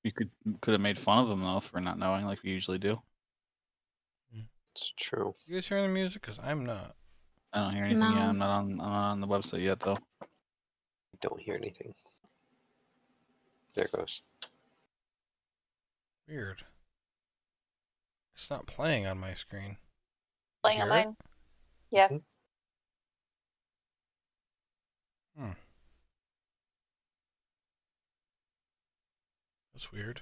You could have made fun of him though for not knowing, like we usually do. It's true. You guys hearing the music? Because I'm not. I don't hear anything. No. Yeah, I'm not on the website yet though. Don't hear anything. There it goes. Weird. It's not playing on my screen. Playing on Hear it? mine. Yeah. That's weird.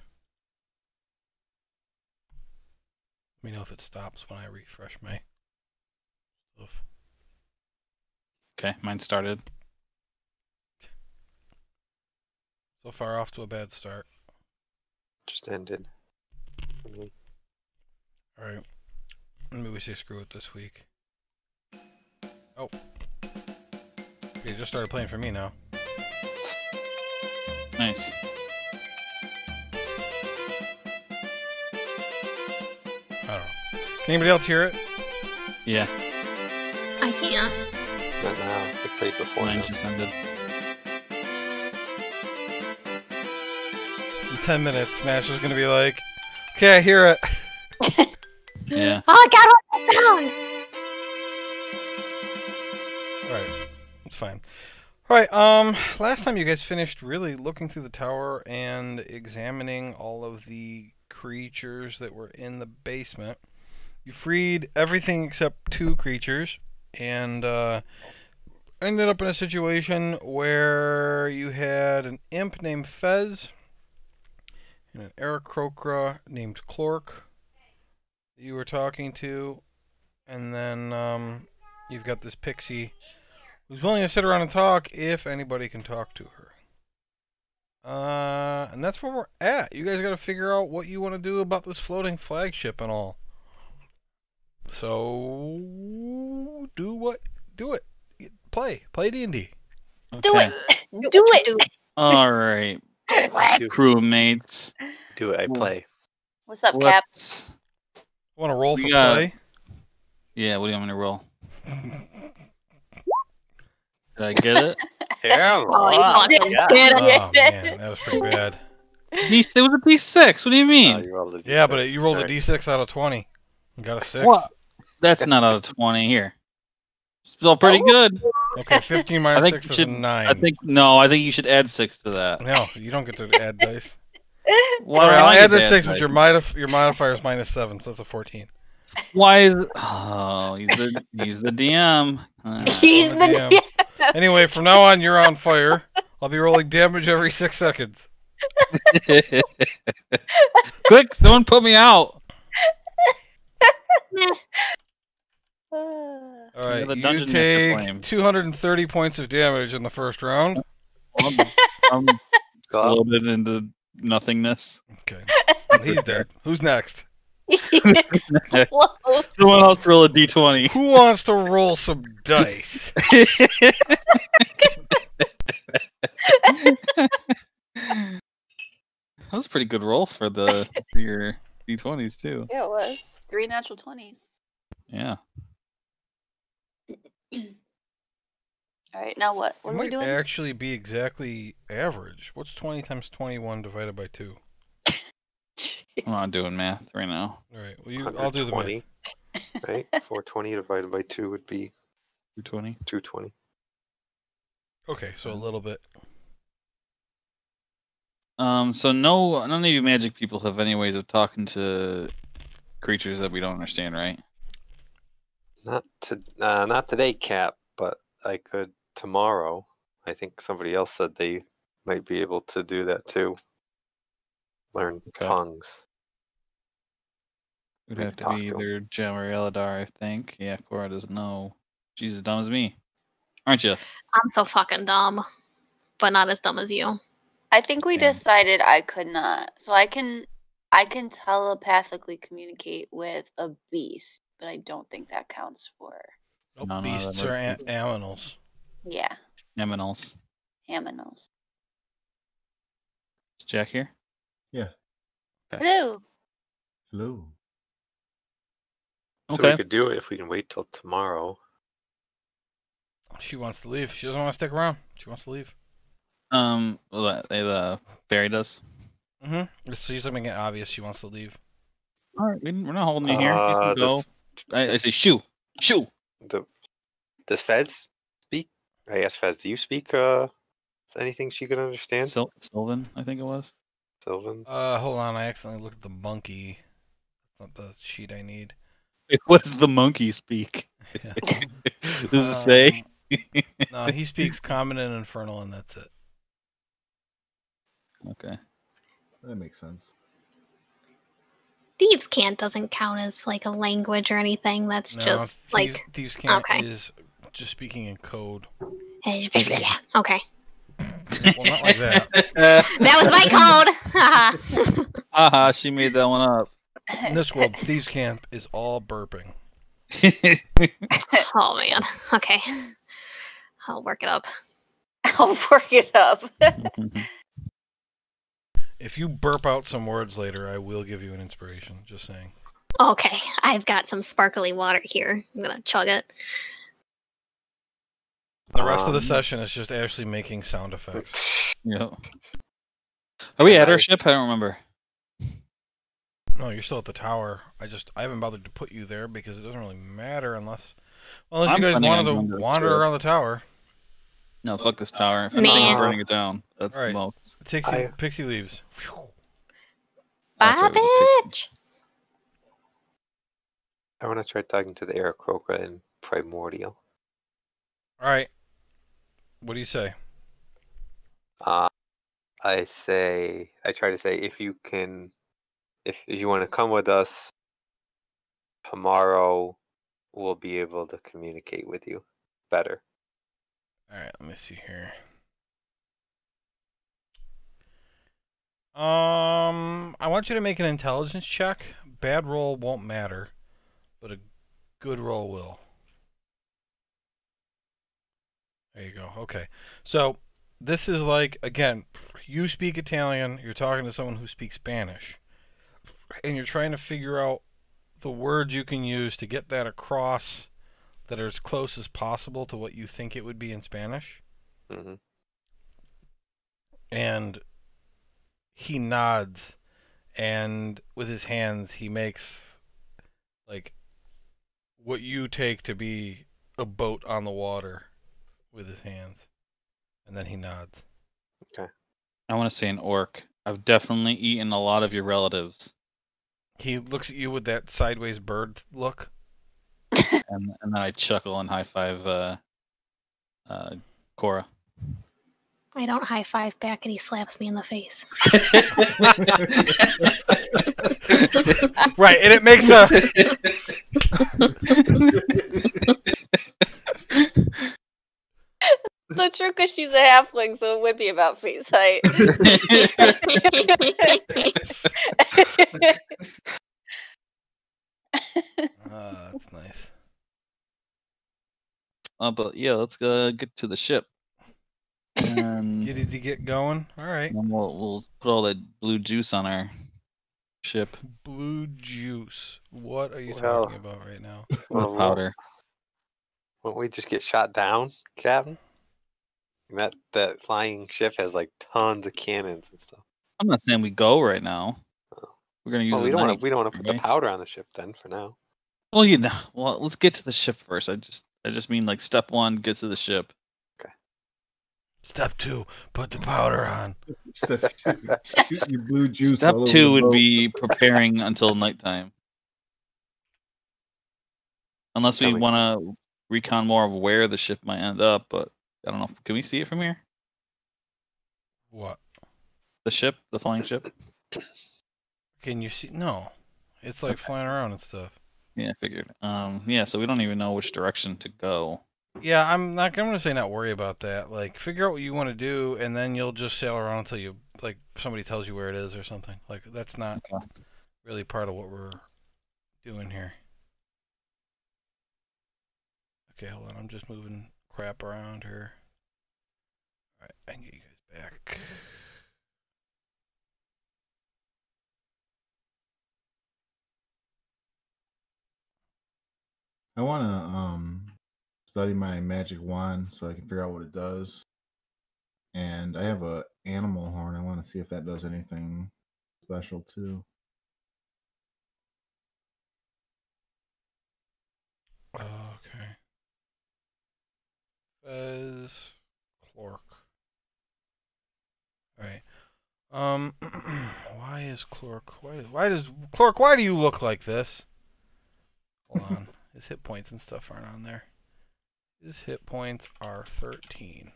Let me know if it stops when I refresh my stuff. Okay, mine started. So far off to a bad start. Just ended. Alright. Maybe we say screw it this week. Oh. Okay, it just started playing for me now. Nice. I don't know. Can anybody else hear it? Yeah, I can't. Not now. It played before. mine now. just ended. In 10 minutes, Smash is gonna be like, okay, I hear it. Yeah. Oh God, what that sound? Alright. It's fine. Alright, last time you guys finished really looking through the tower and examining all of the creatures that were in the basement. You freed everything except 2 creatures, and ended up in a situation where you had an imp named Fez and an Aarakocra named Clork that you were talking to, and then you've got this pixie who's willing to sit around and talk if anybody can talk to her. And that's where we're at. You guys got to figure out what you want to do about this floating flagship and all. So do it. Play D&D. Do Okay. it. Do it. All right, crewmates. Do it. I play. What's up, Cap? Want to roll We for got- play? Yeah, what do you want me to roll? Did I get it? Yeah. Oh, you wow. fucking Yeah. did it. Oh man, that was pretty bad. It was a D6. What do you mean? Oh, you rolled a Yeah, D6. but you rolled a Alright. D6 out of 20. You got a 6. What? That's not out of 20 here. Still pretty good. Okay, 15 I minus think 6 you is should. a 9. I think you should add 6 to that. No, you don't get to add dice. Why Alright, do I'll I add get the to 6, dice? but your modifier is minus 7, so that's a 14. Why is? Oh, he's the DM. He's I'm the the DM. Anyway, from now on, you're on fire. I'll be rolling damage every 6 seconds. Quick, don't put me out. Alright, the you dungeon master take flame. 230 points of damage in the first round. I'm Go out. exploded into nothingness. Okay. He's dead. Who's next? Close. Someone else roll a d20. Who wants to roll some dice? That was a pretty good roll for your d20s too. Yeah, it was 3 natural 20s. Yeah. All right, now what? What It are we might doing? actually be exactly average. What's 20 times 21 divided by 2? I'm not doing math right now. Alright, well, I'll do the math. 120, right? 420 divided by 2 would be 220. 220. Okay, so a little bit. So none of you magic people have any ways of talking to creatures that we don't understand, right? Not today, Cap, but I could tomorrow. I think somebody else said they might be able to do that too. Learn Okay. tongues. It would We have can to talk be to 'em. either Gem or Eladar, I think. Yeah, Cora doesn't know. She's as dumb as me. Aren't you? I'm so fucking dumb, but not as dumb as you. I think we Yeah. decided I could not. So I can telepathically communicate with a beast, but I don't think that counts for Nope, No, no, beasts that are works. aminals. yeah, Aminals. aminals. Is Jack here? Yeah. Hello. Hello. So Okay. we could do it if we can wait till tomorrow. She wants to leave. She doesn't want to stick around. She wants to leave. Well, the Barry does. Mm-hmm. She's making it obvious she wants to leave. All right, we're not holding you here. You can go. I Does, say shoo. does Fez speak? I asked Fez, do you speak anything she could understand? Sylvan, I think it was. Sylvan? Hold on. I accidentally looked at the monkey. That's not the sheet I need. What does the monkey speak? Yeah. Does it say? No, he speaks Common and Infernal, and that's it. Okay. That makes sense. Thieves' Cant doesn't count as like a language or anything. That's No, just like Thieves' Cant okay. is just speaking in code. Okay. Well, not like that. That was my code. Haha, she made that one up. In this world, Thieves' Camp is all burping. Oh man. Okay. I'll work it up. I'll work it up. If you burp out some words later, I will give you an inspiration. Just saying. Okay. I've got some sparkly water here. I'm gonna chug it. The rest of the session is just Ashley making sound effects. Yeah. Are we at our ship? I don't remember. No, you're still at the tower. I haven't bothered to put you there because it doesn't really matter unless you guys wanted to wander around the tower. No, fuck this tower. If Man. I'm burning it down. That's All right. the most. Pixie leaves. Bye, bitch. I want to try talking to the Aarakocra in Primordial. All right. What do you say? I try to say, if you want to come with us tomorrow, we'll be able to communicate with you better. All right, let me see here. I want you to make an intelligence check. Bad roll won't matter, but a good roll will. There you go. Okay. So, this is like, again, you speak Italian, you're talking to someone who speaks Spanish, and you're trying to figure out the words you can use to get that across that are as close as possible to what you think it would be in Spanish. Mm-hmm. And he nods, and with his hands he makes like what you take to be a boat on the water with his hands, and then he nods. Okay. I want to say an orc. I've definitely eaten a lot of your relatives. He looks at you with that sideways bird look. And then I chuckle and high five Cora. I don't high five back and he slaps me in the face. Right, and it makes a So true, because she's a halfling, so it would be about face height. that's nice. But yeah, let's get to the ship. And You need to get going. All right. then we'll put all that blue juice on our ship. Blue juice. What are you Well, talking about right now? The powder. Won't we just get shot down, Captain? That flying ship has like tons of cannons and stuff. I'm not saying we go right now. We're gonna use. Well, it we don't at want to put the right? powder on the ship then for now. Well, well, let's get to the ship first. I just mean like step one, get to the ship. Step 2, put the powder on. Step 2, shoot your blue juice. Step all over 2 the would boat. be preparing until nighttime. Unless we want to recon more of where the ship might end up, but I don't know. Can we see it from here? What? The ship, the flying ship. Can you see? No, it's like flying around and stuff. Yeah, I figured. Yeah, so we don't even know which direction to go. Yeah, I'm gonna say not worry about that. Like, figure out what you want to do, and then you'll just sail around until you somebody tells you where it is or something. Like, that's not really part of what we're doing here. Okay, hold on. I'm just moving crap around here. All right, I can get you guys back. I want to study my magic wand so I can figure out what it does. And I have a animal horn. I want to see if that does anything. special too. Okay. Fez, Clork. All right. Why is Clork? Why does Clork? Why do you look like this? Hold on. His hit points and stuff aren't on there. His hit points are 13.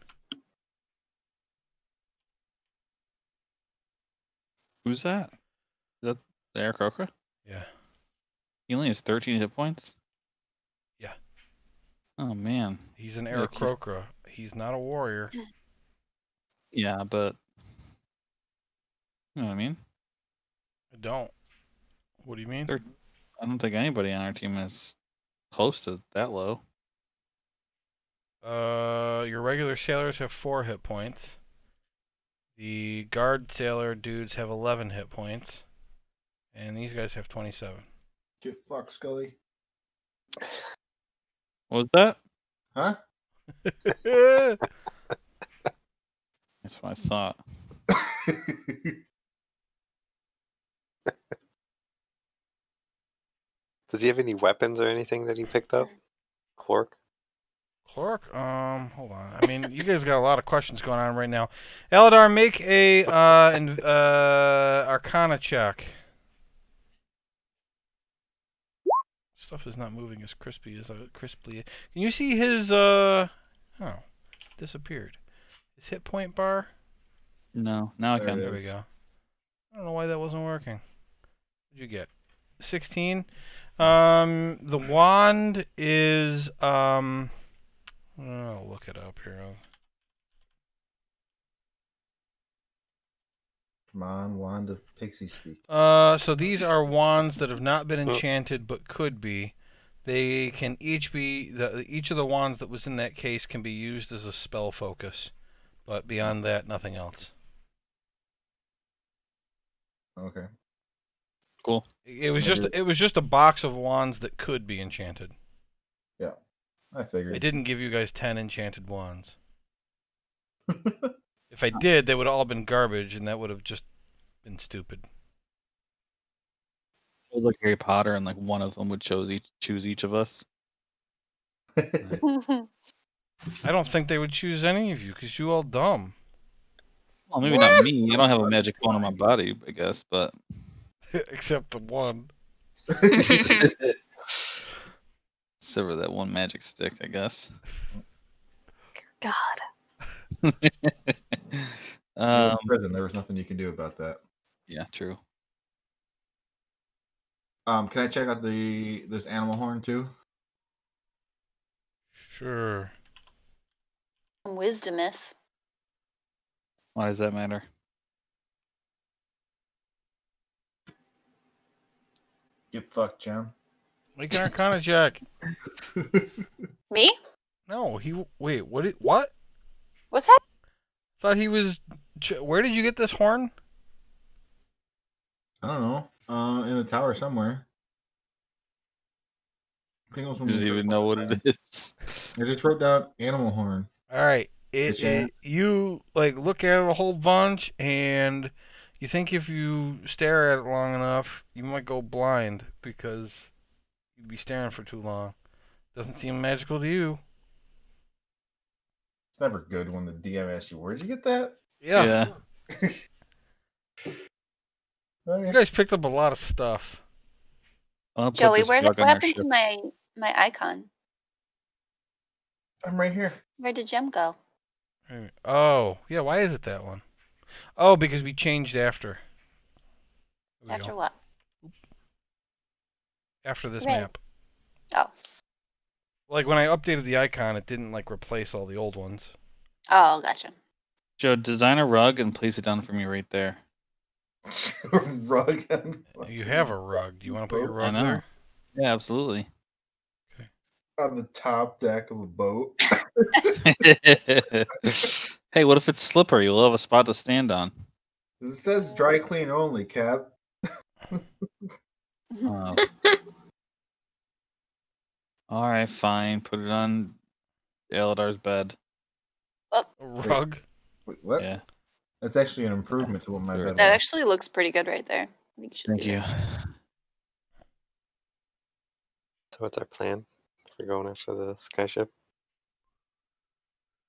Who's that? Is that the Aarakocra? Yeah. He only has 13 hit points? Yeah. Oh, man. He's an Yeah, keep- Aarakocra. He's not a warrior. Yeah, but... You know what I mean? I don't. What do you mean? I don't think anybody on our team is close to that low. Your regular sailors have 4 hit points. The guard sailor dudes have 11 hit points. And these guys have 27. Get fucked, Scully. What was that? Huh? That's what I thought. Does he have any weapons or anything that he picked up? Clork? Clork? Hold on. I mean, you guys got a lot of questions going on right now. Eladar, make a Arcana check. Stuff is not moving as crisply. Can you see his oh, disappeared. His hit point bar? No, now I There can. it There we go. I don't know why that wasn't working. What'd you get? 16. The wand is I'll look it up here. Come on, wand of pixie speak. So these are wands that have not been enchanted but could be. They can each be each of the wands that was in that case can be used as a spell focus, but beyond that, nothing else. Okay. Cool. It was just a box of wands that could be enchanted. Yeah, I figured. It didn't give you guys 10 enchanted wands. If I did, they would all been garbage, and that would have just been stupid. It was like Harry Potter, and like one of them would choose each of us. I don't think they would choose any of you because you all dumb. Well, maybe not me. I don't have a magic wand on my body, I guess, but Except the one. except for that one magic stick, I guess. God. You're in prison. There was nothing you can do about that. Yeah, true. Can I check out this animal horn too? Sure. Wisdomous. Why does that matter? Get fucked, Jim. Make an Arcana check. Me? No, wait. What? What's that? Thought he was. Where did you get this horn? I don't know. In the tower somewhere. I think it was when Does he we even first know went what there. it is? I just wrote down animal horn. All right. chance. You like look at it a whole bunch, and you think if you stare at it long enough, you might go blind because you'd be staring for too long. Doesn't seem magical to you. It's never good when the DM asks you, "Where'd you get that?" Yeah. Okay. You guys picked up a lot of stuff. I'll put Joey, this what rug on our happened to ship. my icon? I'm right here. Where did Jem go? Oh, yeah. Why is it that one? Oh, because we changed after. There we After go. what? After this Right. map. Oh. Like when I updated the icon, it didn't like replace all the old ones. Oh, gotcha. Joe, design a rug and place it down for me right there. Rug. You have a rug. Do you want to put your rug I know. there? Yeah, absolutely. On the top deck of a boat. Hey, what if it's slippery? We'll have a spot to stand on. It says dry clean only, Cap. Uh, all right, fine. Put it on Eladar's bed. A rug? Wait, what? Yeah. That's actually an improvement to what my Sure. bed That was. actually looks pretty good right there. I think you should Thank leave you. it. So what's our plan? We're going after the skyship.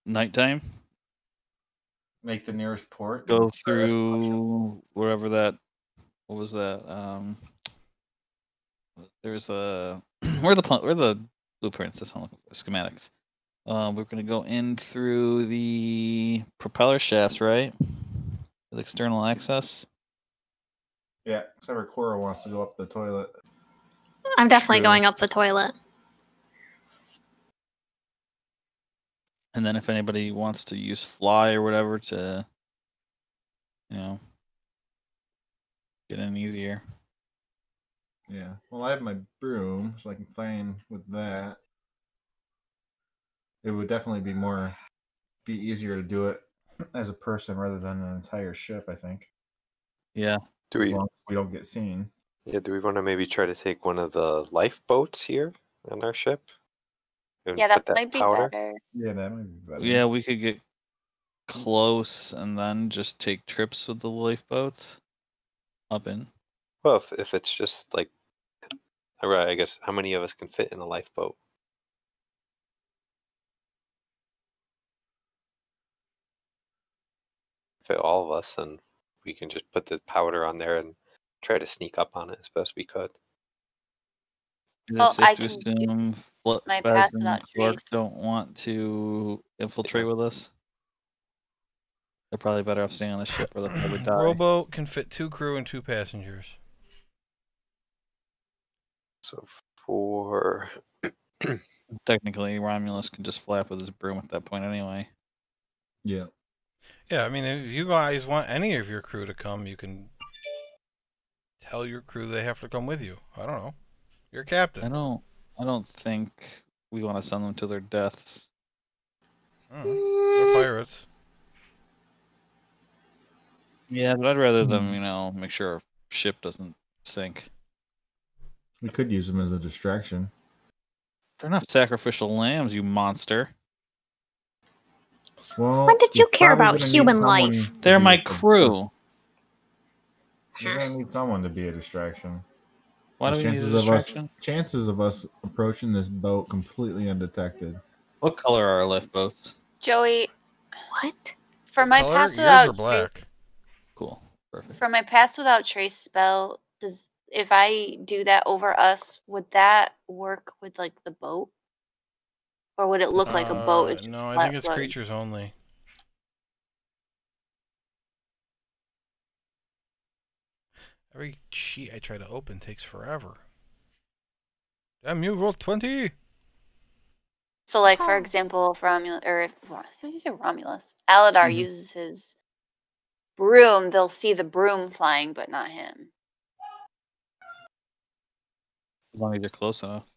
Nighttime. Make the nearest port. Go Our escalation. through wherever that. What was that? There's a where are the blueprints? That's what I'm looking for. Schematics. We're gonna go in through the propeller shafts, right? With external access. Yeah, except for Cora wants to go up the toilet. I'm definitely True. going up the toilet. And then if anybody wants to use fly or whatever to, get in easier. Yeah. Well, I have my broom, so I can plan with that. It would definitely be easier to do it as a person rather than an entire ship, I think. Yeah. Do As we? long as we don't get seen. Yeah. Do we want to maybe try to take one of the lifeboats here on our ship? And Yeah, put that might be powder? better. Yeah, that might be better. Yeah, we could get close and then just take trips with the lifeboats up in. Well, if it's just like, all right, I guess how many of us can fit in a lifeboat? Fit all of us, and we can just put the powder on there and try to sneak up on it as best we could. Is Well, it safe I to can give assume my Baz pass and without Clark trace. don't want to infiltrate with us? They're probably better off staying on the ship or they'll probably die. Rowboat can fit 2 crew and 2 passengers. So for Technically, Romulus can just fly up with his broom at that point anyway. Yeah. Yeah, I mean, if you guys want any of your crew to come, you can tell your crew they have to come with you. I don't know. You're captain. I don't think we want to send them to their deaths. I don't know. They're pirates. Yeah, but I'd rather them, make sure our ship doesn't sink. We could use them as a distraction. They're not sacrificial lambs, you monster. Well, When did you you're care probably about gonna need human someone life? to They're be my a- crew. You're gonna need someone to be a distraction. Why do we need a distraction? Chances of us approaching this boat completely undetected. What color are our lifeboats? Joey, What? for What my color? pass Yours without are black. trace, Cool. Perfect. for my pass without trace spell, if I do that over us, would that work with like the boat? Or would it look like a boat? It's just No, I flat think it's floating? creatures only. Every sheet I try to open takes forever. Damn you, roll 20! So, like, for Oh. example, if Romulus, or if, what did you say Romulus? Aladar Mhm. uses his broom, they'll see the broom flying, but not him. As long as you're close enough.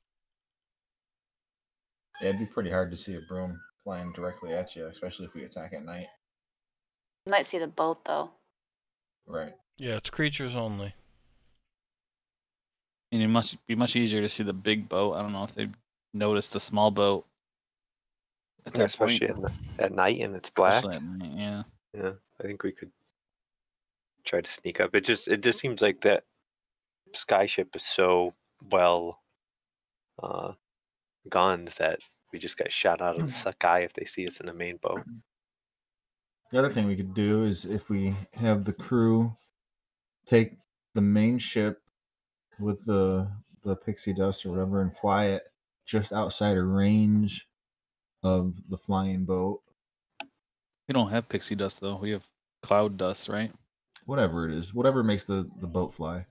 Yeah, it'd be pretty hard to see a broom flying directly at you, especially if we attack at night. You might see the boat, though. Right. Yeah, it's creatures only. And it must be much easier to see the big boat. I don't know if they'd notice the small boat at that especially point. at night and it's black. Especially at night, yeah. Yeah, I think we could try to sneak up. It just seems like that skyship is so well gunned that we just got shot out of the sky if they see us in the main boat. The other thing we could do is if we have the crew take the main ship with the pixie dust or whatever and fly it just outside of range of the flying boat. We don't have pixie dust though. We have cloud dust, right? Whatever it is, whatever makes the boat fly.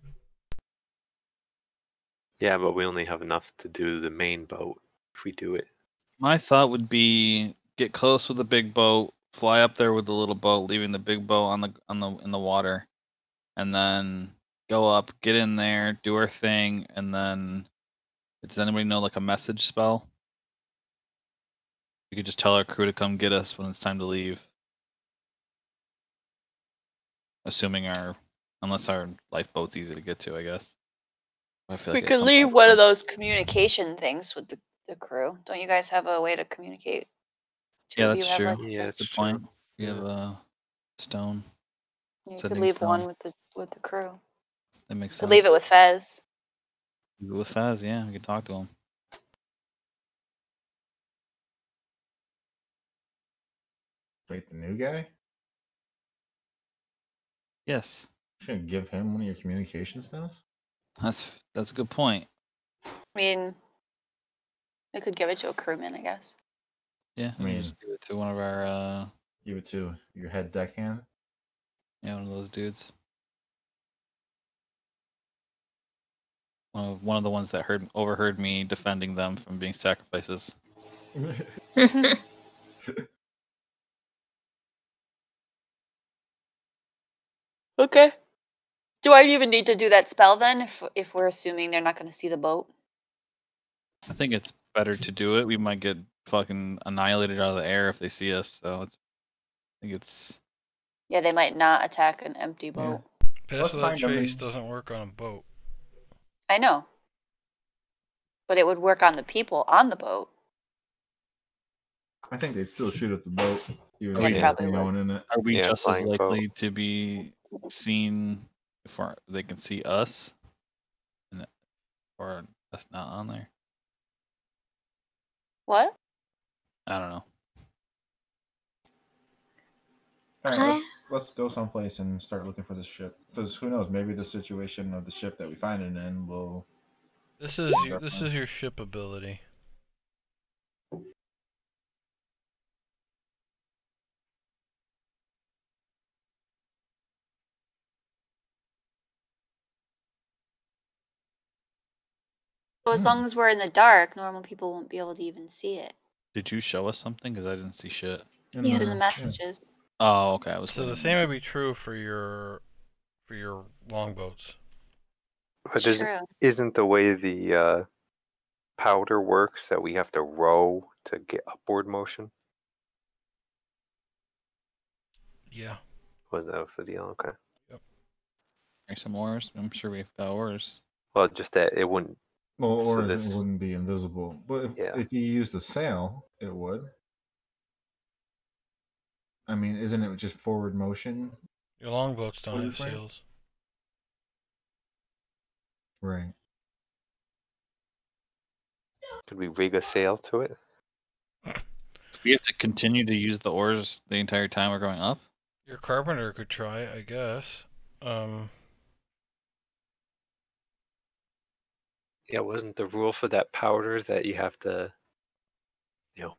Yeah, but we only have enough to do the main boat if we do it. My thought would be get close with the big boat, fly up there with the little boat, leaving the big boat in the water, and then go up, get in there, do our thing, and then does anybody know like a message spell? We could just tell our crew to come get us when it's time to leave. Unless our lifeboat's easy to get to, I guess. I feel We like at could some leave point- one of those communication things with the crew. Don't you guys have a way to communicate? Two Yeah, of you that's have true. like Yeah, that's Good true. point. We have stone. You Setting could leave sun. one with the crew. That makes You sense. could leave it with Fez. Leave it with Faz, yeah. We can talk to him. Wait, the new guy? Yes. Shouldn't give him one of your communication stuff? That's a good point. I mean, we could give it to a crewman, I guess. Yeah, I we can mean- just give it to one of our Give it to your head deckhand. one of those dudes. One of the ones that overheard me defending them from being sacrifices. Okay. Do I even need to do that spell then if we're assuming they're not going to see the boat? I think it's better to do it. We might get fucking annihilated out of the air if they see us. So I think it's. Yeah, they might not attack an empty boat. Pass Let's without find them trace and- doesn't work on a boat. I know. But it would work on the people on the boat. I think they'd still shoot at the boat, even Yeah, if there's probably no would. one in it. Are we Yeah, just as flying boat. likely to be seen if they can see us, or us not on there? What? I don't know. All right, Hi. let's go someplace and start looking for this ship. Because who knows? Maybe the situation of the ship that we find it in will. This is your ship ability. So as long as we're in the dark, normal people won't be able to even see it. Did you show us something? Because I didn't see shit. In Yeah. It's in the messages. Oh, okay. I was. So the waiting. same would be true for your longboats. But It's true. isn't the way the powder works that we have to row to get upward motion? Yeah. Was that the deal? Okay. Bring some oars. I'm sure we've got oars. Well, just that it wouldn't. Well, So or this- it wouldn't be invisible. But Yeah. if you use the sail, it would. I mean, isn't it just forward motion? Your longboats What don't do have you think? sails. Right. Could we rig a sail to it? We have to continue to use the oars the entire time we're going up. Your carpenter could try, I guess. Yeah, wasn't the rule for that powder that you have to,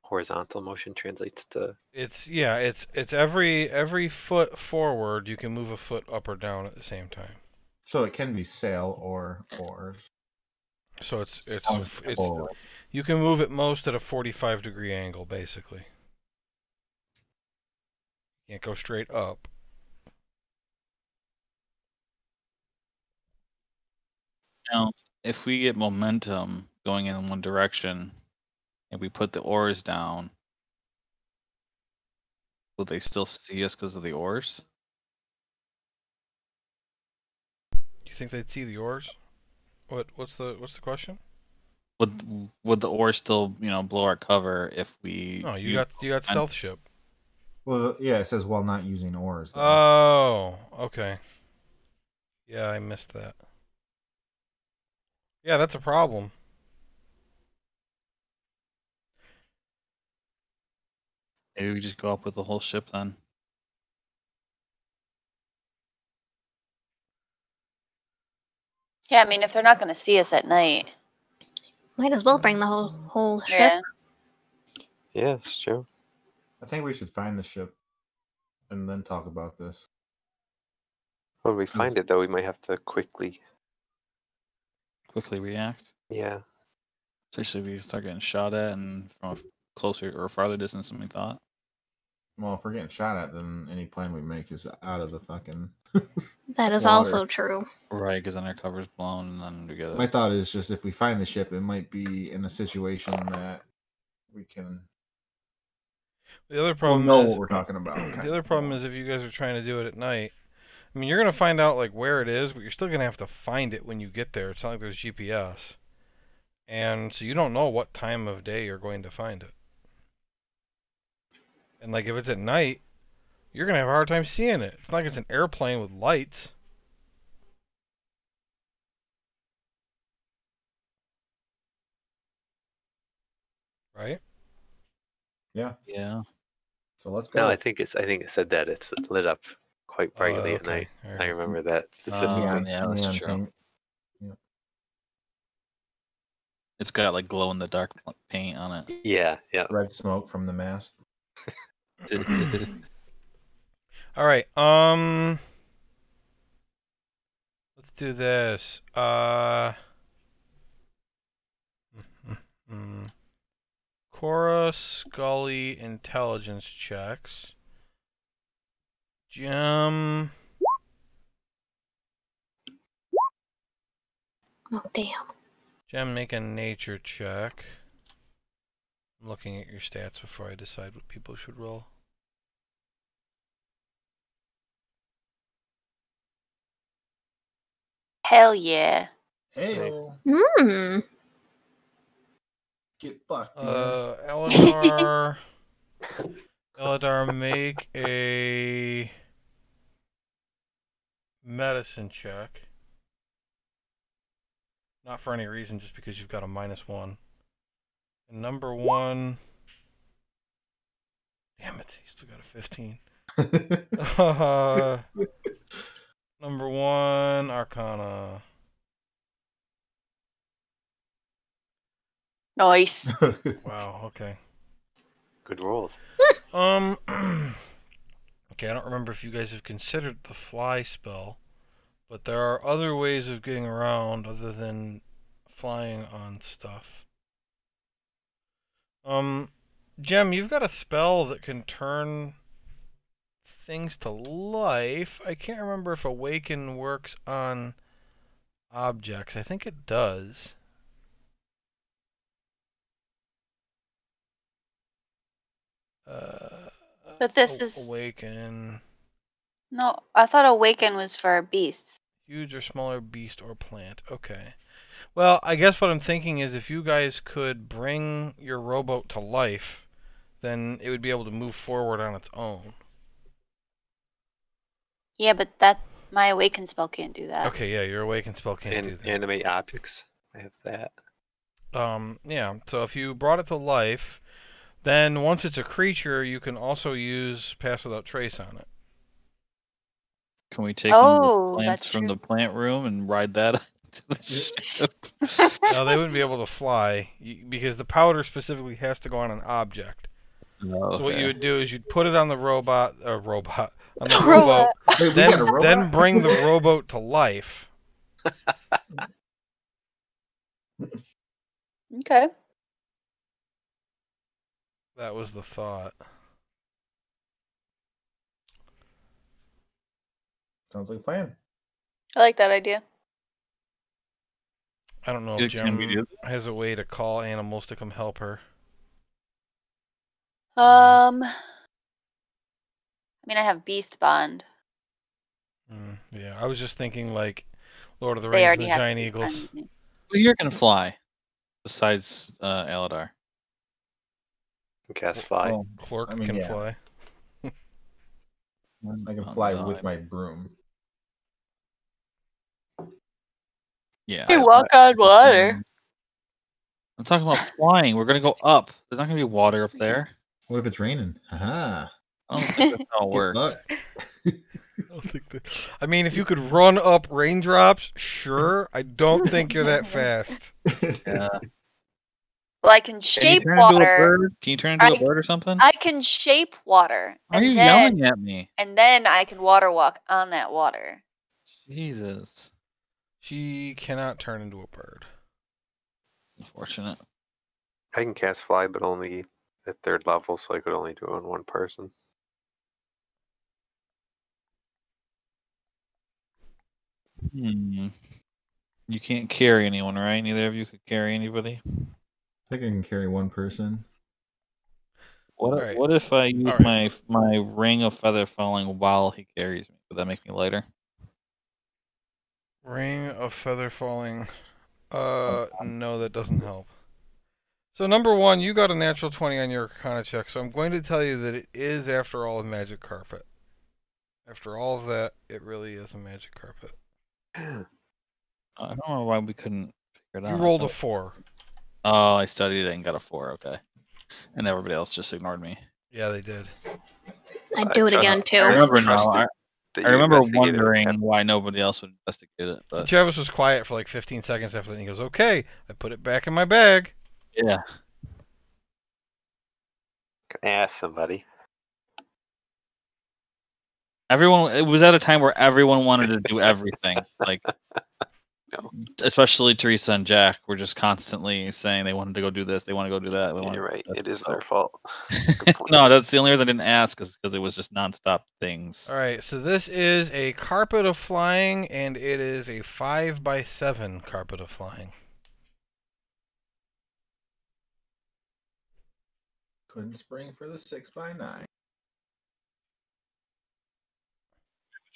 horizontal motion translates to. It's every foot forward you can move a foot up or down at the same time. So it can be sail or oars. So it's Forward. you can move it most at a 45-degree angle, basically. You can't go straight up. Now, if we get momentum going in one direction, and we put the oars down, will they still see us because of the oars? You think they'd see the oars? What's the question? Would the oars still blow our cover if we? No, you got stealth ship. Well, yeah, it says while not using oars. Though. Oh, okay. Yeah, I missed that. Yeah, that's a problem. Maybe we just go up with the whole ship then. Yeah, I mean, if they're not going to see us at night. Might as well bring the whole ship. Yeah. Yeah, it's true. I think we should find the ship and then talk about this. When we find it, though, we might have to quickly. Quickly react. Yeah. Especially if we start getting shot at and from a closer or farther distance than we thought. Well, if we're getting shot at, then any plan we make is out of the fucking. That is Water. also true. Right, because then our cover's blown and then we get My thought is just if we find the ship, it might be in a situation that we can. The other We'll problem know is what we're talking about. the other problem is if you guys are trying to do it at night. I mean, you're gonna find out like where it is, but you're still gonna have to find it when you get there. It's not like there's GPS, and so you don't know what time of day you're going to find it. And like if it's at night, you're gonna have a hard time seeing it. It's not like it's an airplane with lights. Right? Yeah. Yeah. So let's go. No, I think it said that it's lit up quite brightly at okay. night. All I right. remember that specifically. Yeah, that's Neon true. paint. It's got like glow in the dark paint on it. Yeah, yeah. Red smoke from the mast. All right. Let's do this. Cora, Scully, intelligence checks. Jim. Oh, damn. Jim, make a nature check. I'm looking at your stats before I decide what people should roll. Hell yeah. Hey, Hmm. get bucked. Eladar. Eladar, make a medicine check. Not for any reason, just because you've got a -1. And number 1. Damn it, he's still got a 15. Number 1, Arcana. Nice. Wow, okay. Good rolls. Okay, I don't remember if you guys have considered the fly spell, but there are other ways of getting around other than flying on stuff. Jem, you've got a spell that can turn things to life. I can't remember if Awaken works on objects. I think it does. But this is Awaken. no. I thought awaken was for beasts. Huge or smaller beast or plant. Okay. Well, I guess what I'm thinking is if you guys could bring your rowboat to life, then it would be able to move forward on its own. Yeah, but that my awaken spell can't do that. Okay, yeah, your Awaken spell can't do And that. animate objects. I have that. Yeah, so if you brought it to life, then once it's a creature, you can also use Pass Without Trace on it. Can we take one of the Oh, plants that's from true. the plant room and ride that to the ship? No, they wouldn't be able to fly because the powder specifically has to go on an object. Oh, So what you okay. would do is you'd put it on the on the Robot. rowboat, Wait, we got a robot? then bring the rowboat to life. Okay. That was the thought. Sounds like a plan. I like that idea. I don't know Yeah, if can we do Jem has a way to call animals to come help her. I mean, I have beast bond. Yeah, I was just thinking like Lord of the They Rings already and the have Giant beast Eagles. bond with me. Well, you're gonna fly. Besides Aladar. And cast fly. Well, Clork I mean, can yeah. fly. I can Oh, fly no, with my broom. Yeah. You walk on water. I'm talking about flying. We're gonna go up. There's not gonna be water up there. What if it's raining? Haha. I don't think that's how it Get works. bucked. I mean, if you could run up raindrops, sure. I don't think you're that fast. Yeah. Well, I can Can you shape turn into a water. bird? Can you turn into a bird or something? I can shape water, Why are you and yelling at me? then I can water walk on that water. Jesus. She cannot turn into a bird. Unfortunate. I can cast fly, but only at 3rd level, so I could only do it on one person. You can't carry anyone, right? Neither of you could carry anybody. I think I can carry one person. What Alright. What if I use Alright. my ring of feather falling while he carries me? Would that make me lighter? Ring of feather falling. No, that doesn't help. So number 1, you got a natural 20 on your Arcana check, so I'm going to tell you that it is, after all, a magic carpet. After all of that, it really is a magic carpet. I don't know why we couldn't figure it You out. rolled a 4. Oh, I studied it and got a 4. Okay, and everybody else just ignored me. Yeah, they did. I'd do it again I too. remember now. trusted that I you remember investigated it, wondering Ken. why nobody else would investigate it, but Travis was quiet for like 15 seconds after that, and he goes, "Okay, I put it back in my bag." yeah. Ask somebody. Everyone, it was at a time where everyone wanted to do everything. Like, No. especially Teresa and Jack were just constantly saying they wanted to go do this, they want to go do that. You're right. It is their fault. point. No, that's the only reason I didn't ask, is because it was just nonstop things. All right, so this is a carpet of flying, and it is a 5x7 carpet of flying. Couldn't spring for the 6x9.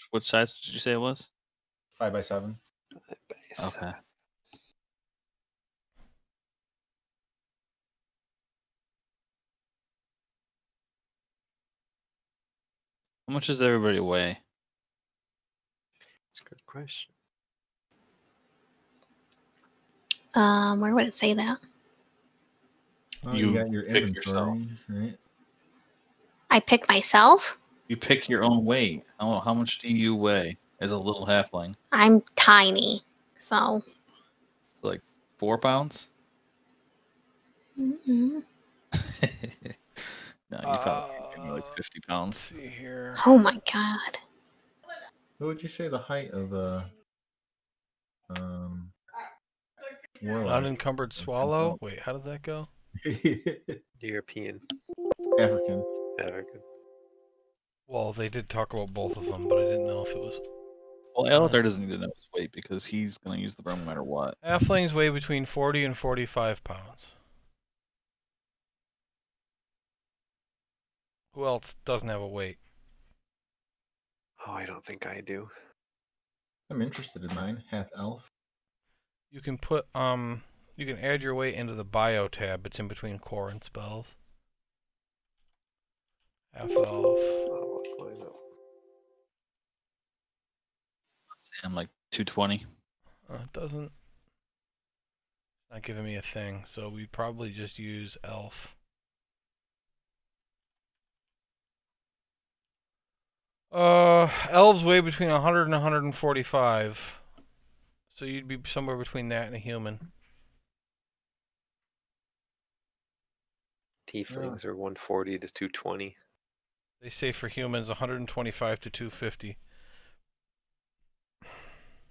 What size did you say it was? 5x7. Okay. How much does everybody weigh? That's a good question. Where would it say that? Oh, You you got your pick inventory, right? I pick myself. You pick your own weight. How much do you weigh as a little halfling? I'm tiny, so. Like 4 pounds? Mm-mm. No, you probably give me like 50 pounds. See here. Oh my god. What would you say the height of a warlock? Unencumbered swallow. Wait, how did that go? European. African. African. Well, they did talk about both of them, but I didn't know if it was. Well, Aladar doesn't need to know his weight because he's going to use the broom no matter what. Halflings weigh between 40 and 45 pounds. Who else doesn't have a weight? Oh, I don't think I do. I'm interested in mine. Half elf. You can put you can add your weight into the bio tab. It's in between core and spells. Half elf. Oh, what's going on? I'm like 220. It doesn't. Not giving me a thing, so we'd probably just use elf. Elves weigh between 100 and 145. So you'd be somewhere between that and a human. Tieflings are 140 to 220. They say for humans 125 to 250.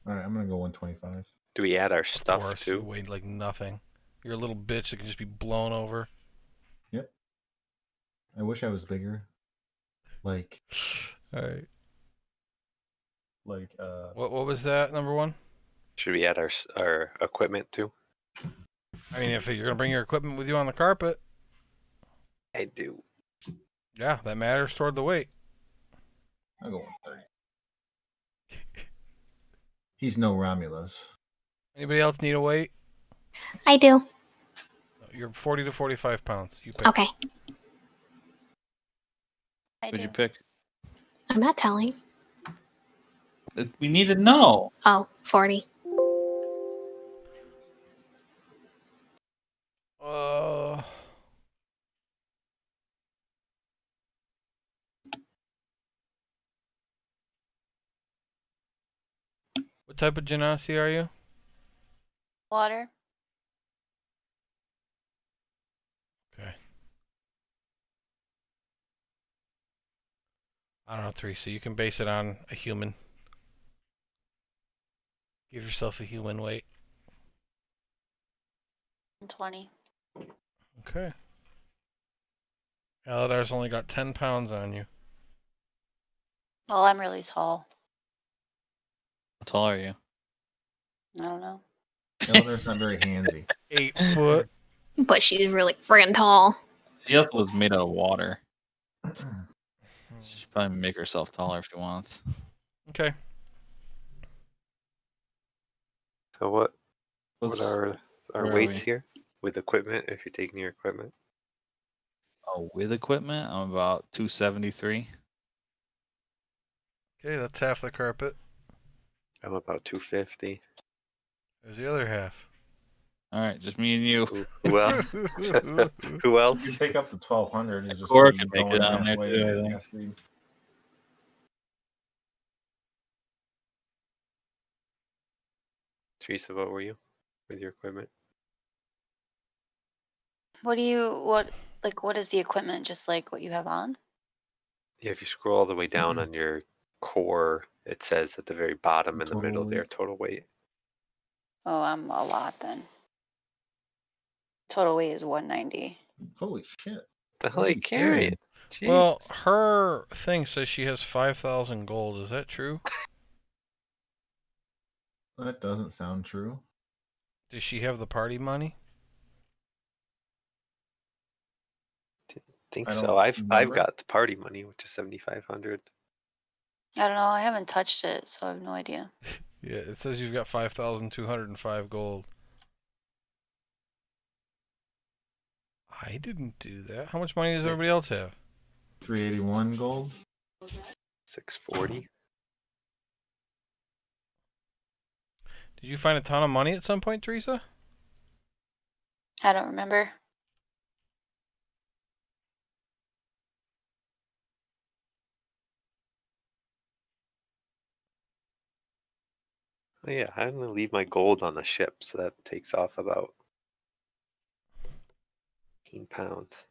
All right, I'm gonna go 125. Do we add our Of stuff course, you too? weigh like nothing. You're a little bitch that can just be blown over. Yep. I wish I was bigger. Like, All right. like What was that, number one? Should we add our equipment too? I mean, if you're gonna bring your equipment with you on the carpet, I do. yeah, that matters toward the weight. I'll go 130. He's no Romulus. Anybody else need a weight? I do. You're 40 to 45 pounds. You pick. Okay. What'd you pick? I'm not telling. We need to know. Oh, 40. What type of genasi are you? Water. Okay. I don't know, Teresa. You can base it on a human. Give yourself a human weight. 20. Okay. Aladar's only got 10 pounds on you. Well, I'm really tall. How tall are you? I don't know. Eleanor's not very handy. 8 foot. But she's really friggin' tall. Cieth was made out of water. She should probably make herself taller if she wants. Okay. So what What's- are our where are weights we? here with equipment? If you're taking your equipment, Oh, with equipment, I'm about 273. Okay, that's half the carpet. I'm about 250. There's the other half. All right, just me and you. Who else? Who You else? take up to 1,200. You just Cora be could make it going on there halfway too, I at think. half speed. Teresa, what were you with your equipment? What is the equipment? Just like what you have on? Yeah, if you scroll all the way down on your core, it says at the very bottom in the Total middle there, weight. total weight. Oh, I'm a lot then. Total weight is 190. Holy shit. The hell are you carrying? Jesus. Well, her thing says she has 5,000 gold. Is that true? That doesn't sound true. Does she have the party money? think I so. don't I've remember. got the party money, which is 7,500. I don't know. I haven't touched it, so I have no idea. Yeah, it says you've got 5,205 gold. I didn't do that. How much money does everybody else have? 381 gold. 640. Did you find a ton of money at some point, Teresa? I don't remember. Oh yeah, I'm gonna leave my gold on the ship, so that takes off about 18 pounds.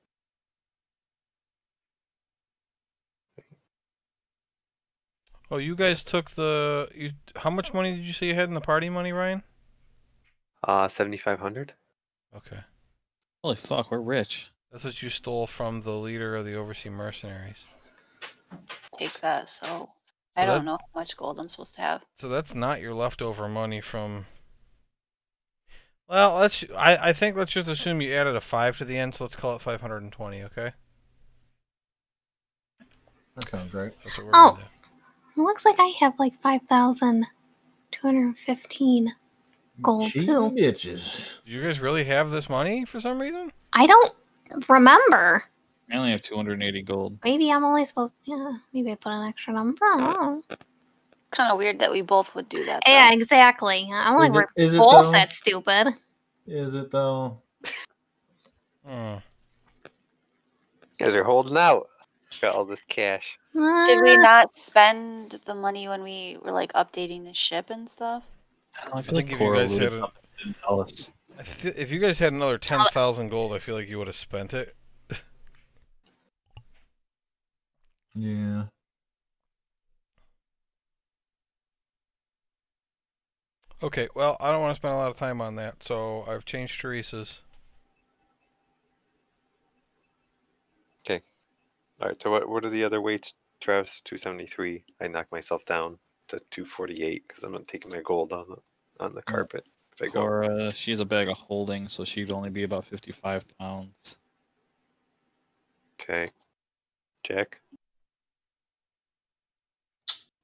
Oh, you guys took the... How much money did you say you had in the party money, Ryan? 7,500. Okay. Holy fuck, we're rich. That's what you stole from the leader of the Oversea Mercenaries. Take that. So I So don't that- know how much gold I'm supposed to have. So that's not your leftover money from... Well, I think let's just assume you added a 5 to the end, so let's call it 520, okay? That sounds right. That's what we're Oh. gonna do. It looks like I have like 5,215 gold Cheating too. bitches. Do you guys really have this money for some reason? I don't remember. I only have 280 gold. Maybe I'm only supposed. Yeah, maybe I put an extra number. I don't know. Kind of weird that we both would do that. Though. Yeah, exactly. I don't think we're Is it both though? that stupid. Is it though? Hmm. You guys are holding out. Got all this cash. Did we not spend the money when we were like updating the ship and stuff? I feel think like if you Cora guys looted had a- something and didn't tell us. If you guys had another 10,000 gold, I feel like you would have spent it. Yeah. Okay, well, I don't want to spend a lot of time on that, so I've changed Teresa's. All right. So what are the other weights, Travis? 273. I knocked myself down to 248 because I'm not taking my gold on the carpet. If I go. Cora, she has a bag of holding, so she'd only be about 55 pounds. Okay. Jack.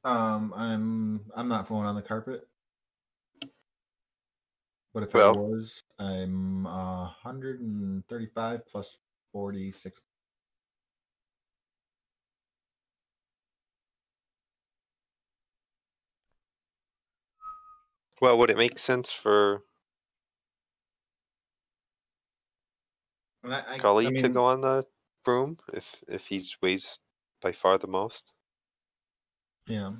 I'm not going on the carpet. But if I Well- was, I'm 135 plus 46. Well, would it make sense for And I Gully to mean, go on the broom if he weighs by far the most? Yeah.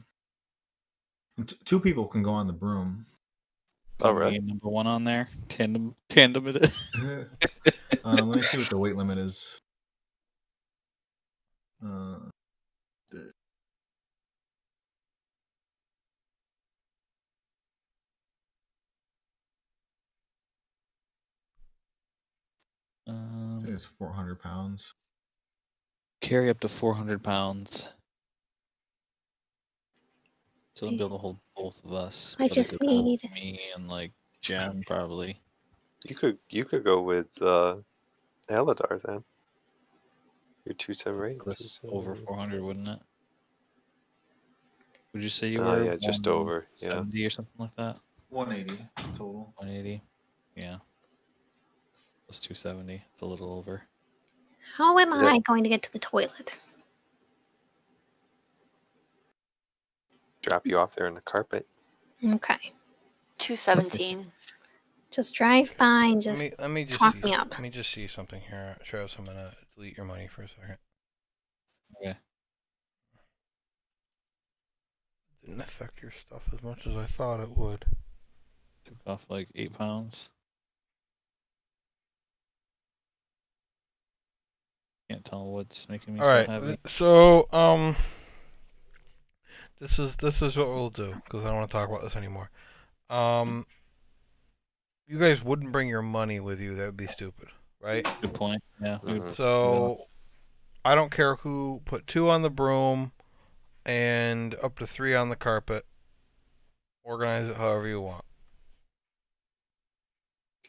Two people can go on the broom. All Can we right. get number one on there. Tandem it. Let me see what the weight limit is. I think it's 400 pounds. Carry up to 400 pounds. So I'll be able to hold both of us. I but it just could hold need- me and like Jen probably. You could go with Aladar then. You're 278. That's over 400, wouldn't it? Would you say you Oh, were? yeah, just over, yeah. 70 or something like that. 180 total. 180. Yeah. Plus 270. It's a little over. How am Is I it- going to get to the toilet? drop you off there in the carpet. Okay. 217. Just drive by and just Let me just talk see. me up. Let me just see something here, Travis. I'm gonna delete your money for a second. Okay. Didn't affect your stuff as much as I thought it would. Took off like 8 pounds. Can't tell what's making me All so right. happy. So this is what we'll do because I don't want to talk about this anymore. You guys wouldn't bring your money with you. That would be stupid, right? Good point. Yeah. So I don't care who put 2 on the broom and up to 3 on the carpet. Organize it however you want.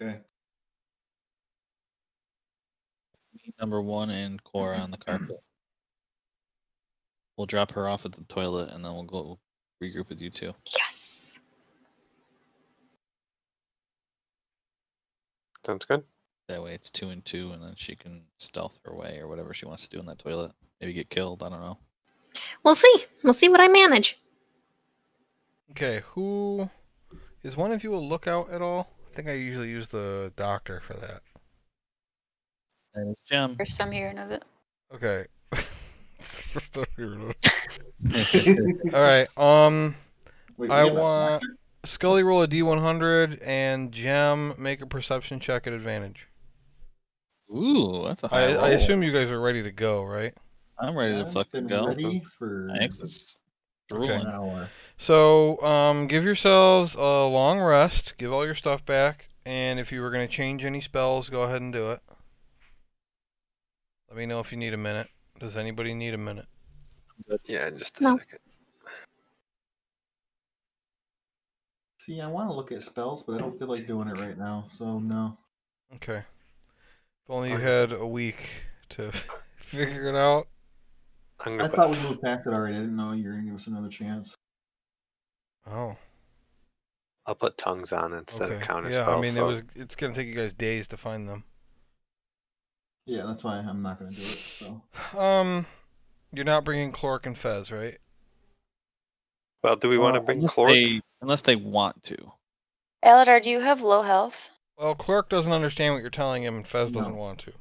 Okay. Number 1 and Cora on the carpet. We'll drop her off at the toilet and then we'll go regroup with you 2. Yes. Sounds good. That way it's 2 and 2, and then she can stealth her way or whatever she wants to do in that toilet. Maybe get killed. I don't know. We'll see. We'll see what I manage. Okay, who is one of you a lookout at all? I think I usually use the doctor for that. And it's Jim. First time hearing of it. Okay. First time hearing it. All right. Wait, I we have a want doctor? Scully roll a D100 and Gem make a perception check at advantage. Ooh, that's a high roll. I assume you guys are ready to go, right? I'm ready to I've fucking been go. ready for Thanks. It's Okay. drooling. an hour. So, give yourselves a long rest. Give all your stuff back, and if you were going to change any spells, go ahead and do it. Let me know if you need a minute. Does anybody need a minute? Yeah, in just a No. second. See, I want to look at spells, but I don't feel like doing it right now, so no. Okay. If only you had a week to figure it out. I'm I gonna thought put we moved past it already. I didn't know you were going to give us another chance. Oh. I'll put tongues on instead of counter Yeah, spells. I mean, so it's going to take you guys days to find them. Yeah, that's why I'm not going to do it. So. You're not bringing Clork and Fez, right? Well, do we want to bring unless Clork? unless they want to. Aladar, do you have low health? Well, Clork doesn't understand what you're telling him, and Fez No. doesn't want to.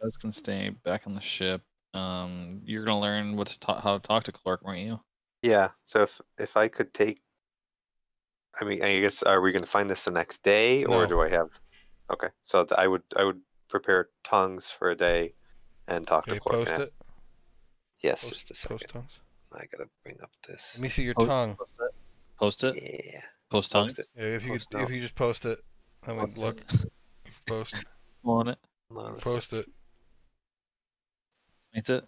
Fez can stay back on the ship. You're gonna learn how to talk to Clark, weren't you? Yeah. So if I could take, I mean, I guess are we going to find this the next day, or No. do I have? Okay, so I would prepare tongues for a day, and talk Okay, to Clork. post it. Yes, just a Post second. tongues. I gotta bring up this. Let me see your Post- tongue. Post it. Yeah. Post tongue. Post it. Yeah, if you Post if note. you just post it, then we Post look. it. Post. On it. Hold on a Post it. It's it.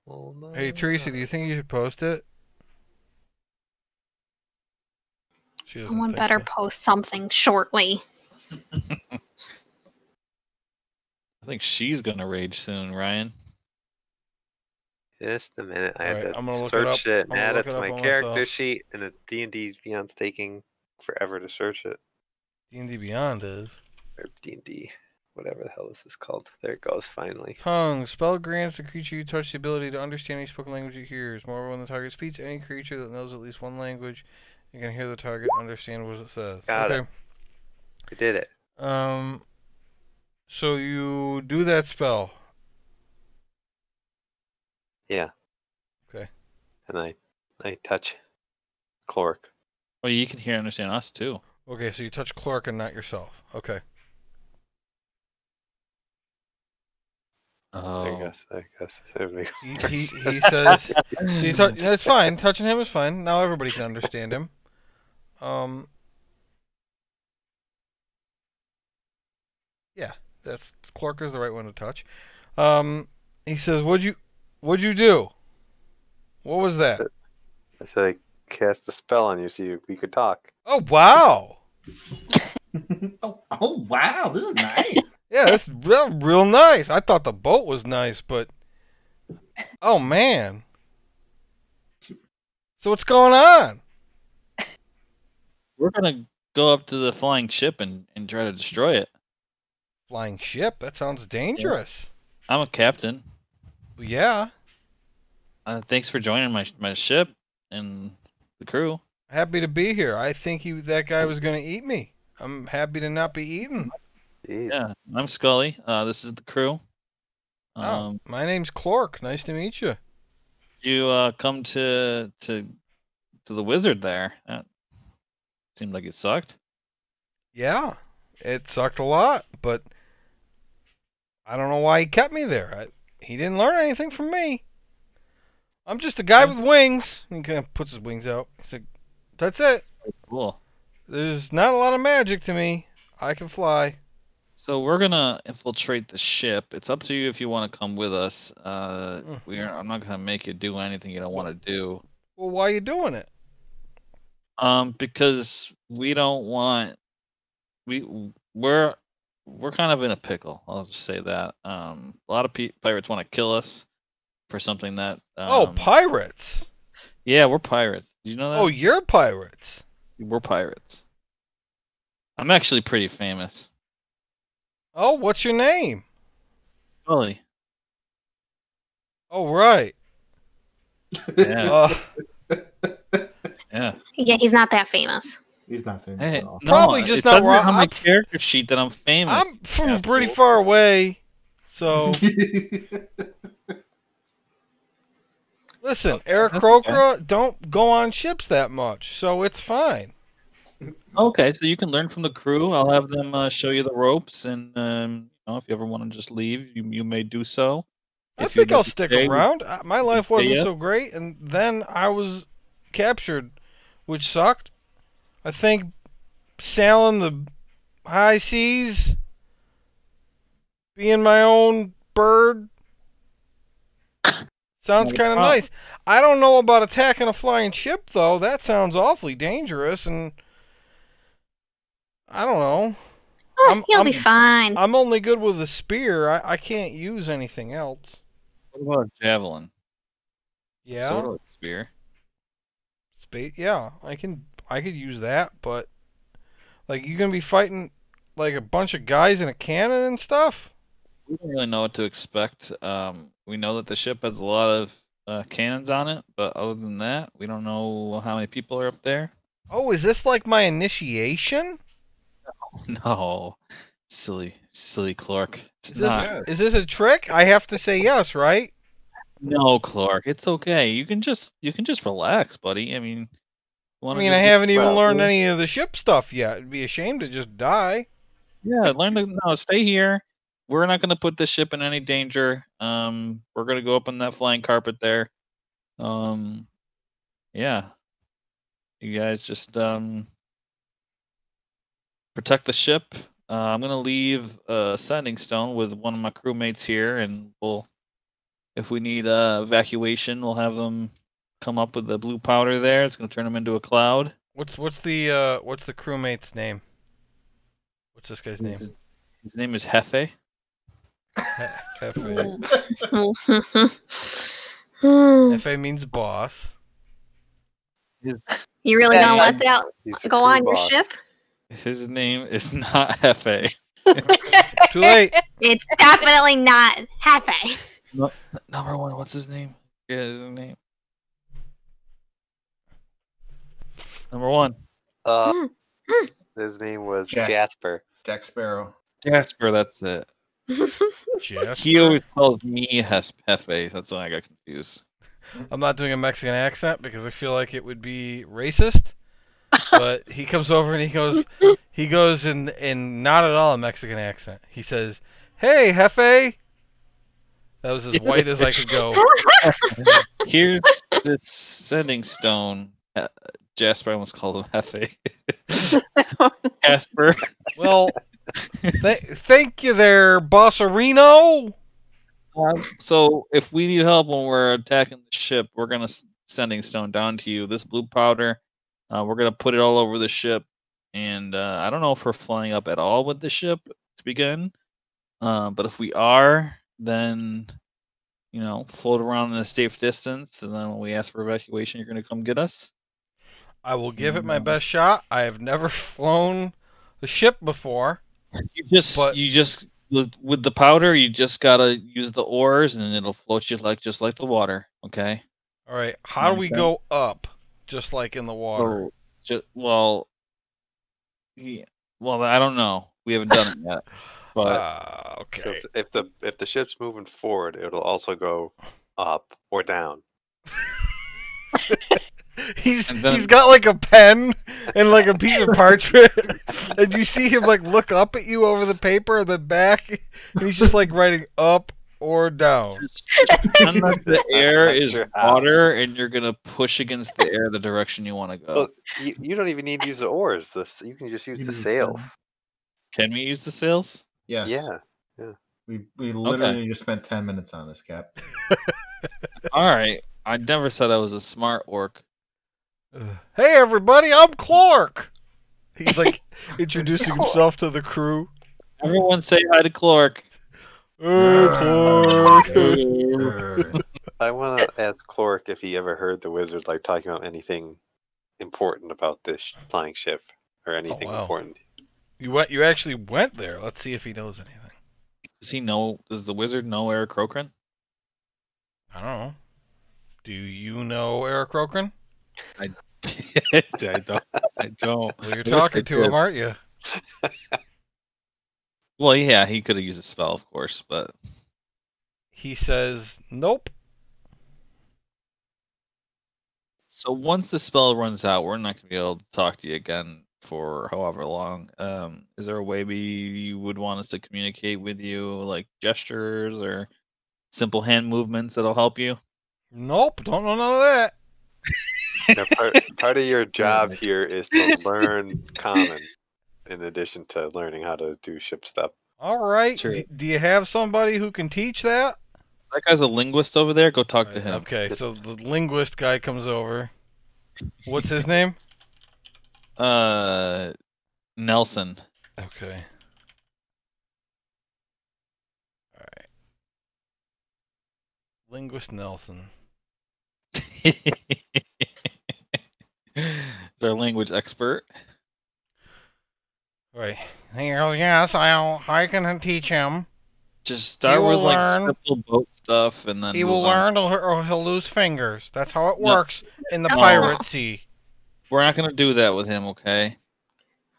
Hold on. Hey Teresa, do you think you should post it? She doesn't Someone think better so. post something shortly. I think she's gonna rage soon, Ryan. Just a minute. I Alright, had I'm to gonna look it search up. it I'm and gonna add look it it to up my on character myself. sheet, and the D&D Beyond's taking forever to search it. D&D Beyond is. Or D&D, whatever the hell this is called. There it goes, finally. Tongue. Spell grants the creature you touch the ability to understand any spoken language it hears. Moreover, when the target speaks, any creature that knows at least one language, you can hear the target understand what it says. Got okay. it. I did it. So you do that spell. Yeah. Okay. And I touch Clork. Well, you can hear and understand us too. Okay, so you touch Clork and not yourself. Okay. Oh. I guess. It makes He says. So it's fine. Touching him is fine. Now everybody can understand him. Yeah, that's Clork is the right one to touch. He says, "What'd you do? What was that?" I said I cast a spell on you so we could talk. Oh wow! oh wow, this is nice. Yeah, that's real nice. I thought the boat was nice, but oh man. So what's going on? We're gonna go up to the flying ship and try to destroy it. Flying ship? That sounds dangerous. I'm a captain. Yeah. Thanks for joining my ship. and the crew. Happy to be here. I think that guy was going to eat me. I'm happy to not be eaten. Jeez. Yeah, I'm Scully. This is the crew. Oh, my name's Clork. Nice to meet you. Did you come to the wizard there? That seemed like it sucked. Yeah, it sucked a lot, but I don't know why he kept me there. He didn't learn anything from me. I'm just a guy with wings. He kind of puts his wings out. He's like, that's it. Cool. There's not a lot of magic to me. I can fly. So we're gonna infiltrate the ship. It's up to you if you want to come with us. I'm not gonna make you do anything you don't want to do. Well, why are you doing it? Because we don't want we're kind of in a pickle. I'll just say that. A lot of pirates want to kill us for something that. Oh, pirates. Yeah, we're pirates. Did you know that? Oh, you're pirates. We're pirates. I'm actually pretty famous. Oh, what's your name? Sully. Oh, right. Yeah. Yeah. Yeah, he's not that famous. He's not famous Hey, at all. no, Probably just it not says where on my I'm- character sheet that I'm famous. I'm from That's pretty cool. far away, so listen, Okay, Eric that's Krokra don't go on ships that much, so it's fine. Okay, so you can learn from the crew. I'll have them show you the ropes, and if you ever want to just leave, you may do so. I If you'd think I'll like to stick stay, around. My life stay wasn't up. so great, and then I was captured, which sucked. I think sailing the high seas, being my own bird, sounds Not a kind of problem. nice. I don't know about attacking a flying ship, though. That sounds awfully dangerous, and I don't know. He'll be fine. I'm only good with a spear. I can't use anything else. What about a javelin? Yeah, Sort of like a spear. yeah. I could use that, but like you gonna be fighting like a bunch of guys in a cannon and stuff. We don't really know what to expect. We know that the ship has a lot of cannons on it, but other than that, we don't know how many people are up there. Oh, is this like my initiation? No, silly Clark. It's Is not. this, is this a trick? I have to say yes, right? No, Clark. It's okay. You can just relax, buddy. I mean, I mean, I haven't even learned any of the ship stuff yet. It'd be a shame to just die. Yeah, stay here. We're not gonna put this ship in any danger. We're gonna go up on that flying carpet there. Yeah. You guys just protect the ship. I'm gonna leave a sending stone with one of my crewmates here, and if we need evacuation, we'll have them come up with the blue powder there. It's gonna turn them into a cloud. What's the crewmate's name? What's this guy's name? His name is Hefe. Hefe. You Hefe means boss. really Yeah, gonna yeah. let that He's a go crew on your boss. ship? His name is not Hefe. Too late. It's definitely not Hefe. Number one, what's his name? Yeah, his name. Number one. His name was Jack. Jasper. Jack Sparrow. Jasper, that's it. Jasper. He always calls me Hefe. That's why I got confused. I'm not doing a Mexican accent because I feel like it would be racist. But he comes over and he goes in not at all a Mexican accent. He says, "Hey, Hefe." That was as white as I could go. Here's this sending stone. Jasper, I almost called him Hefe. Jasper. Well, thank you there, Bossarino. So if we need help when we're attacking the ship, we're gonna sending stone down to you. This blue powder, we're gonna put it all over the ship, and I don't know if we're flying up at all with the ship to begin, but if we are, then float around in a safe distance, and then when we ask for evacuation, you're gonna come get us. I will give it my best shot. I have never flown the ship before. You just with the powder, you just gotta use the oars, and it'll float you just like the water. Okay. All right, how do we go up? just like in the water? Well, yeah, well, I don't know. We haven't done it yet. But Okay. So if the ship's moving forward, it'll also go up or down. He's And then- got like a pen and like a piece of parchment, and you see him like look up at you over the paper in the back, and he's just like writing up or down. just pretend that the air Not is sure how. water, and you're gonna push against the air the direction you want to go. Well, you don't even need to use the oars. You can just use You the can use sails. them. Can we use the sails? Yes. Yeah. We literally just spent 10 minutes on this, Cap. All right. I never said I was a smart orc. Hey everybody, I'm Clark. He's like introducing himself to the crew. Everyone say hi to Clark. Hey, Clark. I want to ask Cloric if he ever heard the wizard like talking about anything important about this flying ship or anything wow. important. You actually went there. Let's see if he knows anything. Does the wizard know Eric Crocran? I don't know. Do you know Eric Crocran? I don't. Well, you're talking to him, aren't you? Well, yeah, he could have used a spell, of course, but He says, nope. so once the spell runs out, we're not gonna be able to talk to you again for however long. Is there a way you would want us to communicate with you, like gestures or simple hand movements that'll help you? Nope, don't know none of that. Now, part of your job here is to learn common, in addition to learning how to do ship stuff. All right. true. Do you have somebody who can teach that? That guy's a linguist over there. Go talk to Right, him. okay, so the linguist guy comes over. What's his name? Nelson. Okay. All right. Linguist Nelson. Their language expert. Right. Yes, I can teach him. Just start will with like learn. simple boat stuff, and then He move will on. learn or he'll lose fingers. That's how it No. works in the No. pirate sea. We're not gonna do that with him, okay?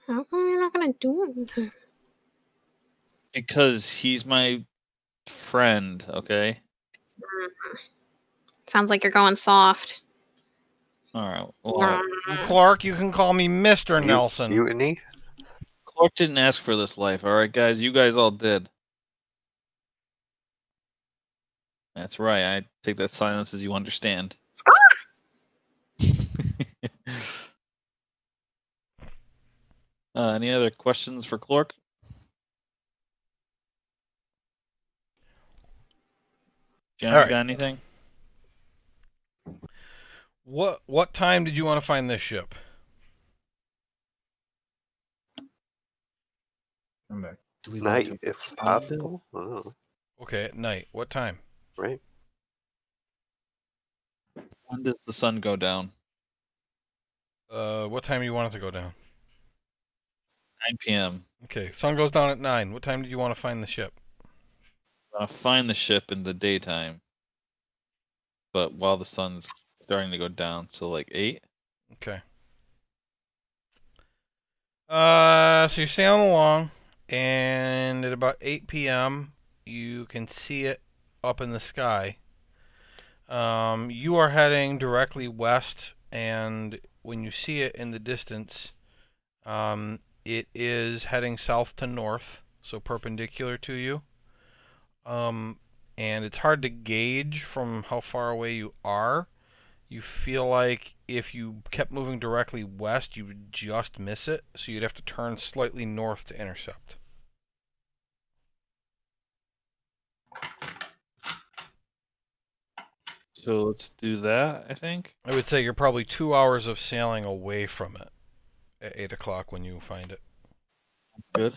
How come you're not gonna do anything? Because he's my friend, okay? Sounds like you're going soft. All right. Well, Clark, you can call me Mr. Nelson. Mutiny? Clark didn't ask for this life, all right, guys. You guys all did. That's right. I take that silence as you understand. Any other questions for Clark? John, All you right. got anything? What time did you want to find this ship? I'm back. Do we Night, go to if possible. I don't know. Okay, at night. What time? Right? When does the sun go down? What time do you want it to go down? 9 p.m. Okay, sun goes down at 9. What time did you want to find the ship? I'm gonna find the ship in the daytime, but while the sun's starting to go down, so like 8. Okay. So you're sailing along, and at about 8 p.m., you can see it up in the sky. You are heading directly west, and when you see it in the distance, it is heading south to north, so perpendicular to you. And it's hard to gauge from how far away you are. You feel like if you kept moving directly west, you would just miss it, so you'd have to turn slightly north to intercept. So let's do that, I think. I would say you're probably 2 hours of sailing away from it at 8 o'clock when you find it. Good.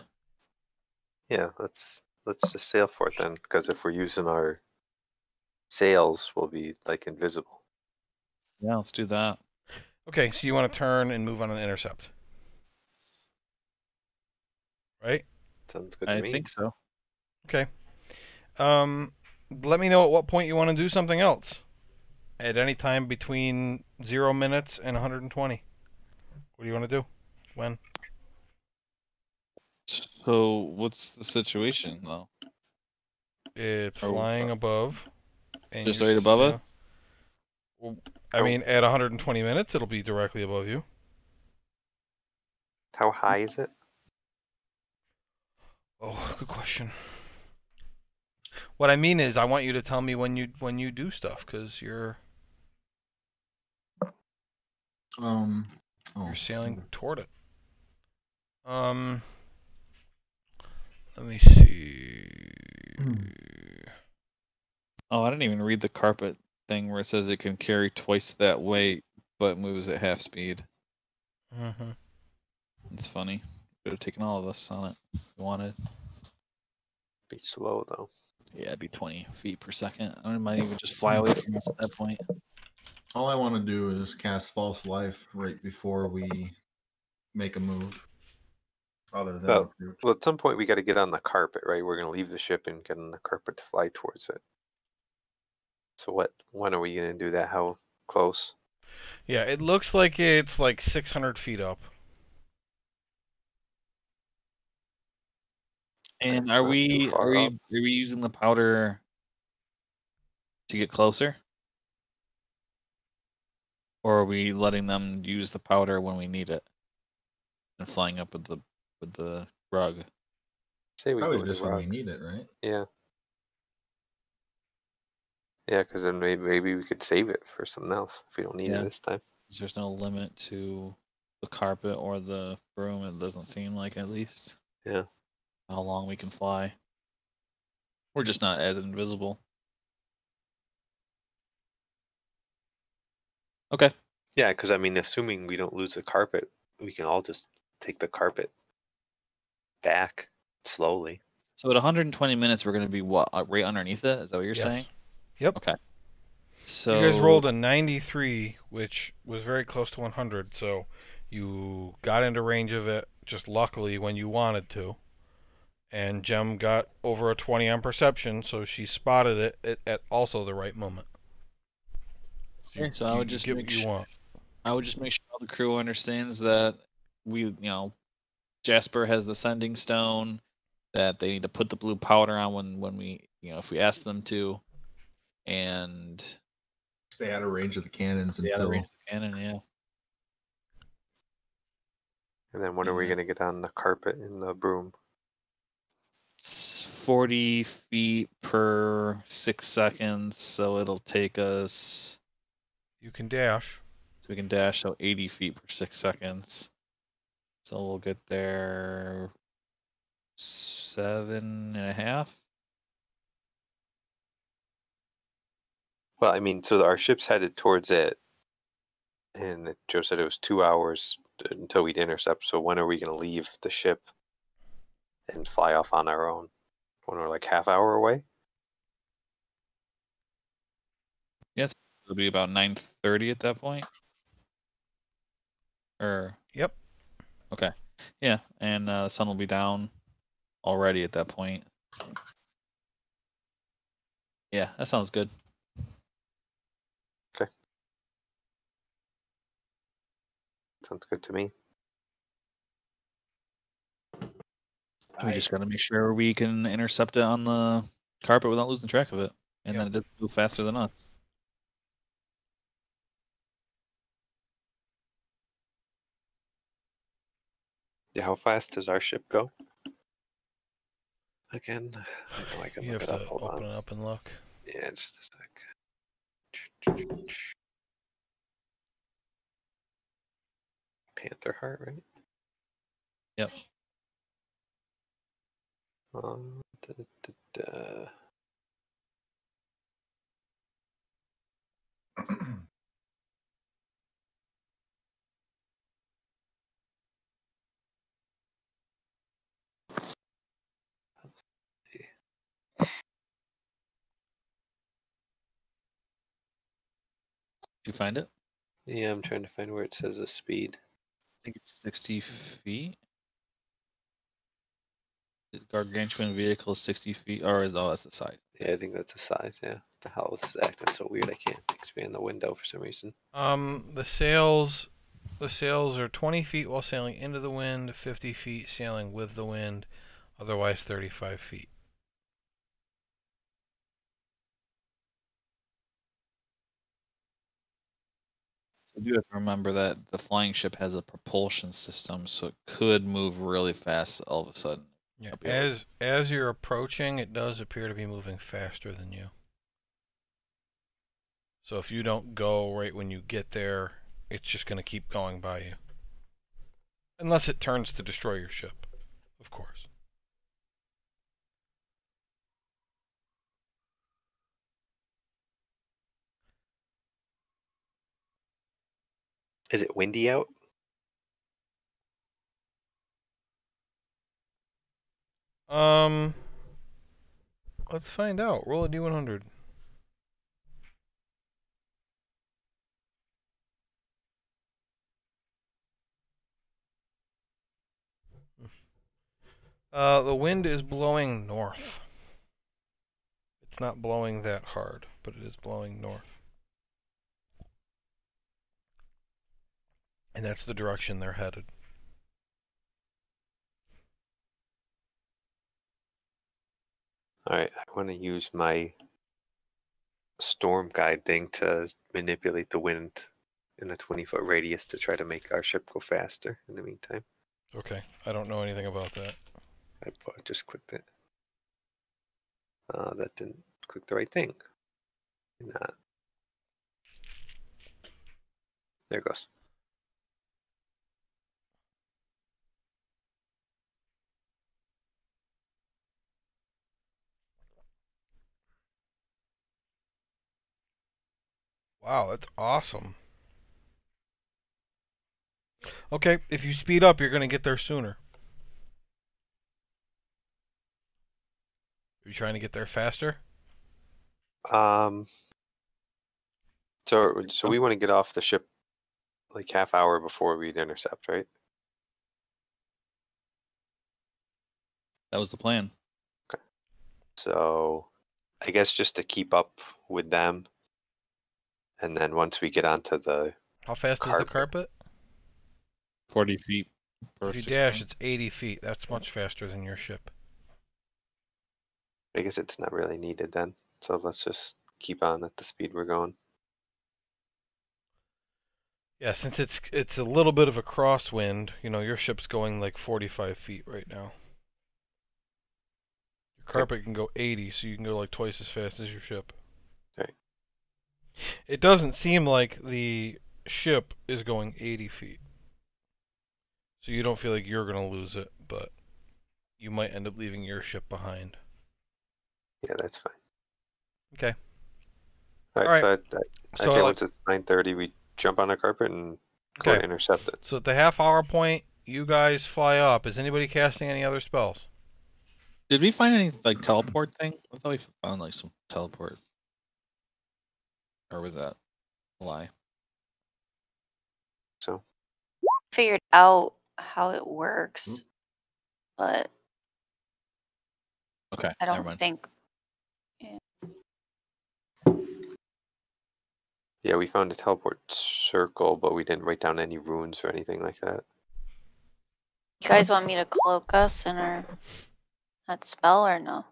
Yeah, let's just sail for it then, because if we're using our sails, we'll be like invisible. Yeah, let's do that. Okay, so you want to turn and move on an intercept. Right? Sounds good to I me. think so. Okay. Let me know at what point you want to do something else. at any time between 0 minutes and 120. What do you want to do? When? So what's the situation though? It's Oh, flying above. And just you're right above us? Well, I mean, at 120 minutes, it'll be directly above you. How high is it? Oh, good question. What I mean is, I want you to tell me when you do stuff, because you're Oh, sailing toward it. Let me see. Oh, I didn't even read the carpet thing where it says it can carry twice that weight, but moves at half speed. Mm-hmm. It's funny. Could have taken all of us on it if we wanted. Be slow though. Yeah, it'd be 20 feet per second. I might even just fly away from us at that point. all I want to do is cast False Life right before we make a move. Other than Well, at some point we got to get on the carpet, right? We're going to leave the ship and get on the carpet to fly towards it. So when are we going to do that? How close? Yeah, it looks like it's like 600 feet up. And Not are too we far up. using the powder to get closer? Or are we letting them use the powder when we need it? And flying up with the rug. Say we probably go with just the when rug. we need it, right? Yeah. Yeah, because then maybe we could save it for something else if we don't need it Yeah. this time. There's no limit to the carpet or the broom, it doesn't seem like, at least. Yeah. How long we can fly. We're just not as invisible. Okay. Yeah, because I mean, assuming we don't lose the carpet, we can all just take the carpet back slowly. So at 120 minutes, we're going to be what? Right underneath it? Is that what you're Yes. saying? Yep. Okay. So You guys rolled a 93, which was very close to 100, so you got into range of it just luckily when you wanted to. And Jem got over a 20 on perception, so she spotted it at also the right moment. Okay, so I would just get make what you sure. want. I would just make sure all the crew understands that Jasper has the sending stone, that they need to put the blue powder on when we, if we ask them to, and Stay out of range of the cannons stay out of range until of the cannon. Yeah. And then when are we Yeah. going to get on the carpet in the broom? It's 40 feet per 6 seconds, so it'll take us. You can dash. So we can dash, so 80 feet per 6 seconds. So we'll get there 7.5. Well, I mean, so our ship's headed towards it, and Joe said it was 2 hours until we'd intercept. So when are we going to leave the ship and fly off on our own? When we're like half hour away? Yes, it'll be about 9:30 at that point. Or Yep. okay, yeah, and the sun will be down already at that point. Yeah, that sounds good. Sounds good to me. We just got to make sure we can intercept it on the carpet without losing track of it, and Yep. then it doesn't move faster than us. Yeah, how fast does our ship go? Again, I know I can You look have it to up. Hold open on. it up and look. Yeah, just a sec. Panther Heart, right? Yep. Da, da, da. Did you find it? Yeah, I'm trying to find where it says the speed. I think it's 60 feet. Gargantuan vehicle is 60 feet, or is that's the size. Yeah, I think that's the size. Yeah. The hell this is acting so weird. I can't expand the window for some reason. The sails are 20 feet while sailing into the wind, 50 feet sailing with the wind, otherwise 35 feet. You do have to remember that the flying ship has a propulsion system, so it could move really fast all of a sudden. Yeah, I'll be able as you're approaching, it does appear to be moving faster than you. So if you don't go right when you get there, it's just going to keep going by you. Unless it turns to destroy your ship, of course. Is it windy out? Let's find out. Roll a d100. The wind is blowing north. It's not blowing that hard, but it is blowing north. And that's the direction they're headed. All right, I want to use my storm guide thing to manipulate the wind in a 20-foot radius to try to make our ship go faster in the meantime. Okay, I don't know anything about that. I just clicked it. That didn't click the right thing. Not. There it goes. Wow, that's awesome. Okay, if you speed up, you're going to get there sooner. Are you trying to get there faster? So we want to get off the ship like half hour before we'd intercept, right? That was the plan. So I guess just to keep up with them, and then once we get onto the How fast is the carpet? 40 feet. If you dash, it's 80 feet. That's much faster than your ship. I guess it's not really needed then. So let's just keep on at the speed we're going. Yeah, since it's a little bit of a crosswind, you know, your ship's going like 45 feet right now. Your carpet can go 80, so you can go like twice as fast as your ship. Right. It doesn't seem like the ship is going 80 feet. So you don't feel like you're going to lose it, but you might end up leaving your ship behind. Yeah, that's fine. Okay. All right. So I'd say once it's 9:30, we jump on the carpet and go to intercept it. So at the half-hour point, you guys fly up. Is anybody casting any other spells? Did we find any like teleport thing? I thought we found like some teleport. Or was that a lie? So Figured out how it works, but okay, I don't think. Yeah, we found a teleport circle, but we didn't write down any runes or anything like that. You guys want me to cloak us in that spell or no?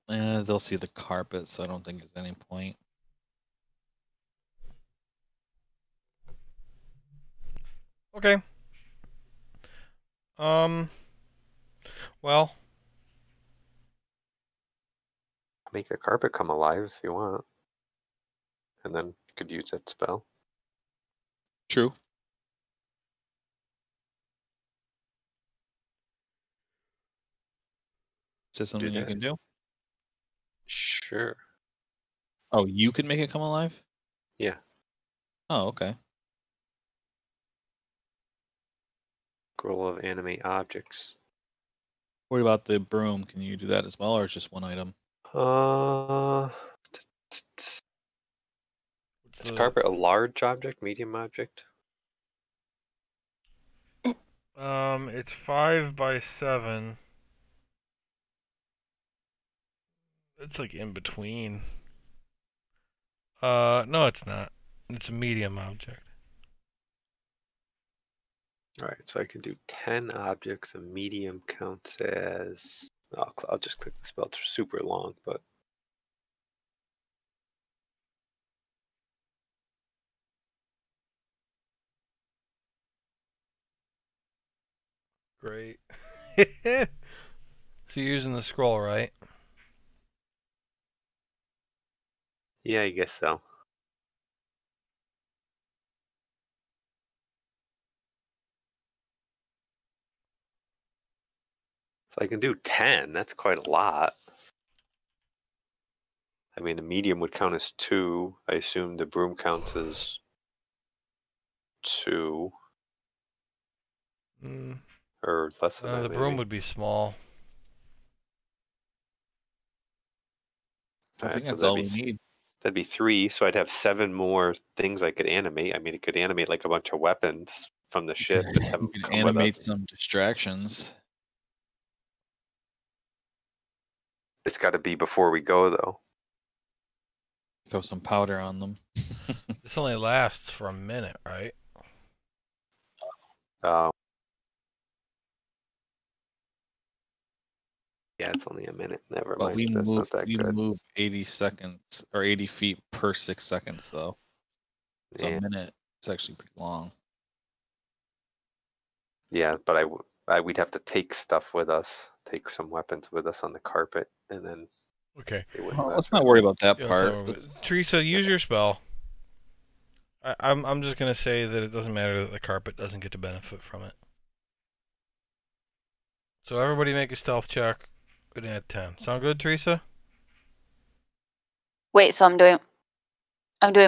They'll see the carpet, so I don't think there's any point. Okay. Well, make the carpet come alive if you want, and then you could use that spell. True. Is this something you can do? Sure. Oh, you can make it come alive? Yeah. Oh, okay. Scroll of animate objects. What about the broom? Can you do that as well, or is just one item? Is carpet a large object, medium object? It's 5 by 7. It's like in between. No, it's not. It's a medium object. All right, so I can do 10 objects. A medium counts as. I'll just click the spell. It's super long, but. Great. So you're using the scroll, right? Yeah, I guess so. So I can do 10. That's quite a lot. I mean, the medium would count as 2. I assume the broom counts as 2. Or less than that, The maybe. broom would be small. I think so that's all we need. That'd be 3, so I'd have 7 more things I could animate. I mean, it could animate like a bunch of weapons from the ship and have them You can come with animate us. some distractions. It's got to be before we go, though. Throw some powder on them. This only lasts for a minute, right? Yeah, it's only a minute. Never But mind. That's not that good. move 80 seconds or 80 feet per 6 seconds, though. So Yeah. a minute is actually pretty long. Yeah, but we'd have to take stuff with us, take some weapons with us on the carpet, and then Okay. they wouldn't Well, mess let's not with worry about that Yeah, part. so, Teresa, use your spell. I'm just gonna say that it doesn't matter that the carpet doesn't get to benefit from it. So everybody make a stealth check. Good at 10. Sound good, Teresa? Wait, so I'm doing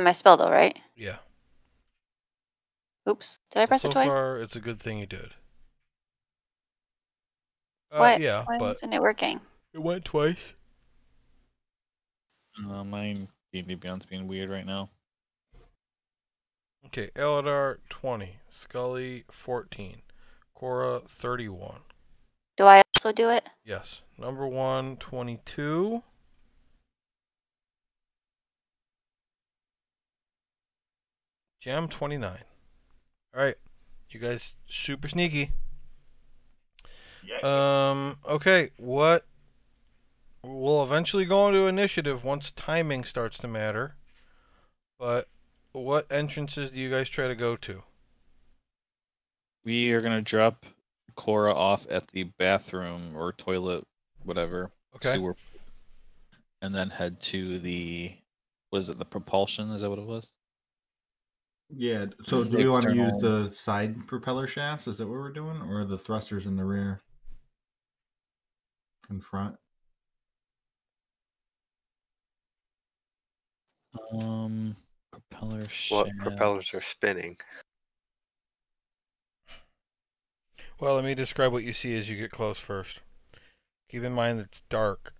my spell though, right? Yeah. Oops. Did I press So it twice? far, it's a good thing you did. What? Yeah, Why but isn't it working? it went twice. My D&D Beyond's being weird right now. Okay, Eladar 20, Scully 14, Cora 31. Do I also do it? Yes. Number 1, 22. Jam 29. Alright. You guys super sneaky. Okay, what we'll eventually go into initiative once timing starts to matter. But what entrances do you guys try to go to? We are going to drop Cora off at the bathroom or toilet, whatever, Okay. sewer, and then head to the, was it the propulsion? Is that what it was? Yeah. So do The we want to use external- the side propeller shafts? Is that what we're doing, or the thrusters in the rear and front? Propeller What shaft. propellers are spinning. Well, let me describe what you see as you get close first. Keep in mind that it's dark,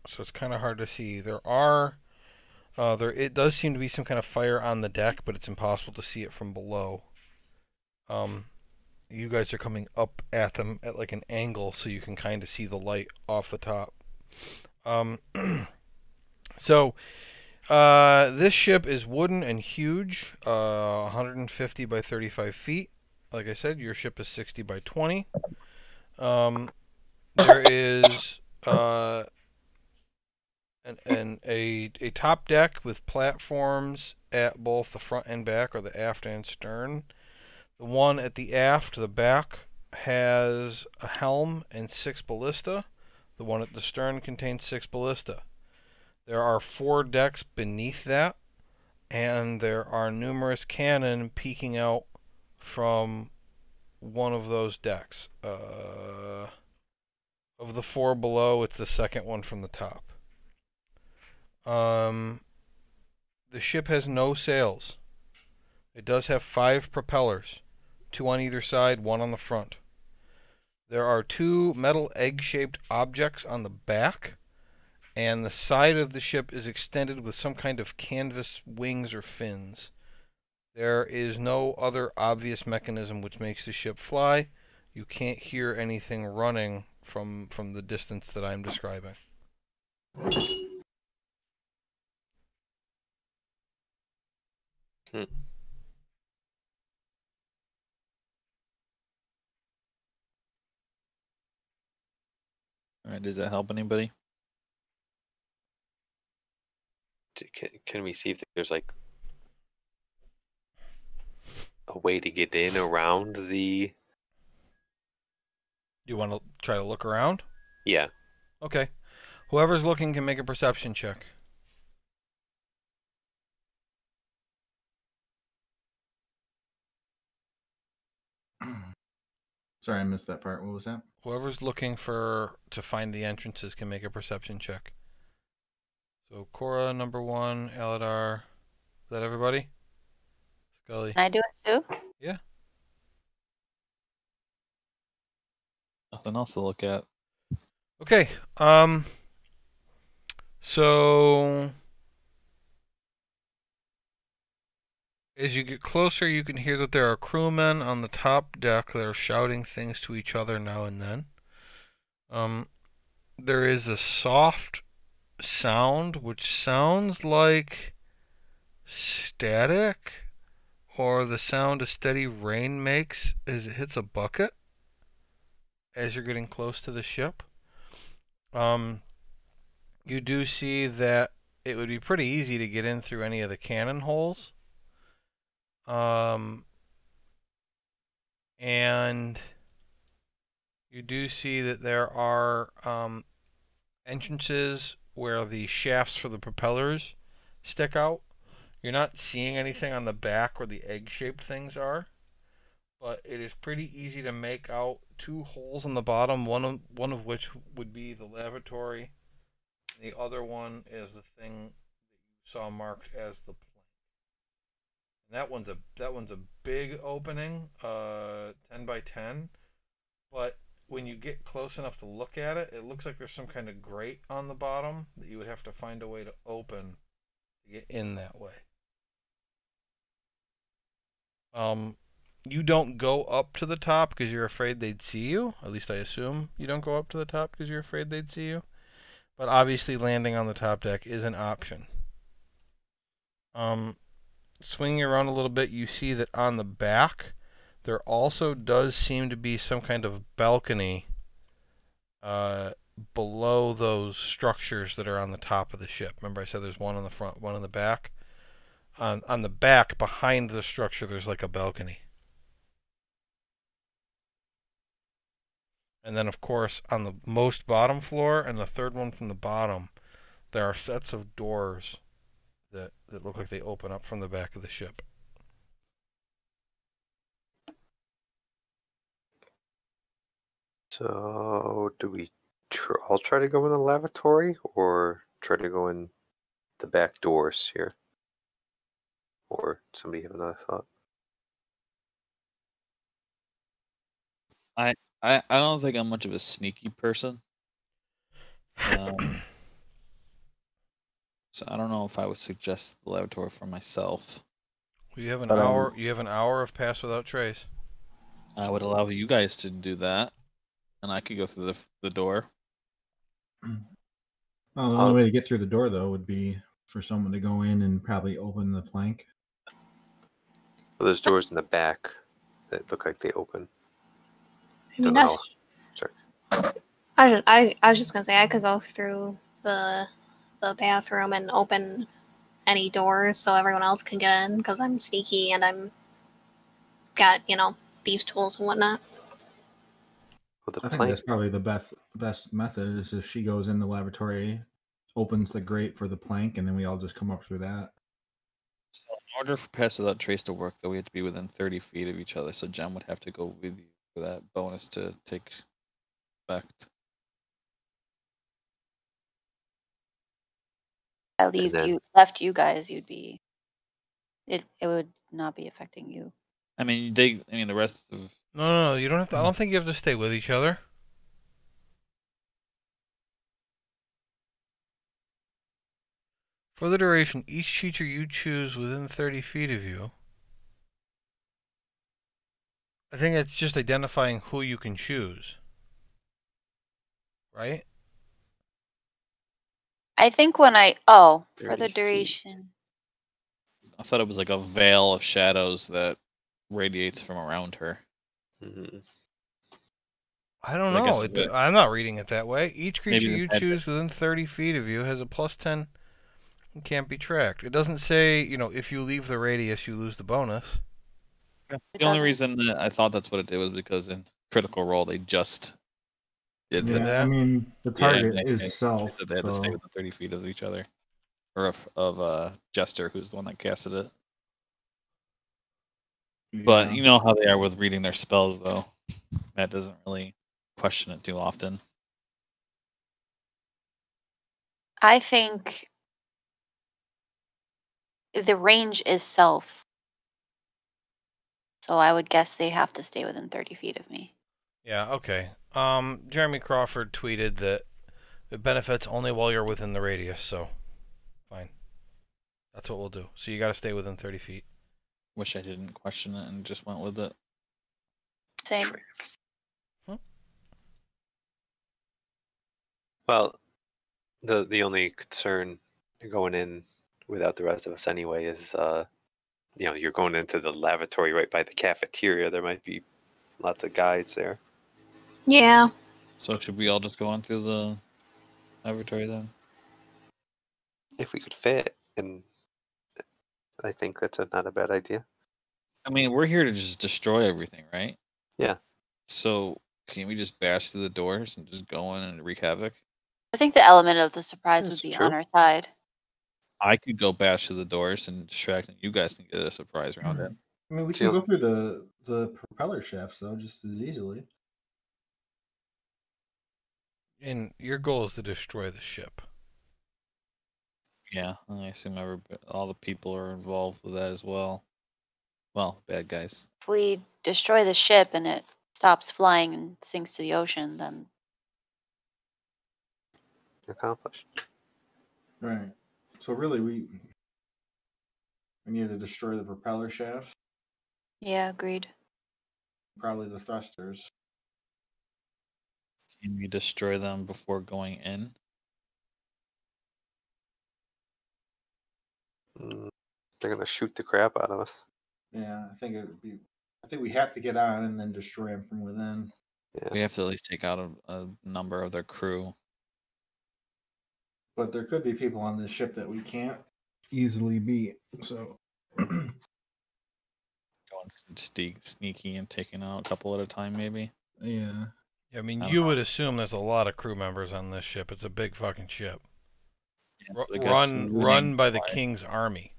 so it's kind of hard to see. It does seem to be some kind of fire on the deck, but it's impossible to see it from below. You guys are coming up at them at like an angle, so you can kind of see the light off the top. So, this ship is wooden and huge, 150 by 35 feet. Like I said, your ship is 60 by 20. There is a top deck with platforms at both the front and back, or the aft and stern. The one at the aft, the back, has a helm and 6 ballista. The one at the stern contains 6 ballista. There are 4 decks beneath that, and there are numerous cannon peeking out from one of those decks. Of the 4 below, it's the second one from the top. The ship has no sails. It does have 5 propellers, 2 on either side, 1 on the front. There are 2 metal egg-shaped objects on the back, and the side of the ship is extended with some kind of canvas wings or fins. There is no other obvious mechanism which makes the ship fly. You can't hear anything running from the distance that I'm describing. Hmm. All right, does that help anybody? Can we see if there's like a way to get in around the? You want to try to look around? Yeah. Okay. Whoever's looking can make a perception check. Sorry, I missed that part. What was that? Whoever's looking to find the entrances can make a perception check. So Cora, number 1, Aladar. Is that everybody? Scully. Can I do it too? Yeah. Nothing else to look at. Okay. So as you get closer, you can hear that there are crewmen on the top deck that are shouting things to each other now and then. There is a soft sound which sounds like static, or the sound a steady rain makes as it hits a bucket as you're getting close to the ship. You do see that it would be pretty easy to get in through any of the cannon holes. And you do see that there are entrances where the shafts for the propellers stick out. You're not seeing anything on the back where the egg-shaped things are, but it is pretty easy to make out 2 holes on the bottom, one of which would be the lavatory, and the other one is the thing that you saw marked as the plank. And that one's a big opening, 10 by 10, but when you get close enough to look at it, it looks like there's some kind of grate on the bottom that you would have to find a way to open to get in that way. You don't go up to the top because you're afraid they'd see you. At least I assume you don't go up to the top because you're afraid they'd see you. But obviously landing on the top deck is an option. Swinging around a little bit, you see that on the back, there also does seem to be some kind of balcony below those structures that are on the top of the ship. Remember I said there's one on the front, one on the back? On the back, behind the structure, there's like a balcony. And then, of course, on the most bottom floor and the third one from the bottom, there are sets of doors that look like they open up from the back of the ship. So, do we all try to go in the lavatory or try to go in the back doors here? Or somebody have another thought? I don't think I'm much of a sneaky person. So I don't know if I would suggest the lavatory for myself. You have an But, hour. You have an hour of pass without trace. I would allow you guys to do that, and I could go through the door. Well, the only way to get through the door, though, would be for someone to go in and probably open the plank. Well, there's doors in the back that look like they open. I mean, Don't know. that's. Sorry. I was just gonna say I could go through the bathroom and open any doors so everyone else can get in because I'm sneaky and I'm got thieves tools and whatnot. Well, I think that's probably the best method is if she goes in the laboratory, opens the grate for the plank, and then we all just come up through that. So in order for pass without trace to work, though, we have to be within 30 feet of each other. So Jem would have to go with you for that bonus to take effect. I left you guys, you'd be. It would not be affecting you. I mean, the rest of. No, you don't have to. I don't think you have to stay with each other. For the duration, each teacher you choose within 30 feet of you I think it's just identifying who you can choose. Right? I think when for 30 the feet. duration. I thought it was like a veil of shadows that radiates from around her. Mhm. I don't But I guess know. if it- I'm not reading it that way. Each creature Maybe you that- choose within 30 feet of you has a +10 and can't be tracked. It doesn't say, if you leave the radius, you lose the bonus. It The only doesn't. reason that I thought that's what it did was because in Critical Role they just did Did that. that? I mean, the Yeah, target they is self. said they had to stay So within 30 feet of each other, or of Jester, who's the one that casted it. But yeah. you know how they are with reading their spells, though. That doesn't really question it too often. I think the range is self. So I would guess they have to stay within 30 feet of me. Yeah, okay. Jeremy Crawford tweeted that it benefits only while you're within the radius, so fine. That's what we'll do. So you gotta stay within 30 feet. Wish I didn't question it and just went with it. Same. Travis. Hmm? Well, the only concern going in without the rest of us anyway is you're going into the lavatory right by the cafeteria. There might be lots of guys there. Yeah. So should we all just go on through the laboratory then? If we could fit, and I think that's not a bad idea. I mean, we're here to just destroy everything, right? Yeah. So can we just bash through the doors and just go in and wreak havoc? I think the element of the surprise would That's be true. on our side. I could go bash through the doors and distract, and you guys can get a surprise round in. I mean, we So can go through the propeller shafts though, just as easily. And your goal is to destroy the ship. Yeah, I assume all the people are involved with that as well. Well, bad guys. If we destroy the ship and it stops flying and sinks to the ocean, then accomplished. Right. So really, we need to destroy the propeller shafts, yeah, agreed. probably the thrusters. Can we destroy them before going in? They're gonna shoot the crap out of us. Yeah, I think it would be. I think we have to get on and then destroy them from within. Yeah. We have to at least take out a number of their crew. But there could be people on this ship that we can't easily beat. So Going sneaky and taking out a couple at a time, maybe. yeah. I mean, I don't you know. would assume there's a lot of crew members on this ship. It's a big fucking ship. Yeah, so I guess Run by the why- king's army.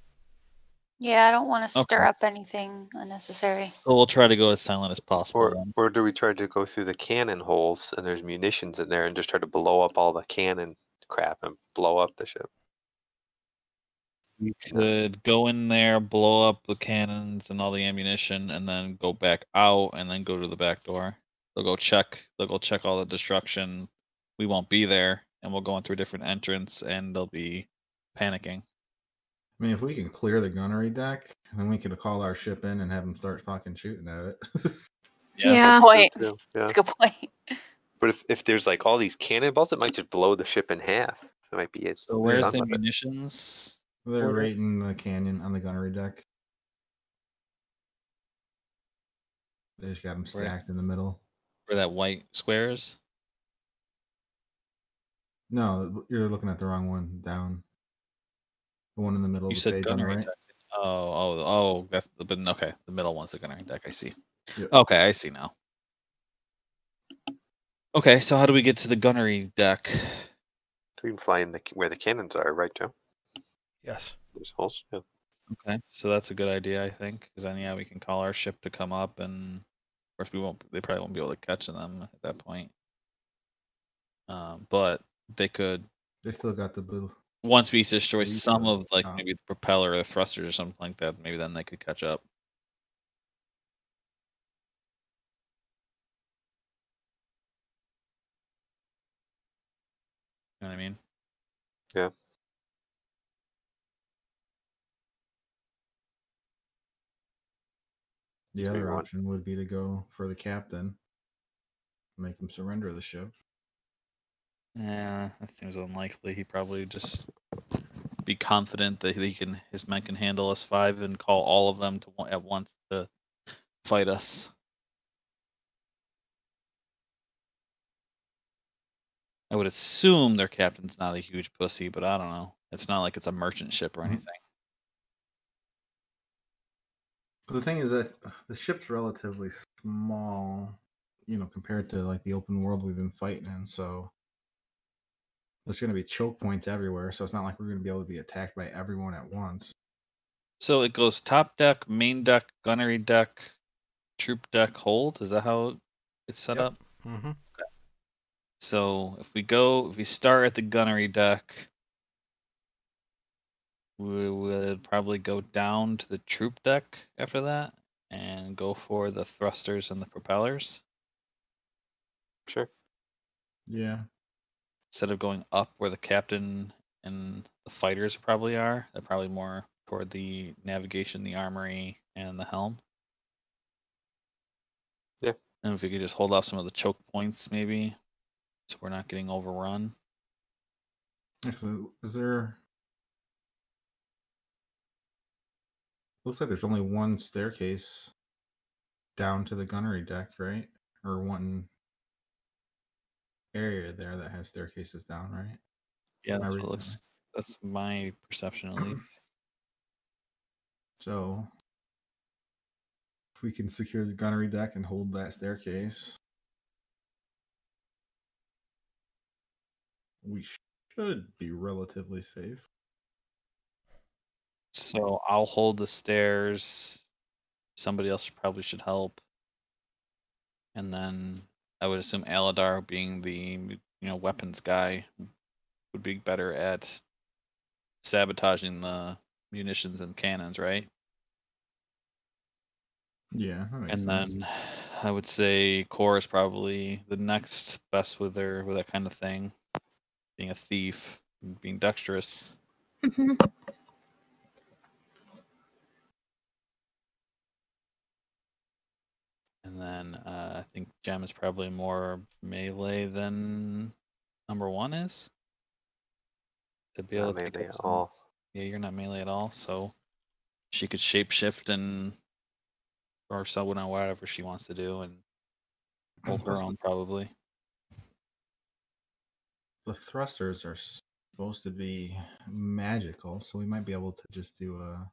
Yeah, I don't want to stir Okay. up anything unnecessary. So we'll try to go as silent as possible. Or then. or do we try to go through the cannon holes and there's munitions in there and just try to blow up all the cannon crap and blow up the ship? We could go in there, blow up the cannons and all the ammunition, and then go back out, and then go to the back door. They'll go check all the destruction. We won't be there, and we'll go in through a different entrance, and they'll be panicking. I mean, if we can clear the gunnery deck, then we could call our ship in and have them start fucking shooting at it. Yeah. Point. True, too. Yeah. That's a good point. But if there's like all these cannonballs, it might just blow the ship in half. That might be it. So where's Done the with it. munitions? They're Order? right in the canyon on the gunnery deck. They just got them stacked in the middle. Where that white square is? No, you're looking at the wrong one. Down. The one in the middle You of the said page on the gunnery right. deck. Oh, that's okay. The middle one's the gunnery deck. I see. Yep. Okay, I see now. Okay, so how do we get to the gunnery deck? We can fly in where the cannons are, right, Joe? Yes. There's holes. Yeah. Okay, so that's a good idea, I think, because then we can call our ship to come up, and of course they probably won't be able to catch them at that point. But they could, They still got the blue. once we destroy Leave some the of top. maybe the propeller or the thrusters or something like that, maybe then they could catch up. You know what I mean? Yeah. The So we other want- option would be to go for the captain, make him surrender the ship. Yeah, that seems unlikely. He probably just be confident that his men can handle us 5 and call all of them at once to fight us. I would assume their captain's not a huge pussy, but I don't know. It's not like it's a merchant ship or Mhm. anything. The thing is that the ship's relatively small, compared to like the open world we've been fighting in. So there's going to be choke points everywhere. So it's not like we're going to be able to be attacked by everyone at once. So it goes top deck, main deck, gunnery deck, troop deck, hold. Is that how it's set Yep. up? Mm-hmm. So if we start at the gunnery deck, we would probably go down to the troop deck after that and go for the thrusters and the propellers Sure. Yeah. instead of going up where the captain and the fighters probably are. They're probably more toward the navigation, the armory, and the helm. Yeah. And if we could just hold off some of the choke points, maybe, so we're not getting overrun. So is there? Looks like there's only one staircase down to the gunnery deck, right? Or one area there that has staircases down, right? Yeah, Am I that's what it reading that looks. That's my perception, at least. So if we can secure the gunnery deck and hold that staircase, we should be relatively safe. So I'll hold the stairs. Somebody else probably should help. And then I would assume Aladar, being the weapons guy, would be better at sabotaging the munitions and cannons, right? Yeah, that makes And sense. then I would say Core is probably the next best with that kind of thing, being a thief, being dexterous. Mhm. And then I think Gem is probably more melee than number 1 is. To be able Not to take melee up at some. all. Yeah, you're not melee at all, so she could shapeshift or someone on whatever she wants to do and hold her Plus own probably. the thrusters are supposed to be magical, so we might be able to just do a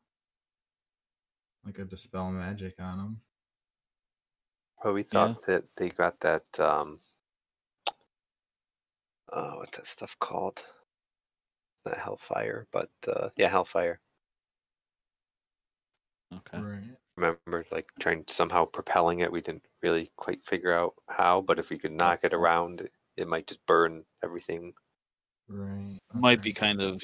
dispel magic on them. Well, we Yeah. thought that they got that. What's that stuff called? Not Hellfire, but yeah, Hellfire. Okay. Right. Remember, like trying somehow propelling it. We didn't really quite figure out how, but if we could knock it around, it might just burn everything. Right. Might Okay. be kind of,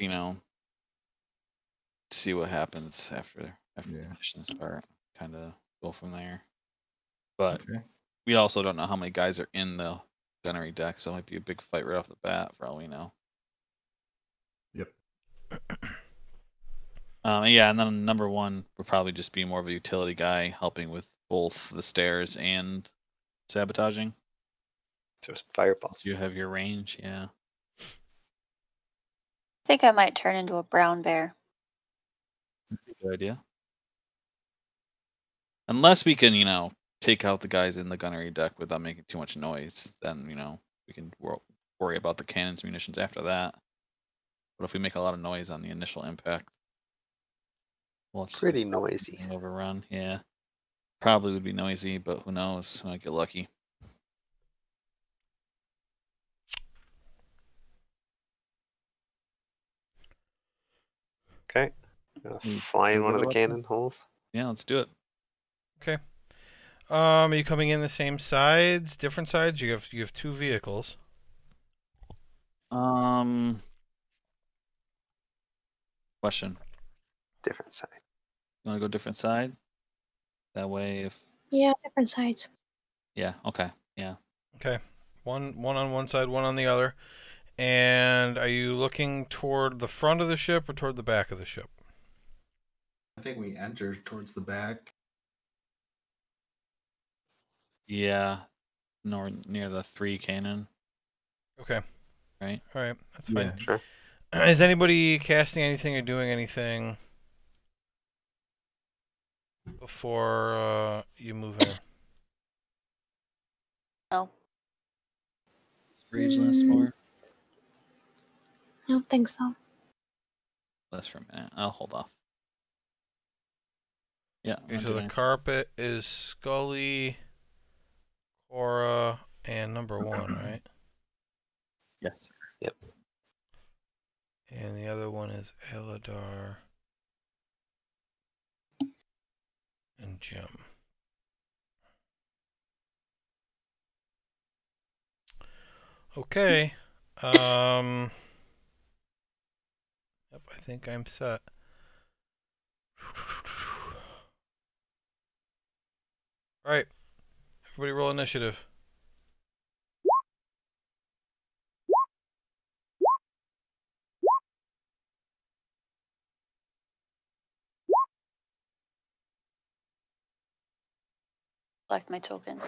see what happens after the Yeah. missions part. Kind of go from there. But Okay. we also don't know how many guys are in the gunnery deck, so it might be a big fight right off the bat for all we know. Yep. Yeah, and then number 1 would probably just be more of a utility guy, helping with both the stairs and sabotaging. Throw some fireballs. You have your range, yeah. I think I might turn into a brown bear. Good idea. Unless we can, take out the guys in the gunnery deck without making too much noise, then, we can worry about the cannons munitions after that. But if we make a lot of noise on the initial impact, well, it's Pretty noisy. overrun, yeah. Probably would be noisy, but who knows? We might get lucky. Okay. Fly in one of the cannon holes. Yeah, let's do it. Okay. Are you coming in the same sides, different sides? You have 2 vehicles. Question. Different side. You want to go different side? That way, if Yeah, different sides. yeah, okay, yeah. Okay. One on one side, one on the other. And are you looking toward the front of the ship or toward the back of the ship? I think we enter towards the back. Yeah, near the 3 cannon, Okay. right? All right. That's Yeah. fine. Sure. Is anybody casting anything or doing anything before you move in? No. Rage last for? I don't think so. Last for a minute. I'll hold off. Yeah. I'm Okay, not so the doing carpet is Scully, Cora, and number 1, right? Yes. Yep. And the other one is Eladar and Jim. Okay. Yep, I think I'm set. All right. Everybody roll initiative. Select my token.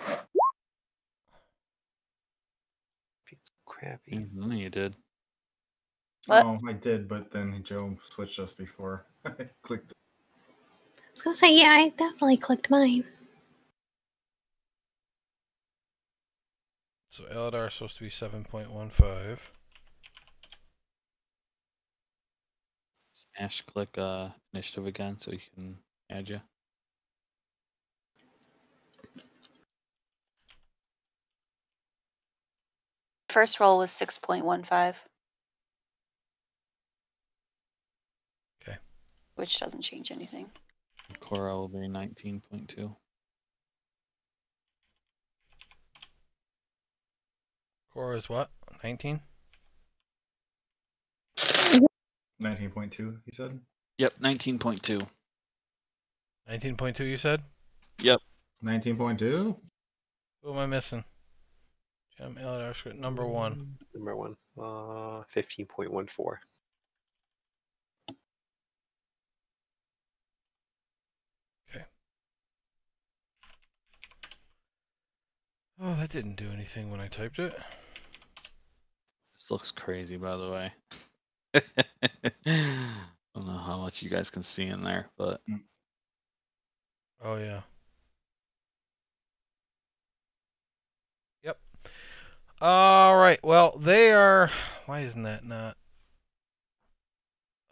Crappy. None of you did. What? Oh, I did, but then Joe switched us before I clicked. I was gonna say, yeah, I definitely clicked mine. So Eladar is supposed to be 7.15. Ash, click initiative again so he can add you. First roll was 6.15. Okay. Which doesn't change anything. Cora will be 19.2. Cora is what? 19? 19.2, he said? Yep, 19.2. 19.2 you said? Yep. 19.2? Who am I missing? Jim Eladar script number 1. Number 1. 15.14. Oh, that didn't do anything when I typed it. This looks crazy, by the way. I don't know how much you guys can see in there, but Oh, yeah. Yep. All right. Well, they are... Why isn't that not...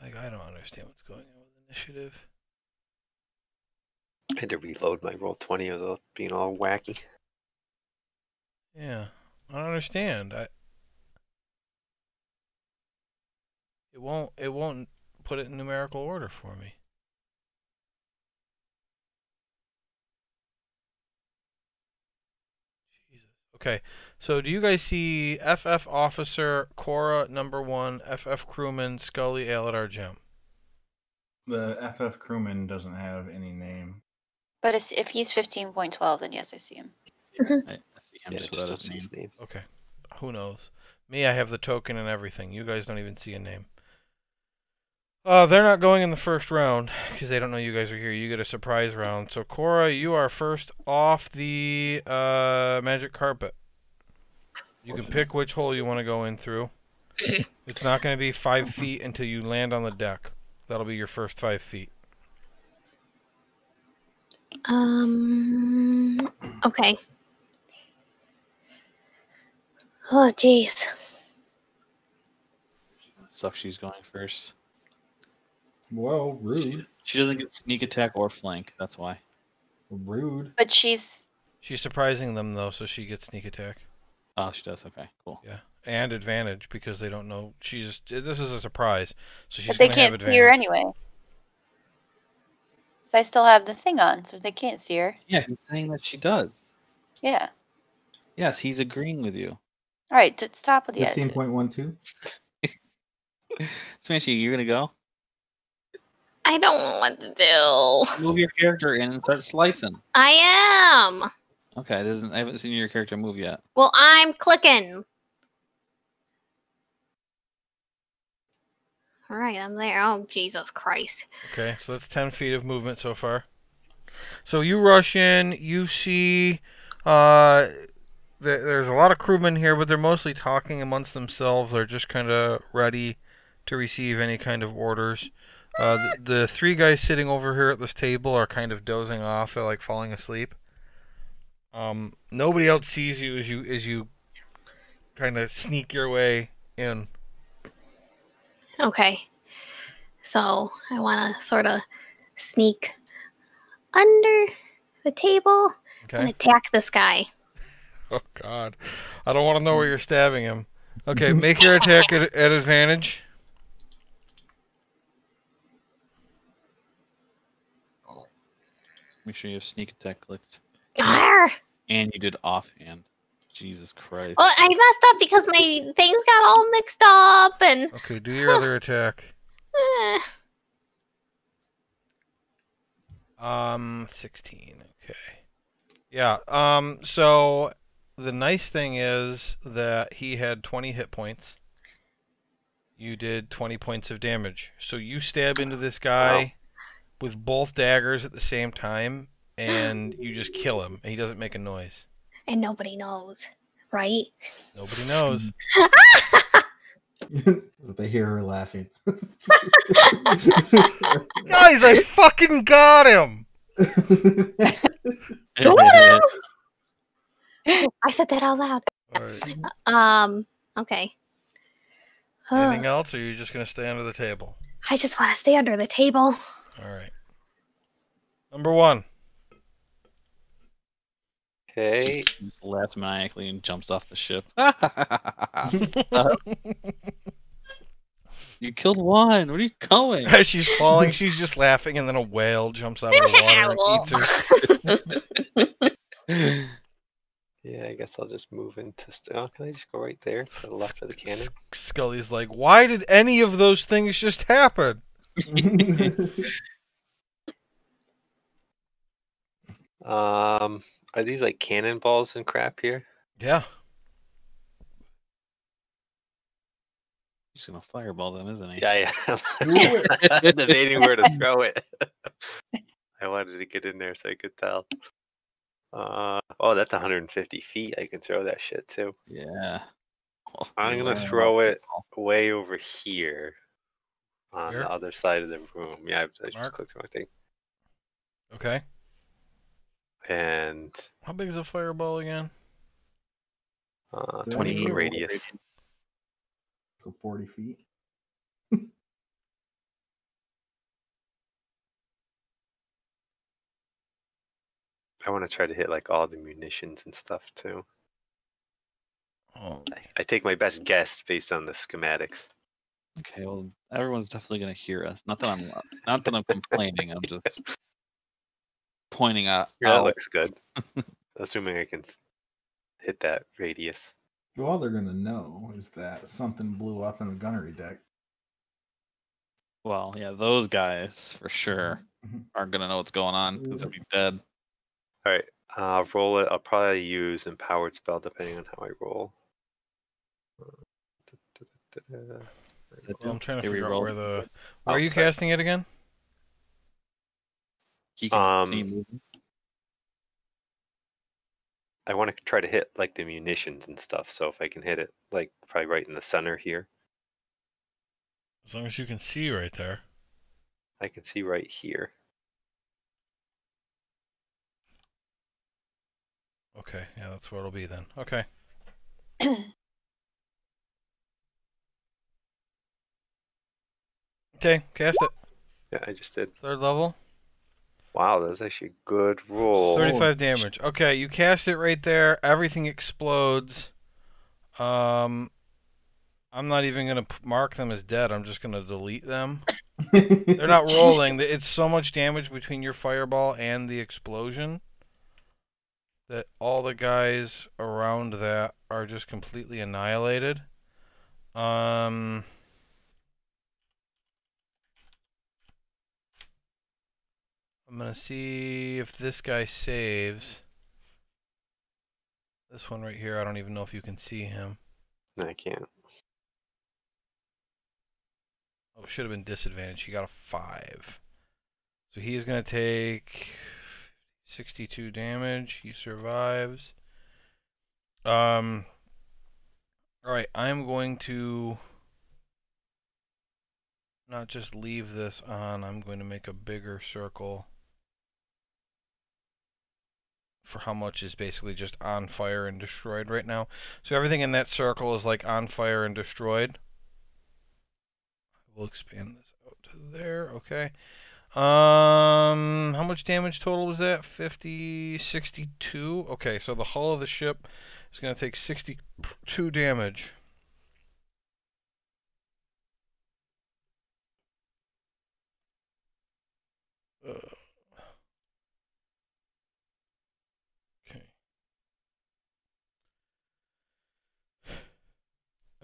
Like, I don't understand what's going on with initiative. I had to reload my roll 20 without being all wacky. Yeah. I don't understand. It won't put it in numerical order for me. Jesus. Okay. So do you guys see FF Officer, Cora number 1, FF Crewman, Scully, Eladar, Jim? The FF crewman doesn't have any name. But if he's 15.12, then yes, I see him. I see him Yeah, just just without don't his see name. his name. Okay. Who knows? Me, I have the token and everything. You guys don't even see a name. They're not going in the first round because they don't know you guys are here. You get a surprise round. So Cora, you are first off the magic carpet. You can pick which hole you want to go in through. It's not going to be 5 feet until you land on the deck. That'll be your first 5 feet. Okay. Oh, jeez. Sucks she's going first. Whoa, rude. She doesn't get sneak attack or flank, that's why. Rude. But she's... She's surprising them, though, so she gets sneak attack. Oh, she does, okay, cool. Yeah. And advantage because they don't know. This is a surprise. So she's But they going to have can't advantage. see her anyway. So I still have the thing on, so they can't see her. Yeah, he's saying that she does. Yeah. Yes, he's agreeing with you. All right, stop with the attitude. 15.12? Smashy, you gonna go? I don't know what to do. Move your character in and start slicing. I am. Okay, I haven't seen your character move yet. Well, I'm clicking. All right, I'm there. Oh, Jesus Christ. Okay, so that's 10 feet of movement so far. So you rush in, you see There's a lot of crewmen here, but they're mostly talking amongst themselves. They're just kind of ready to receive any kind of orders. The three guys sitting over here at this table are kind of dozing off. They're like falling asleep. Nobody else sees you as you kind of sneak your way in. Okay. So I want to sort of sneak under the table and Okay. attack this guy. Oh God, I don't want to know where you're stabbing him. Okay, make your attack at advantage. Make sure you have sneak attack clicked. Arr! And you did offhand. Jesus Christ. Well, I messed up because my things got all mixed up and. Okay, do your other attack. 16. Okay. Yeah. So the nice thing is that he had 20 hit points. You did 20 points of damage. So you stab into this guy with both daggers at the same time, and you just kill him. And he doesn't make a noise. And nobody knows, right? Nobody knows. They hear her laughing. Guys, I fucking got him! I said that out loud. Alright. Okay. Anything else, or are you just going to stay under the table? I just want to stay under the table. Alright. Number 1. Okay. He just laughs maniacally and jumps off the ship. You killed one. Where are you going? As she's falling, she's just laughing, and then a whale jumps out of the water and eats her. Yeah, I guess I'll just move into. Oh, can I just go right there to the left of the cannon? Scully's like, why did any of those things just happen? Are these like cannonballs and crap here? Yeah. He's gonna fireball them, isn't he? Yeah, I'm debating where to throw it. I wanted to get in there so I could tell. Oh, that's 150 feet. I can throw that shit too. Yeah. Oh, I'm gonna throw it way over here on the other side of the room. Yeah, I just clicked my thing. Okay. And how big is a fireball again? 20 feet radius. So 40 feet. I want to try to hit like all the munitions and stuff too. Oh. I take my best guess based on the schematics. Okay, well, everyone's definitely gonna hear us. Not that I'm complaining. I'm just pointing out. Yeah, that looks good. Assuming I can hit that radius. All they're gonna know is that something blew up in the gunnery deck. Well, yeah, those guys for sure aren't gonna know what's going on because they'll be dead. All right, I'll roll it. I'll probably use empowered spell depending on how I roll. Well, I'm trying to figure out where are you casting it again? I want to try to hit like the munitions and stuff. So if I can hit it like probably right in the center here. As long as you can see right there. I can see right here. Okay, yeah, that's where it'll be then. Okay. Okay, cast it. Yeah, I just did. 3rd level. Wow, that's actually a good roll. 35 damage. Okay, you cast it right there. Everything explodes. I'm not even going to mark them as dead. I'm just going to delete them. They're not rolling. It's so much damage between your fireball and the explosion that all the guys around that are just completely annihilated. I'm going to see if this guy saves. This one right here, I don't even know if you can see him. No, I can't. Oh, it should have been disadvantaged. He got a 5. So he's going to take 62 damage. He survives. Alright, I'm going to not just leave this on, I'm going to make a bigger circle for how much is basically just on fire and destroyed right now. So everything in that circle is like on fire and destroyed. We'll expand this out to there, okay. How much damage total was that? 50, 62? Okay, so the hull of the ship is going to take 62 damage. Okay.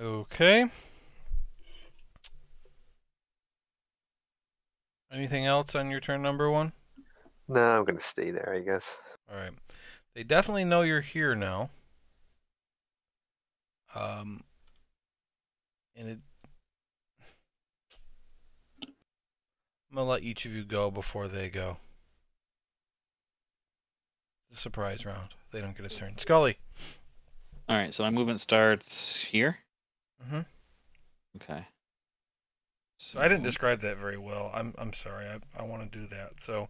Okay. Anything else on your turn number 1? No, I'm gonna stay there, I guess. Alright. They definitely know you're here now. And I'm gonna let each of you go before they go. It's a surprise round. They don't get a turn. Scully. All right, so my movement starts here. Mm-hmm. Okay. So I didn't describe that very well. I'm sorry. I want to do that. So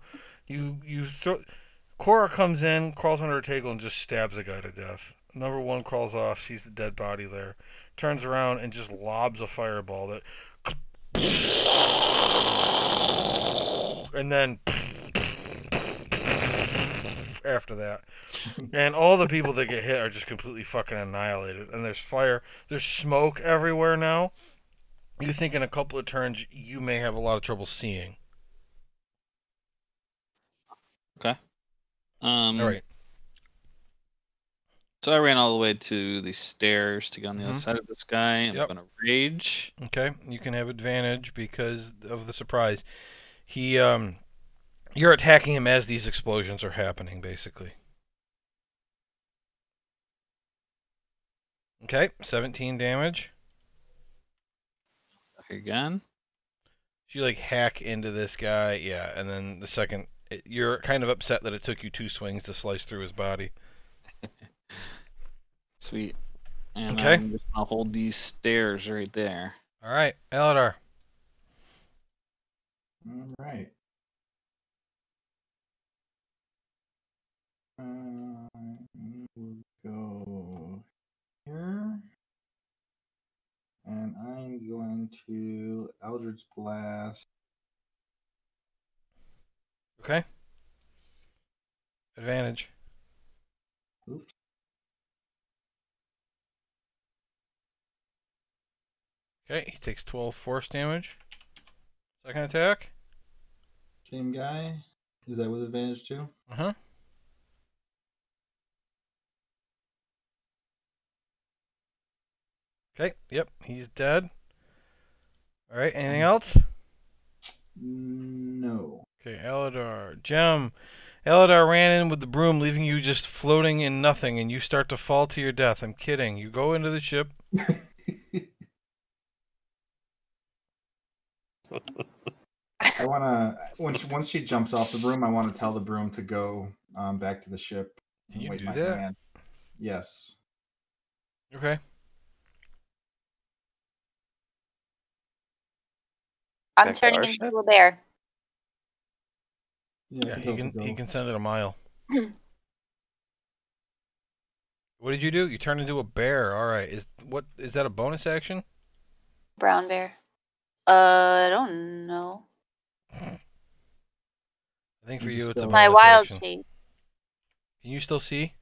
you Cora comes in, crawls under a table, and just stabs a guy to death. Number 1 crawls off, sees the dead body there, turns around and just lobs a fireball that, and then after that. And all the people that get hit are just completely fucking annihilated. And there's fire, there's smoke everywhere now. You think in a couple of turns you may have a lot of trouble seeing. Okay. All right. So I ran all the way to the stairs to get on the other side of this guy. I'm Yep. gonna rage. Okay, you can have advantage because of the surprise. He, you're attacking him as these explosions are happening, basically. Okay, 17 damage. Again. So you like hack into this guy, yeah, and then the second, you're kind of upset that it took you 2 swings to slice through his body. Sweet. And okay. I'm just gonna hold these stairs right there. All right, Eladar. All right. We'll go here. And I'm going to Eldritch Blast. Okay. Advantage. Oops. Okay, he takes 12 force damage. Second attack. Same guy. Is that with advantage too? Uh-huh. Okay, yep, he's dead. All right, anything else? No. Okay, Eladar. Gem. Eladar ran in with the broom, leaving you just floating in nothing, and you start to fall to your death. I'm kidding. You go into the ship. I want to, once she jumps off the broom, I want to tell the broom to go back to the ship. Can you wait do my that? command. Yes. Okay. I'm Back to turning our into ship? a bear. Yeah, tell he it to go. can send it a mile. What did you do? You turned into a bear. All right. Is that a bonus action? Brown bear. I don't know. I think for You you it's a spell- My bonus wild action. shape. Can you still see?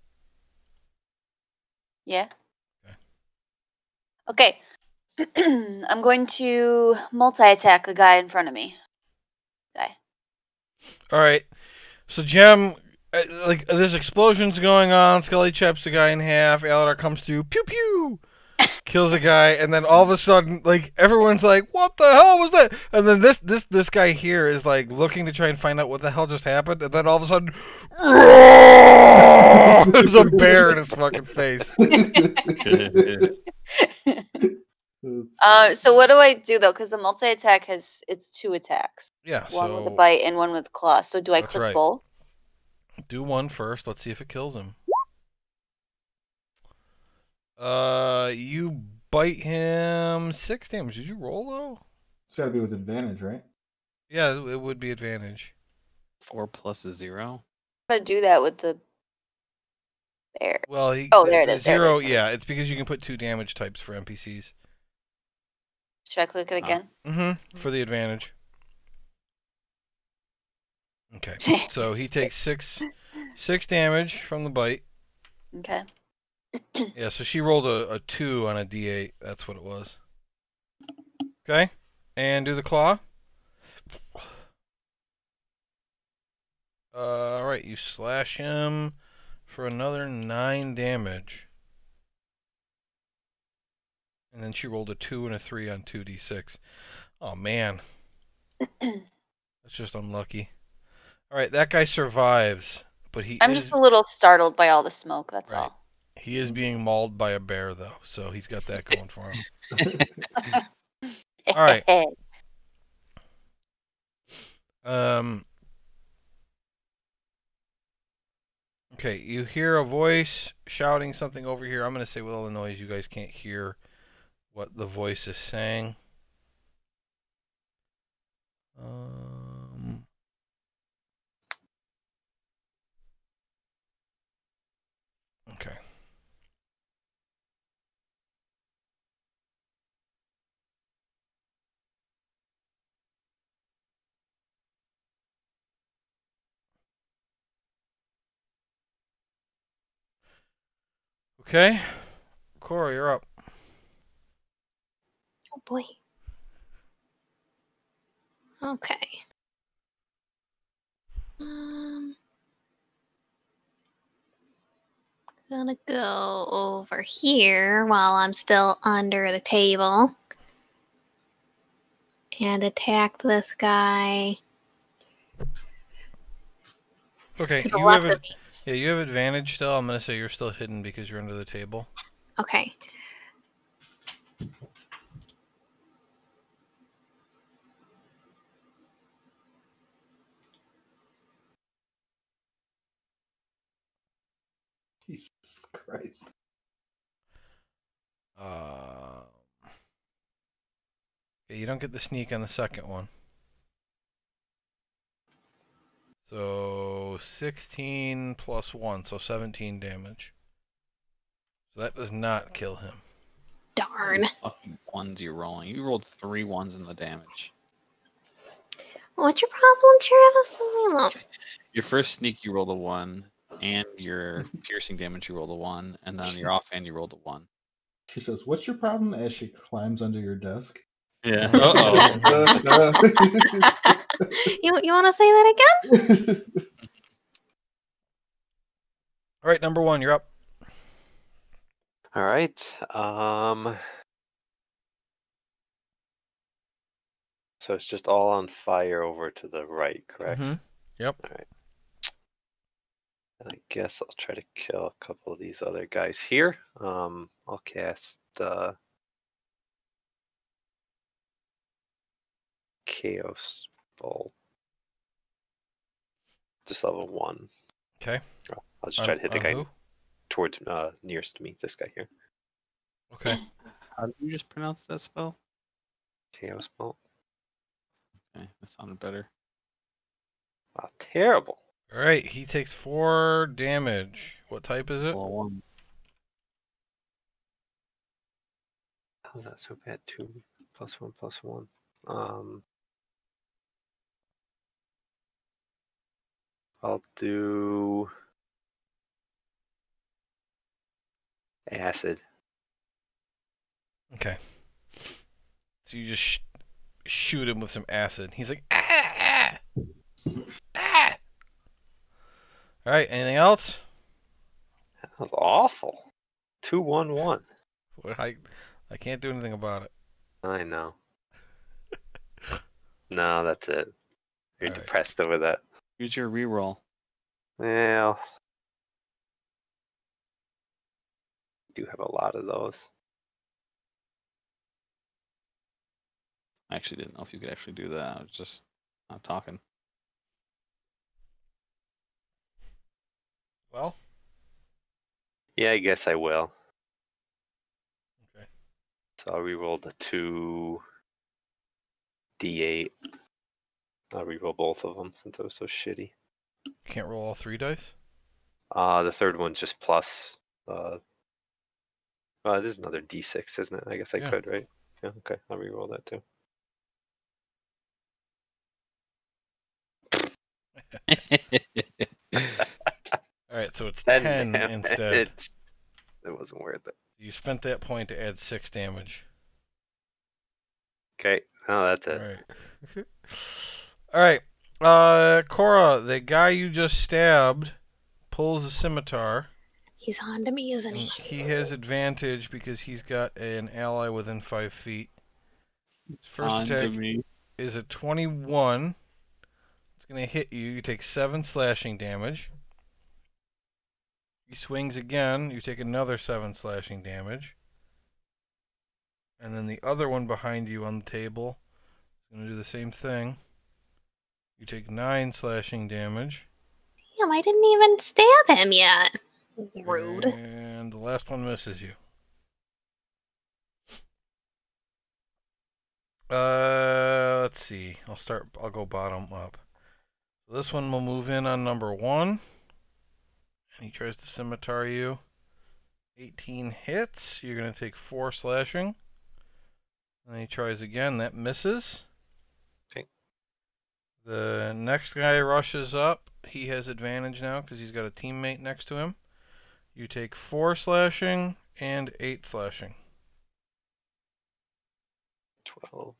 Yeah. Okay. I'm going to multi-attack the guy in front of me. Guy. All right. So Gem, like there's explosions going on. Scully chops the guy in half. Eladar comes through. Pew pew. Kills a guy, and then all of a sudden, like everyone's like, "What the hell was that?" And then this guy here is like looking to try and find out what the hell just happened, and then all of a sudden, there's a bear in his fucking face. So what do I do though? Because the multi-attack it's 2 attacks. Yeah. One with a So bite and one with claw. So do I That's click right. both? Do one first. Let's see if it kills him. You bite him 6 damage. Did you roll though? It's got to be with advantage, right? Yeah, it would be advantage. 4 plus a 0. I'm gonna do that with the bear. Well, Oh, the there it is. There it 0, is. yeah, it's because you can put 2 damage types for NPCs. Should I click it again? Mm-hmm. For the advantage. Okay. So he takes 6 damage from the bite. Okay. Yeah, so she rolled a 2 on a D8. That's what it was. Okay. And do the claw. Alright, you slash him for another 9 damage. And then she rolled a 2 and a 3 on 2d6. Oh, man. That's just unlucky. Alright, that guy survives. But I'm just a little startled by all the smoke, that's all. He is being mauled by a bear, though, so he's got that going for him. All right. Okay, you hear a voice shouting something over here. I'm going to say with all the noise, you guys can't hear what the voice is saying. Okay. Okay. Cora, you're up. Oh boy. Okay. Gonna go over here while I'm still under the table and attack this guy. Okay, to the you left have of me. Yeah, you have advantage still. I'm going to say you're still hidden because you're under the table. Okay. Jesus Christ. Okay, you don't get the sneak on the second one. So 16 plus 1, so 17 damage. So that does not kill him. Darn. Fucking ones you're rolling. You rolled 3 ones in the damage. What's your problem, Travis? Leave me alone. Your first sneak, you rolled a 1, and your piercing damage, you rolled a 1, and then your offhand, you rolled a 1. She says, "What's your problem?" as she climbs under your desk. Yeah. Uh-oh. You want to say that again? All right, number 1, you're up. All right. So it's just all on fire over to the right, correct? Mm-hmm. Yep. All right. And I guess I'll try to kill a couple of these other guys here. I'll cast Chaos Bolt. Just level 1. Okay. I'll just try to hit the guy who? towards nearest to me. This guy here. Okay. How did you just pronounce that spell? Chaos Bolt. Okay, that sounded better. Wow, terrible. All right, he takes 4 damage. What type is it? Well, 1. How's that so bad? 2 plus 1 plus 1. I'll do acid. Okay. So you just shoot him with some acid. He's like, ah, ah. All right, anything else? That was awful. 2-1-1. Well, I can't do anything about it. I know. No, that's it. You're All right. depressed over that. Use your reroll. Well, do have a lot of those. I actually didn't know if you could actually do that. I was just not talking. Well, Yeah, I guess I will. okay. So I'll reroll the 2d8. I'll reroll both of them since it was so shitty. Can't roll all 3 dice? The third one's just plus. This is another d6, isn't it? I guess I Yeah. could, right? Yeah, okay. I'll reroll that too. Alright, so it's 10 10 instead. It wasn't worth it. You spent that point to add 6 damage. Okay. Oh, that's it. Alright. Cora, the guy you just stabbed pulls a scimitar. He's on to me, isn't And he? he has advantage because he's got an ally within 5 feet. His first On to attack me. is a 21. It's going to hit you. You take 7 slashing damage. He swings again. You take another 7 slashing damage. And then the other one behind you on the table is going to do the same thing. You take 9 slashing damage. Damn, I didn't even stab him yet. Rude. And the last one misses you. Let's see. I'll go bottom up. So this one will move in on number 1. And he tries to scimitar you. 18 hits. You're going to take 4 slashing. And he tries again. That misses. Okay. The next guy rushes up. He has advantage now because he's got a teammate next to him. You take 4 slashing and 8 slashing. 12.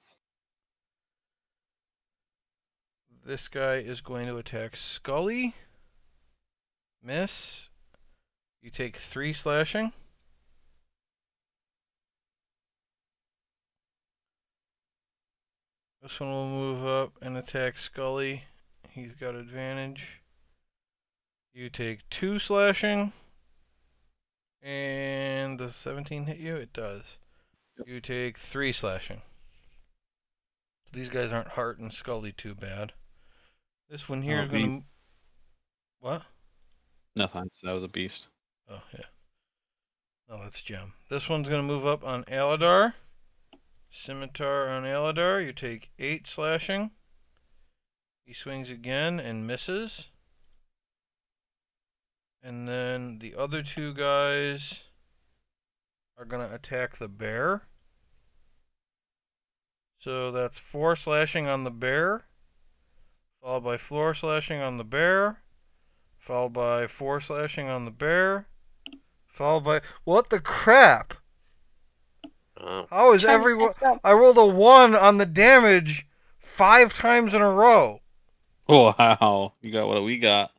This guy is going to attack Scully. Miss. You take 3 slashing. This one will move up and attack Scully. He's got advantage. You take 2 slashing. And does 17 hit you? It does. You take 3 slashing. These guys aren't hurting Scully too bad. This one here is going to... What? Nothing. That was a beast. Oh, yeah. Oh, that's Gem. This one's going to move up on Aladar. Scimitar on Aladar. You take 8 slashing. He swings again and misses. And then the other 2 guys are going to attack the bear. So that's 4 slashing on the bear, followed by 4 slashing on the bear, followed by 4 slashing on the bear, followed by... What the crap? Oh. How is everyone... I rolled a 1 on the damage 5 times in a row. Wow. You got what we got.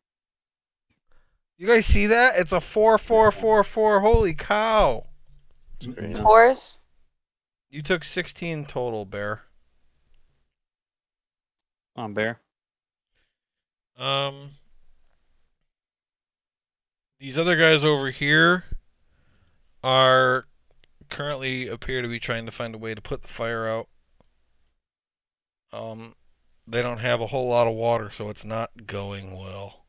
You guys see that? It's a 4, 4, 4, 4. Holy cow. Fours? You took 16 total, Bear. On Bear. These other guys over here are currently appear to be trying to find a way to put the fire out. They don't have a whole lot of water, so it's not going well.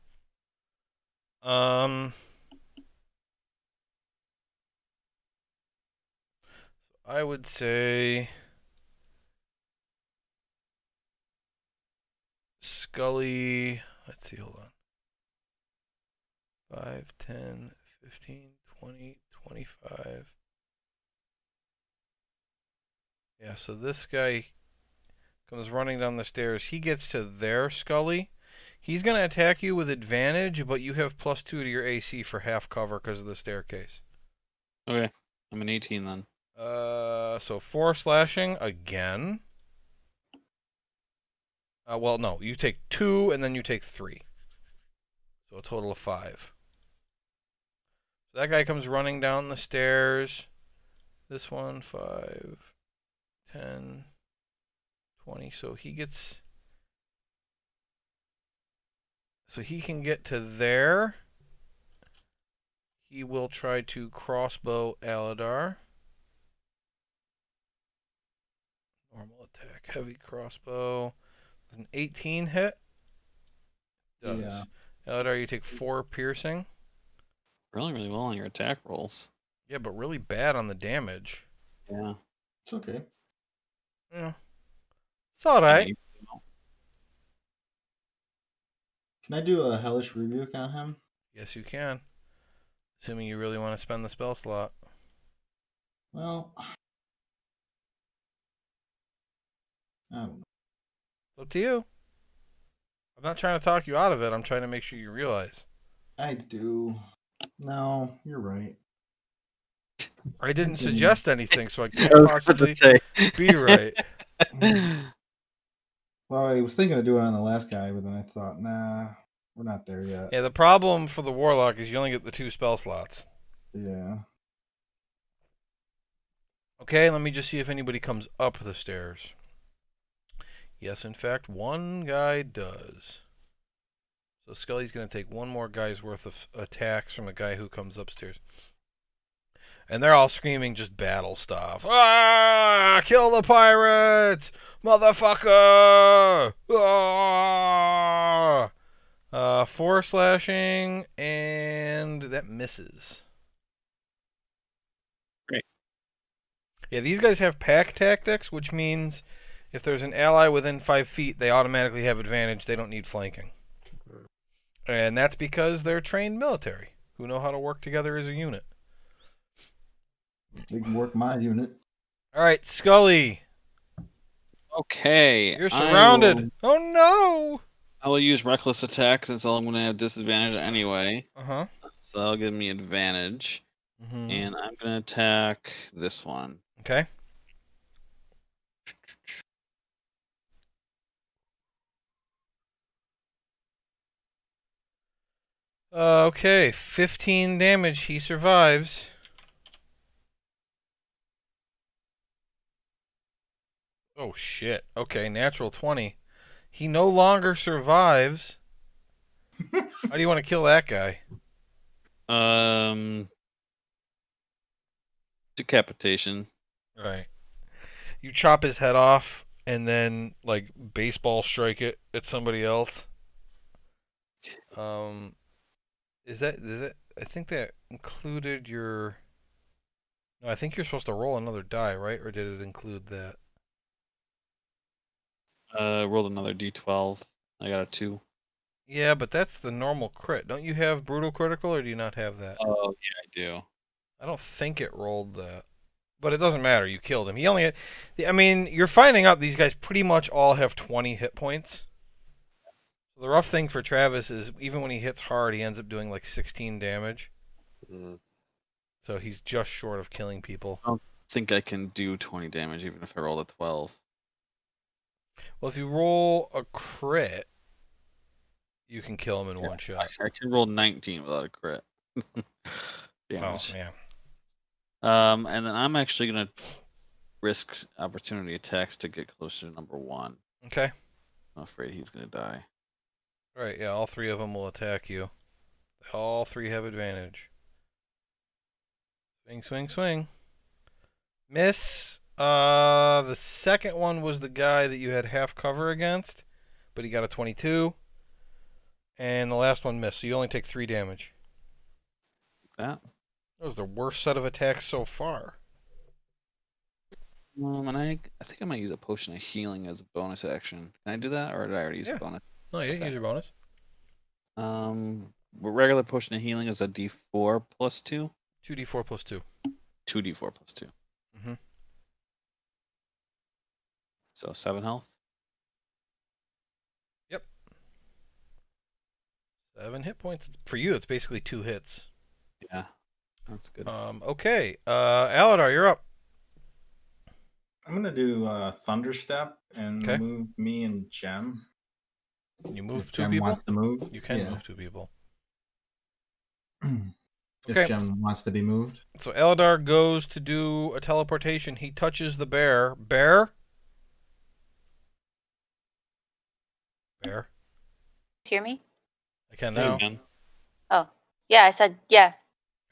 I would say Scully, let's see, hold on. 5, 10, 15, 20, 25. Yeah, so this guy comes running down the stairs. He gets to their Scully. He's going to attack you with advantage, but you have +2 to your AC for half cover because of the staircase. Okay. I'm an 18 then. So 4 slashing again. Well, no, you take 2 and then you take 3. So a total of 5. So that guy comes running down the stairs. This one, 5, 10, 20. So he gets... So he can get to there. He will try to crossbow Aladar. Normal attack, heavy crossbow. Does an 18 hit? Does. Yeah. Aladar, you take 4 piercing. really, really well on your attack rolls. Yeah, but really bad on the damage. Yeah. It's okay. Yeah. It's alright. Can I do a hellish rebuke on him? Yes, you can. Assuming you really want to spend the spell slot. Well, I don't know. It's up to you. I'm not trying to talk you out of it. I'm trying to make sure you realize. I do. No, you're right. I didn't Continue. suggest anything, so I I can't was about possibly to say. be right. Well, I was thinking of doing it on the last guy, but then I thought, nah, we're not there yet. Yeah, the problem for the Warlock is you only get the 2 spell slots. Yeah. Okay, let me just see if anybody comes up the stairs. Yes, in fact, one guy does. So Scully's going to take one more guy's worth of attacks from the guy who comes upstairs. And they're all screaming just battle stuff. Ah! Kill the pirates! Motherfucker! Ah! 4 slashing, and that misses. Great. Yeah, these guys have pack tactics, which means if there's an ally within 5 feet, they automatically have advantage. They don't need flanking. And that's because they're trained military who know how to work together as a unit. They can work my unit. All right, Scully, Okay. you're surrounded. Oh no! I will use reckless attack since I'm going to have disadvantage anyway. Uh-huh. So that'll give me advantage. Mm-hmm. And I'm going to attack this one. Okay. Okay, 15 damage. He survives. Oh shit. Okay, natural 20. He no longer survives. How do you want to kill that guy? Decapitation. Right. You chop his head off and then like baseball strike it at somebody else. Is that I think that included your No, I think you're supposed to roll another die, right? Or did it include that? Rolled another d12. I got a 2. Yeah, but that's the normal crit. Don't you have brutal critical or do you not have that? Oh, yeah, I do. I don't think it rolled that. But it doesn't matter. You killed him. He only had... I mean, you're finding out these guys pretty much all have 20 hit points. So the rough thing for Travis is even when he hits hard, he ends up doing like 16 damage. Mm. So he's just short of killing people. I don't think I can do 20 damage even if I roll a 12. Well, if you roll a crit, you can kill him in one shot. I can roll 19 without a crit. Damage. Oh, man. And then I'm actually going to risk opportunity attacks to get closer to number 1. Okay. I'm afraid he's going to die. All right, yeah, all 3 of them will attack you. All 3 have advantage. Swing, swing, swing. Miss. The second one was the guy that you had half cover against, but he got a 22. And the last one missed, so you only take 3 damage. That. That was the worst set of attacks so far. And I think I might use a potion of healing as a bonus action. Can I do that, or did I already use a bonus? No, you didn't use your bonus. Regular potion of healing is a d4 plus 2. 2d4 plus 2. 2d4 plus 2. Mm-hmm. So 7 health. Yep. 7 hit points. For you, it's basically 2 hits. Yeah, that's good. Okay. Aladar, you're up. I'm gonna do Thunder Step and move me and Gem. Can you move if 2 Gem people? wants to move. You can move 2 people. If Gem wants to be moved. So Aladar goes to do a teleportation. He touches the bear. Bear? Bear? Hear me? I can now. Oh, yeah, I said, yeah.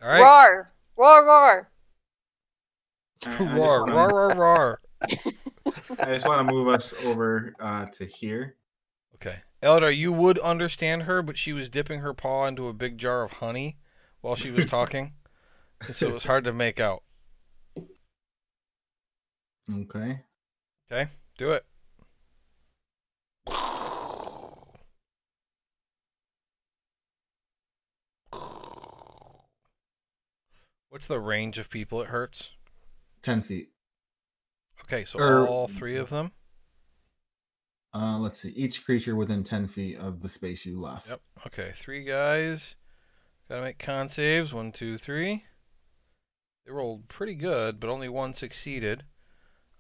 All right. Roar! Roar, roar! Roar, roar, roar, roar. I just want to move us over to here. Okay. Eldar, you would understand her, but she was dipping her paw into a big jar of honey while she was talking, and so it was hard to make out. Okay. Okay, do it. What's the range of people it hurts? 10 feet. Okay, so Or- all 3 of them? Let's see. Each creature within 10 feet of the space you left. Yep. Okay, 3 guys. Gotta make con saves. 1, 2, 3. They rolled pretty good, but only 1 succeeded.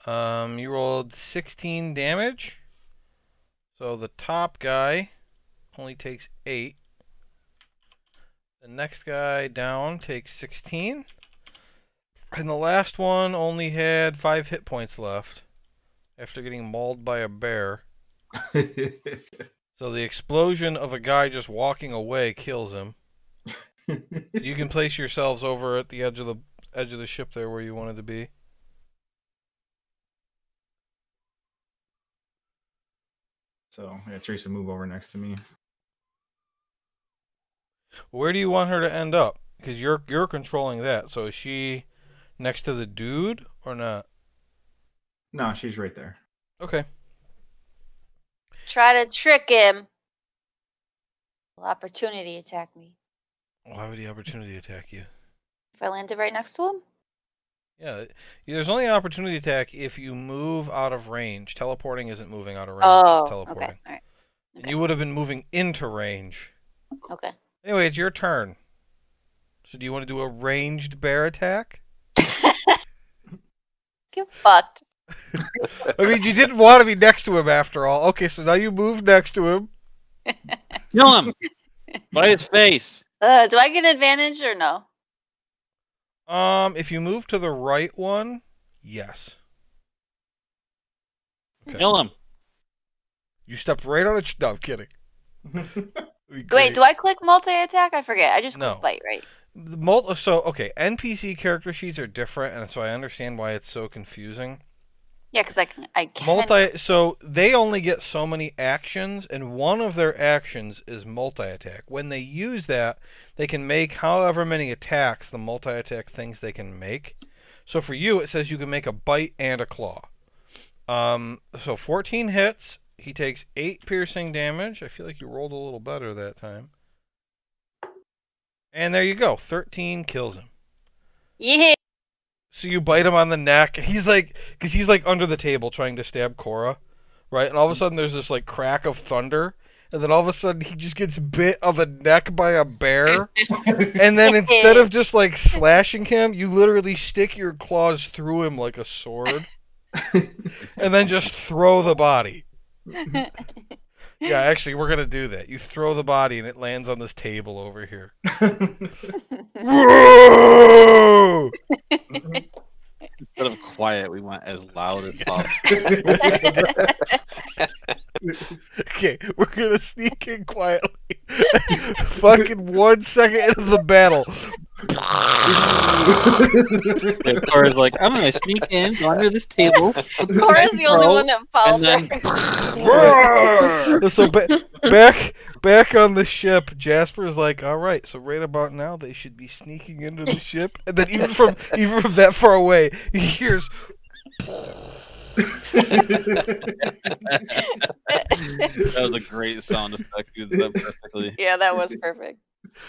You rolled 16 damage. So the top guy only takes 8. The next guy down takes 16. And the last one only had 5 hit points left after getting mauled by a bear. So the explosion of a guy just walking away kills him. You can place yourselves over at the edge of the ship there where you wanted to be. So, yeah, Teresa, move over next to me. Where do you want her to end up? Because you're controlling that. So is she next to the dude or not? No, she's right there. Okay. Try to trick him. Will opportunity attack me Why would he opportunity attack you? if I landed right next to him? Yeah, there's only an opportunity attack if you move out of range. Teleporting isn't moving out of range. Oh, It's teleporting. okay. All right. And you would have been moving into range. Okay. Anyway, it's your turn. So do you want to do a ranged bear attack? Get fucked. I mean, you didn't want to be next to him after all. Okay, so now you move next to him. Kill him! By his face! Do I get advantage or no? If you move to the right one, yes. Okay. Kill him! You stepped right on it. No, I'm kidding. Wait, do I click multi-attack? I forget. I just click No. bite, right? Okay, NPC character sheets are different, and so I understand why it's so confusing. Yeah, because I can. So they only get so many actions, and one of their actions is multi-attack. When they use that, they can make however many attacks the multi-attack things they can make. So for you, it says you can make a bite and a claw. So 14 hits. He takes 8 piercing damage. I feel like you rolled a little better that time. And there you go. 13 kills him. Yeah. So you bite him on the neck, and he's like, because he's like under the table trying to stab Cora, right? And all of a sudden there's this like crack of thunder, and then all of a sudden he just gets bit on the neck by a bear, and then instead of just like slashing him, you literally stick your claws through him like a sword, and then just throw the body. Yeah, actually, we're gonna do that. You throw the body, and it lands on this table over here. Whoa! Instead of quiet, we went as loud as possible. Okay, we're gonna sneak in quietly. Fucking 1 second into the battle. Yeah, Cora's like, I'm gonna sneak in, go under this table. Cora's the only one that followed and her. So back on the ship, Jasper's like, all right, so right about now they should be sneaking into the ship, and then even from that far away, he hears. That was a great sound effect. You did that perfectly. Yeah, that was perfect.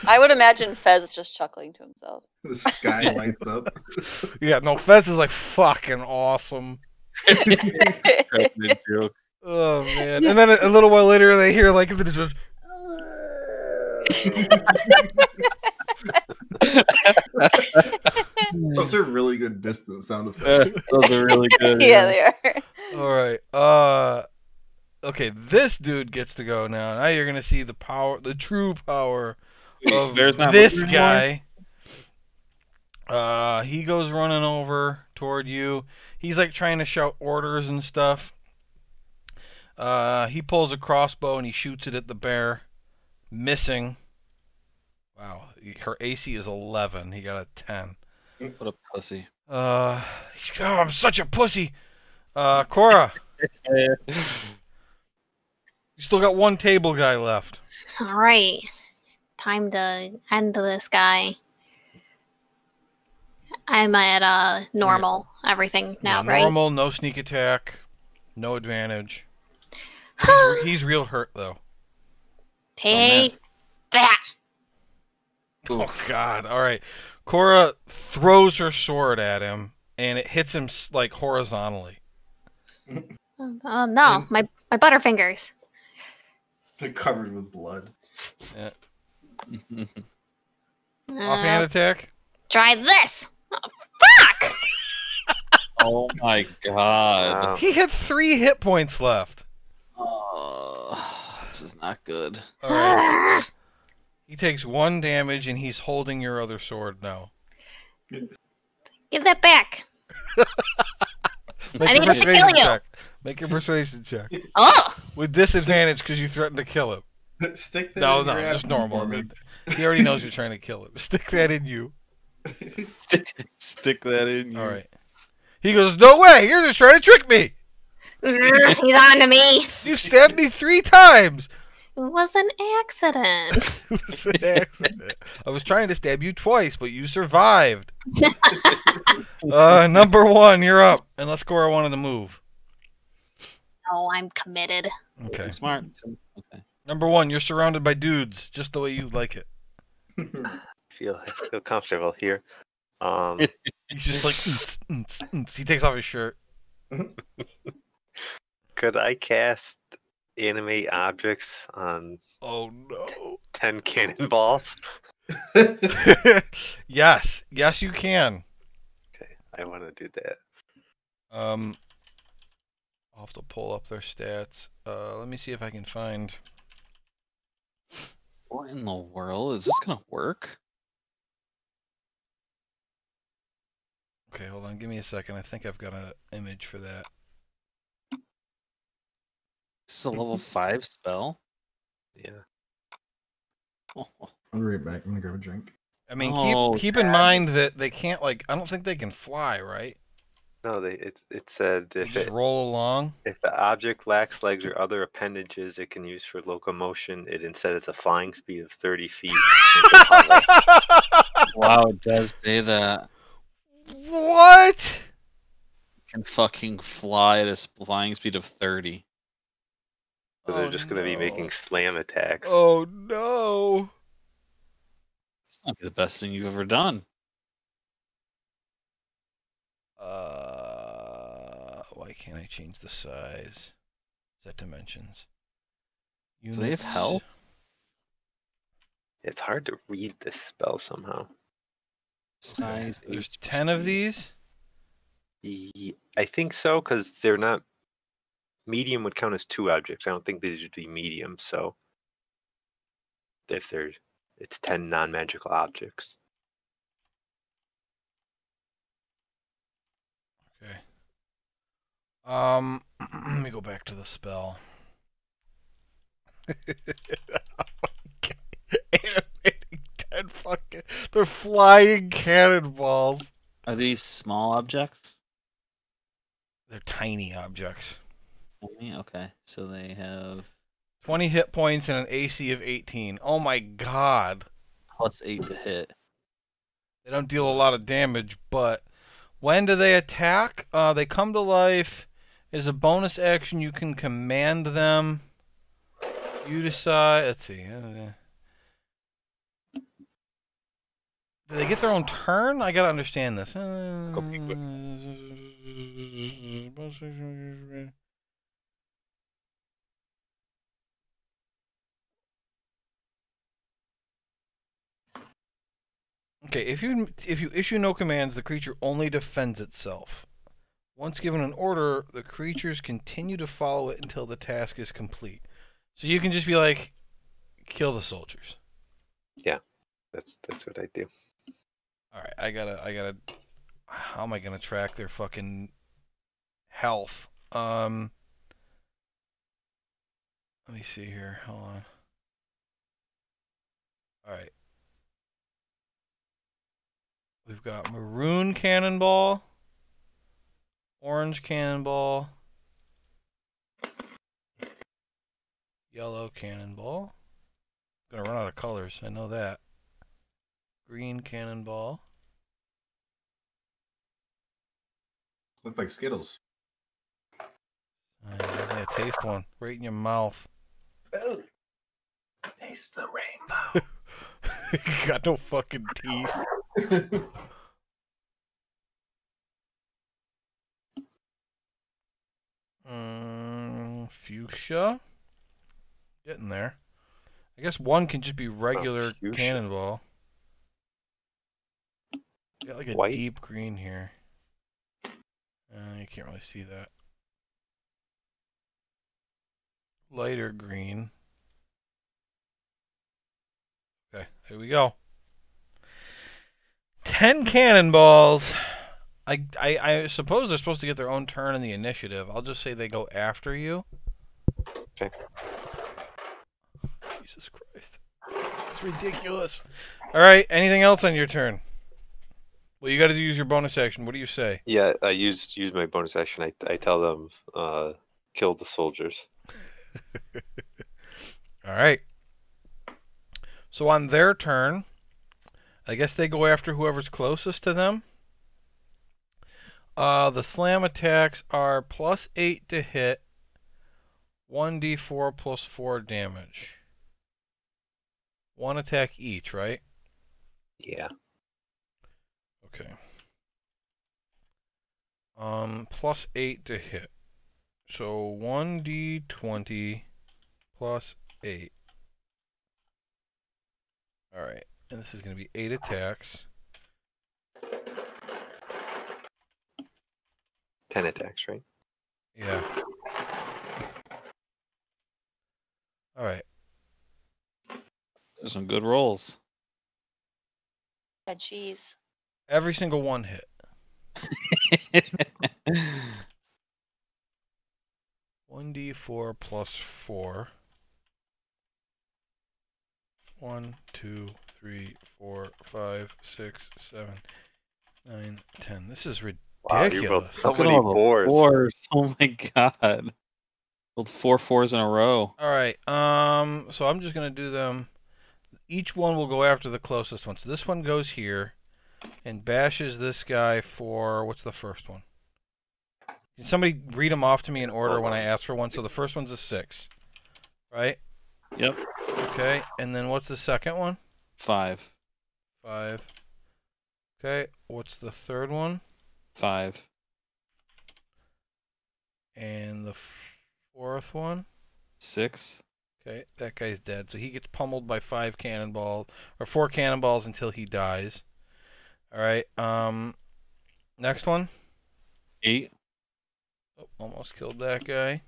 I would imagine Fez just chuckling to himself. The sky lights up. Yeah, no, Fez is like fucking awesome. Good joke. Oh man! And then a little while later, they hear like the just. Those are really good distance sound effects. Those are really good. Yeah, they are. All right. Okay, this dude gets to go now. Now you're gonna see the power, the true power of Bear's not this moving guy. He goes running over toward you. He's like trying to shout orders and stuff. He pulls a crossbow and he shoots it at the bear, missing. Wow, her AC is 11. He got a 10. What a pussy. I'm such a pussy. Cora, you still got one table guy left. All right. Time to end this guy. I'm at normal everything now, right? Normal, no sneak attack, no advantage. He's real hurt though. Take that. Oh God! All right, Cora throws her sword at him, and it hits him like horizontally. Oh no, my butterfingers. They're covered with blood. Yeah. Uh, Offhand attack. Try this. Oh, fuck! Oh my god. Wow. He had 3 hit points left. Oh, this is not good. All right. He takes 1 damage, and he's holding your other sword now. Give that back. Make I a need to persuasion kill you. check. Make a persuasion check Oh! with disadvantage because you threatened to kill him. Stick that No, in your just abdomen normal. for me. He already knows you're trying to kill him. Stick that in you. Stick that in you. All right. He goes, no way! You're just trying to trick me! He's on to me. You stabbed me 3 times! It was an accident. It was an accident. I was trying to stab you twice, but you survived. Number 1, you're up. Unless Cora wanted to move. Oh, I'm committed. Okay. Smart. Okay. Number 1, you're surrounded by dudes, just the way you like it. Feel comfortable here. He's just like, he takes off his shirt. Could I cast animate objects on Oh no. 10 cannonballs? Yes, you can. Okay, I want to do that. I'll have to pull up their stats. Let me see if I can find. What in the world? Is this gonna work? Okay, hold on. Give me a second. I think I've got an image for that. This is a level 5 spell? Yeah. Oh, I'll be right back. I'm gonna grab a drink. I mean, Oh, keep in mind that they can't, like, I don't think they can fly, right? No, it said They if just roll along. if the object lacks legs or other appendages it can use for locomotion, it instead has a flying speed of 30 feet. wow, it does say that. What? It can fucking fly at a flying speed of 30. So they're just going to be making slam attacks. Oh no. It's not the best thing you've ever done. Why can't I change the size? Set dimensions. Do they have health? It's hard to read this spell somehow. Size. There's 10 of these. I think so, because they're not. Medium would count as 2 objects. I don't think these would be medium, so if it's 10 non-magical objects. Okay. Let me go back to the spell. Animating 10 fucking. They're flying cannonballs. Are these small objects? They're tiny objects. Okay, so they have 20 hit points and an AC of 18. Oh my god. +8 to hit. They don't deal a lot of damage, but when do they attack? They come to life. As a bonus action, you can command them. You decide. Let's see. Do they get their own turn? I gotta understand this. Okay, if you issue no commands, the creature only defends itself. Once given an order, the creatures continue to follow it until the task is complete. So you can just be like, kill the soldiers. Yeah, that's what I do. All right, I gotta. How am I gonna track their fucking health? Let me see here. Hold on. All right. We've got maroon cannonball, orange cannonball, yellow cannonball. I'm gonna run out of colors, I know that. Green cannonball. Look like Skittles. Yeah, taste one right in your mouth. Oh, taste the rainbow. You got no fucking teeth. Fuchsia. Getting there. I guess one can just be regular fuchsia. cannonball. Got like a White? deep green here. You can't really see that. Lighter green. Okay, here we go. 10 cannonballs. I suppose they're supposed to get their own turn in the initiative. I'll just say they go after you. Okay. Jesus Christ. It's ridiculous. Alright, anything else on your turn? Well, you got to use your bonus action. What do you say? Yeah, I used my bonus action. I tell them kill the soldiers. Alright. So on their turn, I guess they go after whoever's closest to them. The slam attacks are +8 to hit, 1d4 plus 4 damage. One attack each, right? Yeah. Okay. +8 to hit. So 1d20 plus 8. Alright, and this is going to be 8 attacks. 10 attacks, right? Yeah. Alright. There's some good rolls. Yeah, cheese. Every single one hit. 1d4 plus 4. 1, 2, 3, 4, 5, 6, 7, 9, 10. This is ridiculous. Wow, you rolled so Look at many all the fours. fours. Oh my god. Rolled 4 fours in a row. Alright, so I'm just going to do them. Each one will go after the closest one. So this one goes here and bashes this guy for, what's the first one? Can somebody read them off to me in order when I ask for one? So the first one's a 6, right? Yep. Okay, and then what's the second one? 5. 5. Okay, what's the third one? 5. And the fourth one? 6. Okay, that guy's dead. So he gets pummeled by 5 cannonballs, or 4 cannonballs until he dies. Alright, next one? 8. Oh, almost killed that guy.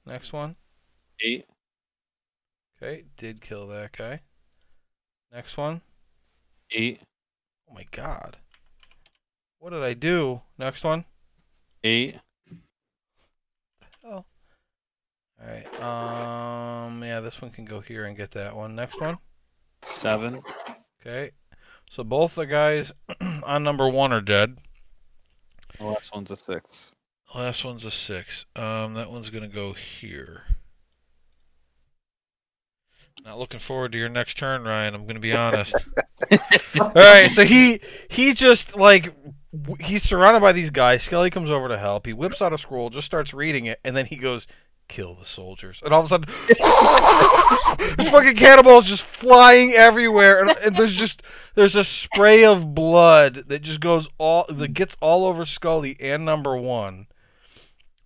Next one? 8. Okay, did kill that guy. Next one? 8. Oh my god. What did I do? Next one? 8. Oh. Alright, yeah, this one can go here and get that one. Next one? 7. Okay. So both the guys on number 1 are dead. The last one's a 6. Last one's a 6. That one's gonna go here. Not looking forward to your next turn, Ryan. I'm gonna be honest. All right, so he just like he's surrounded by these guys. Skelly comes over to help. He whips out a scroll, just starts reading it, and then he goes, "Kill the soldiers." And all of a sudden, this fucking cannonball's just flying everywhere, and there's a spray of blood that just gets all over Scully and number 1.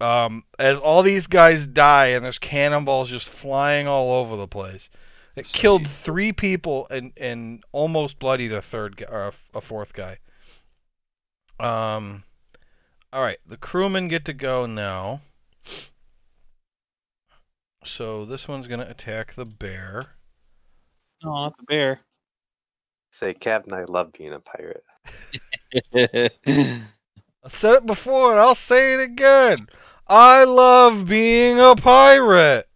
As all these guys die, and there's cannonballs just flying all over the place. It killed 3 people and almost bloodied a fourth guy. All right, the crewmen get to go now. So this one's gonna attack the bear. No, not the bear. Say, Captain, I love being a pirate. I said it before, and I'll say it again. I love being a pirate.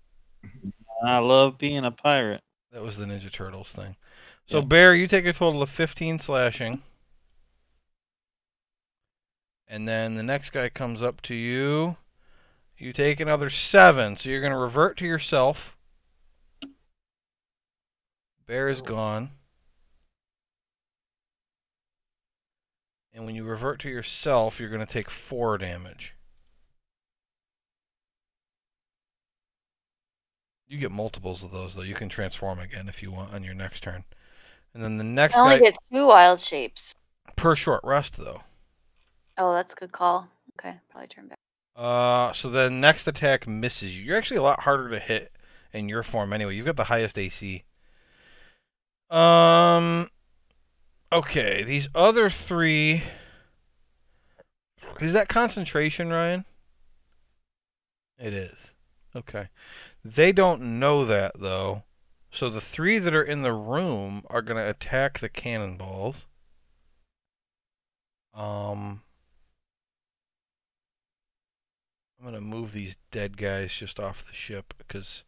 I love being a pirate. That was the Ninja Turtles thing. So, Yeah. Bear, you take a total of 15 slashing. And then the next guy comes up to you. You take another 7. So you're going to revert to yourself. Bear is gone. And when you revert to yourself, you're going to take 4 damage. You get multiples of those, though. You can transform again if you want on your next turn. And then the next I only guy... get 2 wild shapes. Per short rest, though. Oh, that's a good call. Okay, probably turn back. So the next attack misses you. You're actually a lot harder to hit in your form anyway. You've got the highest AC. Okay, these other 3... Is that concentration, Ryan? It is. Okay. They don't know that, though. So the 3 that are in the room are going to attack the cannonballs. I'm going to move these dead guys just off the ship because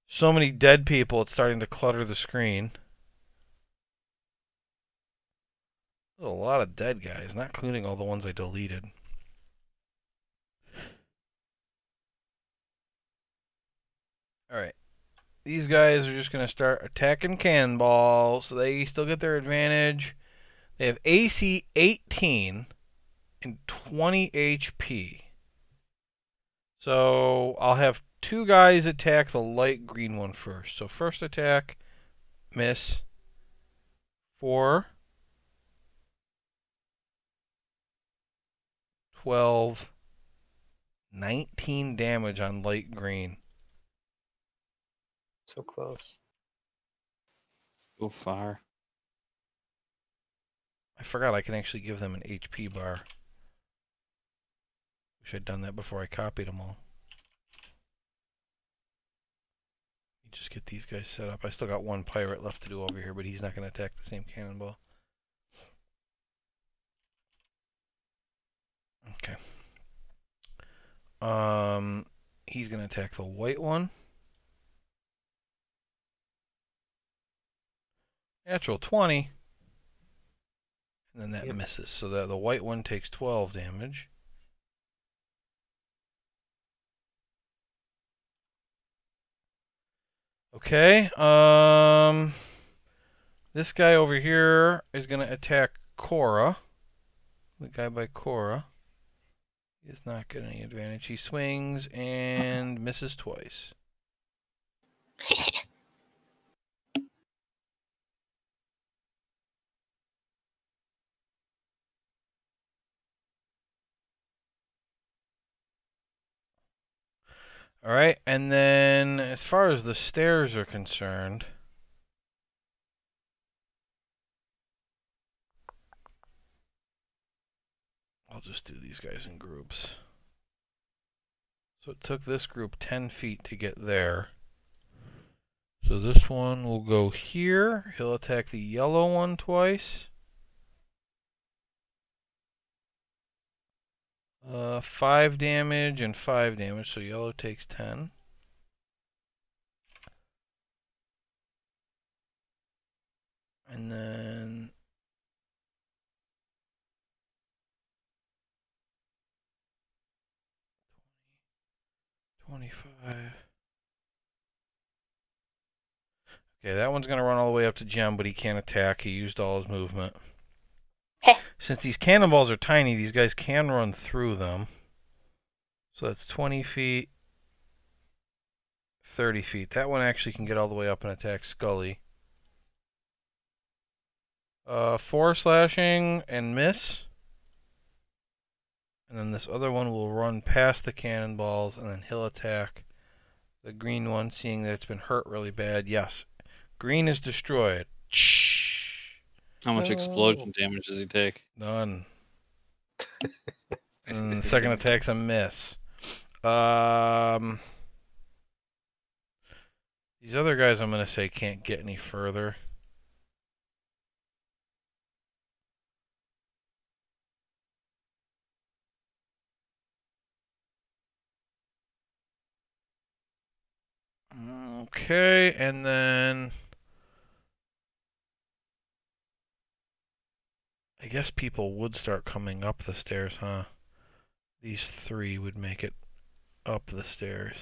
so many dead people, it's starting to clutter the screen. There's a lot of dead guys, not including all the ones I deleted. Alright. These guys are just going to start attacking cannonballs, so they still get their advantage. They have AC 18 and 20 HP. So I'll have 2 guys attack the light green one first. So first attack, miss. 4, 12, 19 damage on light green. So close. So far. I forgot I can actually give them an HP bar. Wish I'd done that before I copied them all. Just get these guys set up. I still got 1 pirate left to do over here, but he's not going to attack the same cannonball. Okay. He's going to attack the white one. Natural 20. And then that misses. So the white one takes 12 damage. Okay. This guy over here is going to attack Cora. The guy by Cora. He does not get any advantage. He swings and misses twice. Alright, and then as far as the stairs are concerned, I'll just do these guys in groups. So it took this group 10 feet to get there. So this one will go here. He'll attack the yellow one twice. 5 damage and 5 damage, so yellow takes 10. And then 25. Okay, that one's going to run all the way up to Gem, but he can't attack. He used all his movement. Since these cannonballs are tiny, these guys can run through them. So that's 20 feet, 30 feet. That one actually can get all the way up and attack Scully. 4 slashing and miss. And then this other one will run past the cannonballs, and then he'll attack the green one, seeing that it's been hurt really bad. Yes, green is destroyed. How much explosion damage does he take? None. And the second attack's a miss. These other guys I'm going to say can't get any further. Okay, and then I guess people would start coming up the stairs, huh? These 3 would make it up the stairs.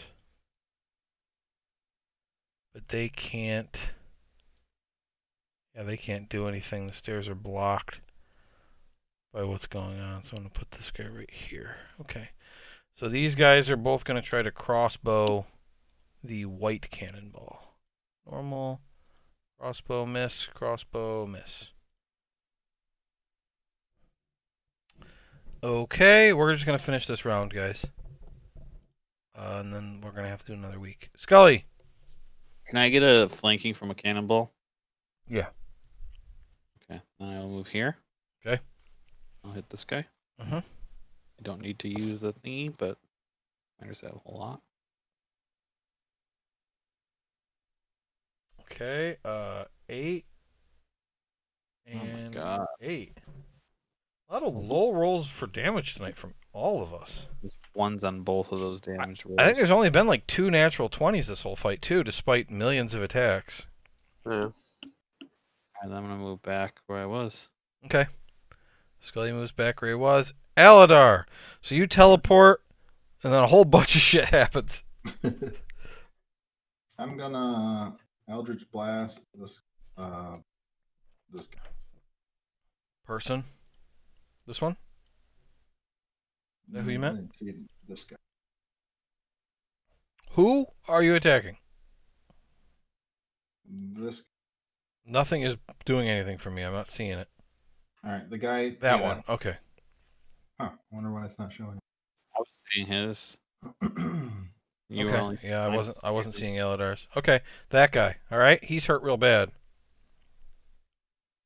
But they can't... Yeah, they can't do anything. The stairs are blocked by what's going on. So I'm going to put this guy right here. Okay. So these guys are both going to try to crossbow the white cannonball. Normal, crossbow, miss, crossbow, miss. Okay, we're just going to finish this round, guys. And then we're going to have to do another week. Scully! Can I get a flanking from a cannonball? Yeah. Okay, then I'll move here. Okay. I'll hit this guy. Mm-hmm. I don't need to use the thingy, but I just have a whole lot. Okay, 8. And God. 8. A lot of low rolls for damage tonight from all of us. There's ones on both of those damage rolls. I think there's only been like 2 natural 20s this whole fight, too, despite millions of attacks. Yeah. And I'm going to move back where I was. Okay. Scully moves back where he was. Aladar! So you teleport, and then a whole bunch of shit happens. I'm gonna Eldritch Blast this this guy. Person? This one? Is that who you meant? I didn't see this guy. Who are you attacking? This. Nothing is doing anything for me. I'm not seeing it. All right, the guy. That yeah. one. Okay. Huh. Wonder why it's not showing. I was seeing his. You were Okay. only Yeah, mine. I wasn't seeing Eladar's. Okay, that guy. All right, he's hurt real bad.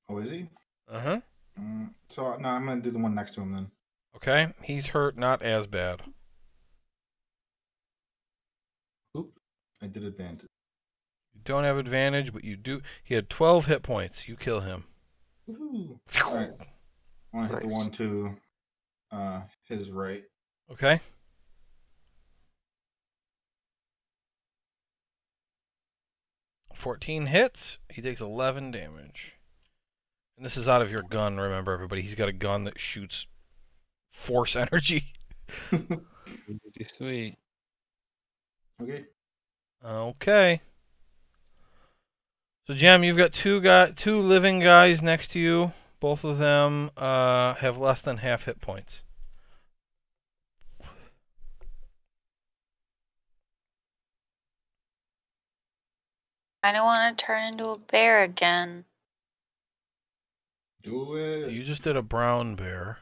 Oh, is he? Uh-huh. So no, I'm gonna do the one next to him then. Okay, he's hurt not as bad. Oop, I did advantage. You don't have advantage, but you do. He had 12 hit points. You kill him. Woohoo. All right. I want to hit the one to his right. Okay. $14 hits. He takes 11 damage. And this is out of your gun, remember, everybody. He's got a gun that shoots force energy. Pretty sweet. Okay. Okay. So, Jem, you've got two living guys next to you. Both of them have less than half hit points. I don't want to turn into a bear again. Do it. So you just did a brown bear.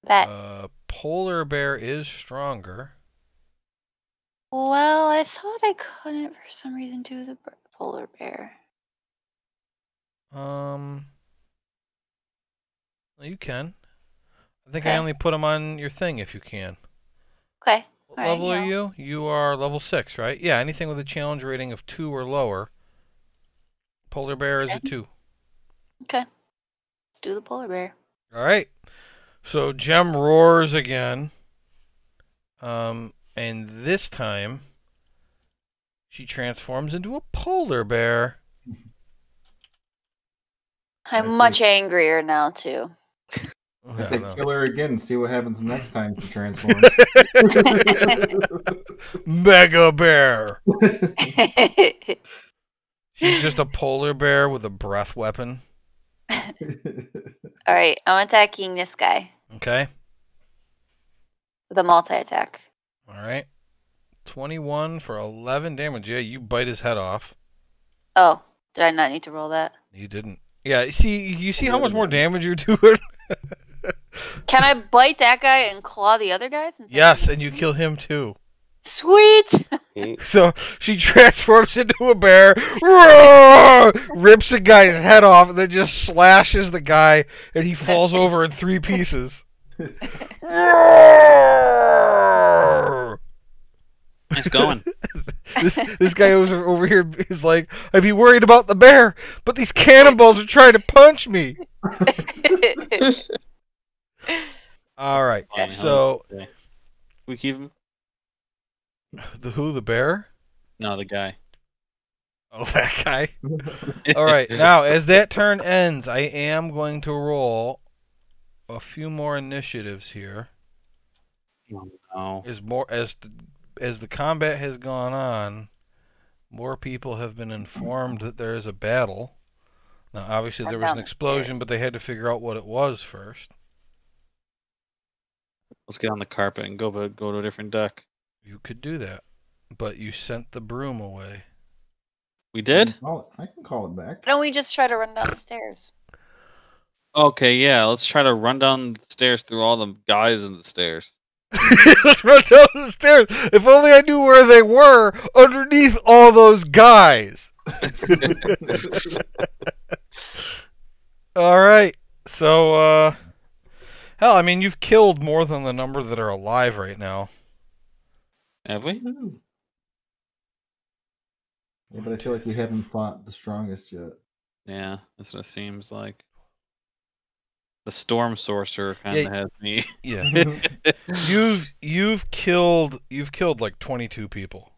Bet. Polar bear is stronger. Well, I thought I couldn't for some reason do the polar bear. Well, you can. I think Okay. I only put them on your thing if you can. Okay. What All right, level are yeah. you? You are level 6, right? Yeah, anything with a challenge rating of 2 or lower. Polar bear is a 2. Okay. Do the polar bear. All right. So Jem roars again. And this time she transforms into a polar bear. I'm see. much angrier now too. I say No. kill her again and see what happens next time she transforms. Mega bear. She's just a polar bear with a breath weapon. All right, I'm attacking this guy Okay. with a multi-attack. All right. 21 for 11 damage. Yeah, you bite his head off. Oh, did I not need to roll that? You didn't. Yeah, you see how much more damage you're doing? Can I bite that guy and claw the other guys? Yes, and you kill him too. Sweet! So she transforms into a bear, roar, rips the guy's head off, and then just slashes the guy, and he falls over in 3 pieces. Roar! Nice going. This guy over here is like, I'd be worried about the bear, but these cannonballs are trying to punch me. All right, so Okay. We keep him? the bear? No, the guy. Oh, that guy. All right, now as that turn ends, I am going to roll a few more initiatives here. Oh, no. As the combat has gone on, more people have been informed that there is a battle. Now, obviously, Run there was down an the explosion, stairs. but they had to figure out what it was first. Let's get on the carpet and go to a different deck. You could do that, but you sent the broom away. We did? I can call it back. Why don't we just try to run down the stairs? Okay, yeah. Let's try to run down the stairs through all the guys in the stairs. Let's run down the stairs. If only I knew where they were underneath all those guys. All right. So, hell, I mean, you've killed more than the number that are alive right now. Have we? Yeah, but I feel like we haven't fought the strongest yet. Yeah, that's what it seems like. The storm sorcerer kind of Yeah. has me. Yeah. you've killed like 22 people.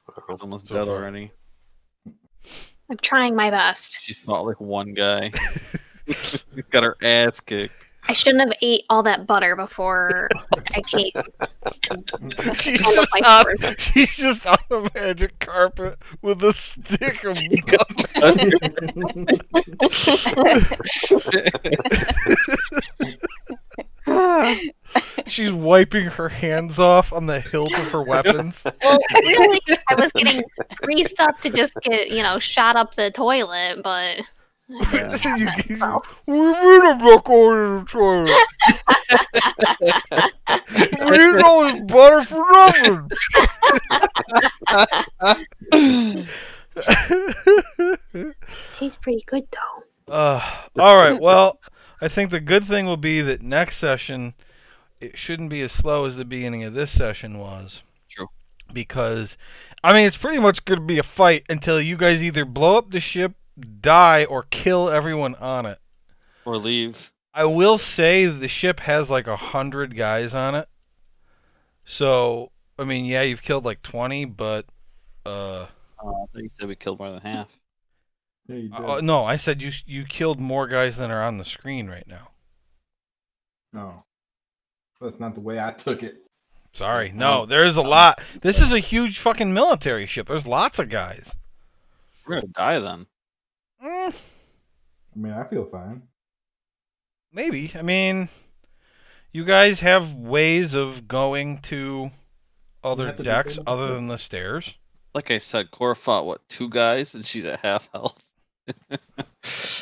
I was almost So dead far. already. I'm trying my best. She fought like one guy. Got her ass kicked. I shouldn't have ate all that butter before I came. She's Handled just, my on, sword. she's just on the magic carpet with a stick of She's wiping her hands off on the hilt of her weapons. Well, really, I was getting greased up to just get, shot up the toilet, but What do you mean I'm not going to the toilet? We didn't know it's butter for nothing. tastes pretty good though. All right. Well, I think the good thing will be that next session it shouldn't be as slow as the beginning of this session was. True. Because, I mean, it's pretty much going to be a fight until you guys either blow up the ship, die, or kill everyone on it. Or leave. I will say the ship has like 100 guys on it. So, I mean, yeah, you've killed like 20, but I thought you said we killed more than half. Yeah, you did. no, I said you killed more guys than are on the screen right now. No. That's not the way I took it. Sorry. No, there's a lot. This is a huge fucking military ship. There's lots of guys. We're gonna die then. Mm, I mean, I feel fine. maybe. I mean, you guys have ways of going to other have to decks defend other the- than the stairs. Like I said, Cora fought what, 2 guys, and she's at half health.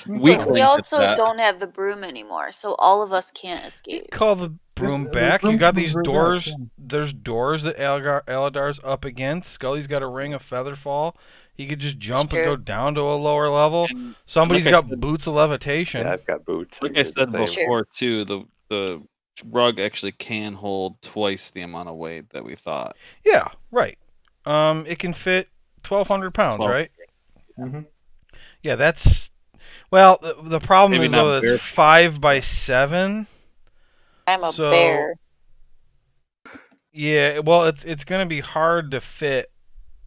Weak We at also that. don't have the broom anymore, so all of us can't escape. Call the broom the back. broom You got can be these brought back, doors. yeah. There's doors that Aladar's up against. Scully's got a ring of Featherfall. He could just jump and True. go down to a lower level. And Somebody's like I got said- boots of levitation. Yeah, I've got boots. like I did the said same. before, too, the rug actually can hold twice the amount of weight that we thought. Yeah, right. It can fit 1,200 pounds, 12. right? Mm-hmm. Yeah, that's. Well, the problem Maybe is not though bare- that's 5 by 7. I'm a So- bear. Yeah, well, it's going to be hard to fit.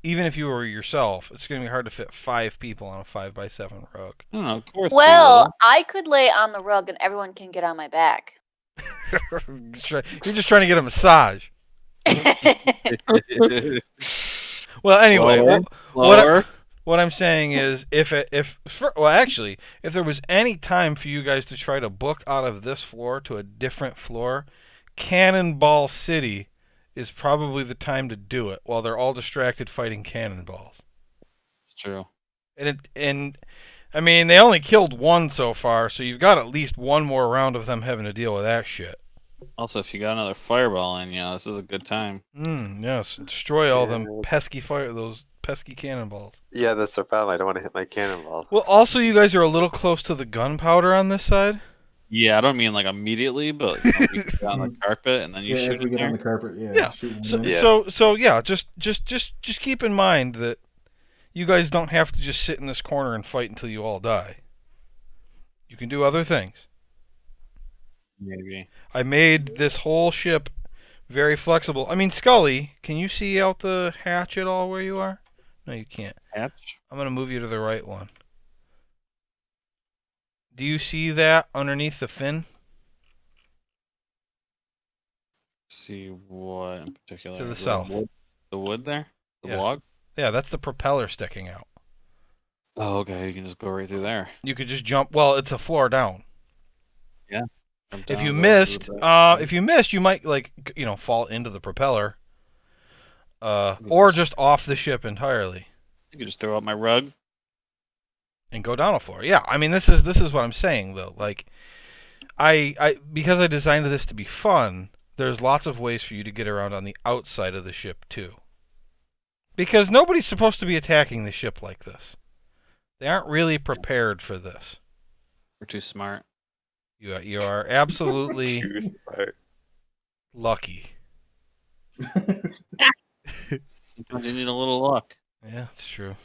Even if you were yourself, it's going to be hard to fit 5 people on a 5 by 7 rug. I don't know, of course. Well, I could lay on the rug and everyone can get on my back. You're just trying to get a massage. we will. Well, anyway, Lower. what I- Lower. what I'm saying is, if there was any time for you guys to try to book out of this floor to a different floor, Cannonball City is probably the time to do it while they're all distracted fighting cannonballs. It's true. And I mean, they only killed 1 so far, so you've got at least 1 more round of them having to deal with that shit. Also, if you got another fireball in you, this is a good time. Yes, destroy all them Yeah. those pesky cannonballs. Yeah, that's the problem. I don't want to hit my cannonball. Well, also, you guys are a little close to the gunpowder on this side. Yeah, I don't mean like immediately, but we get on the carpet and then you Yeah, shoot if we it get on there. the carpet, Yeah. shoot one So, in. Yeah. so yeah, just keep in mind that you guys don't have to just sit in this corner and fight until you all die. You can do other things. Maybe. I made this whole ship very flexible. I mean, Scully, can you see out the hatch at all where you are? No, you can't. Hatch? I'm going to move you to the right one. Do you see that underneath the fin? See what in particular? To the south. Wood, the wood there? The Yeah. log? Yeah, that's the propeller sticking out. Oh, okay. You can just go right through there. You could just jump. Well, it's a floor down. Yeah. Jump If down, you go into missed, the back. if you missed, you might fall into the propeller, You or just off the ship entirely can just throw out my rug. and go down a floor. Yeah, I mean this is what I'm saying though. Like, because I designed this to be fun. There's lots of ways for you to get around on the outside of the ship too. Because nobody's supposed to be attacking the ship like this. They aren't really prepared for this. We're too smart. You are absolutely Too smart. lucky. Sometimes you need a little luck. Yeah, it's true.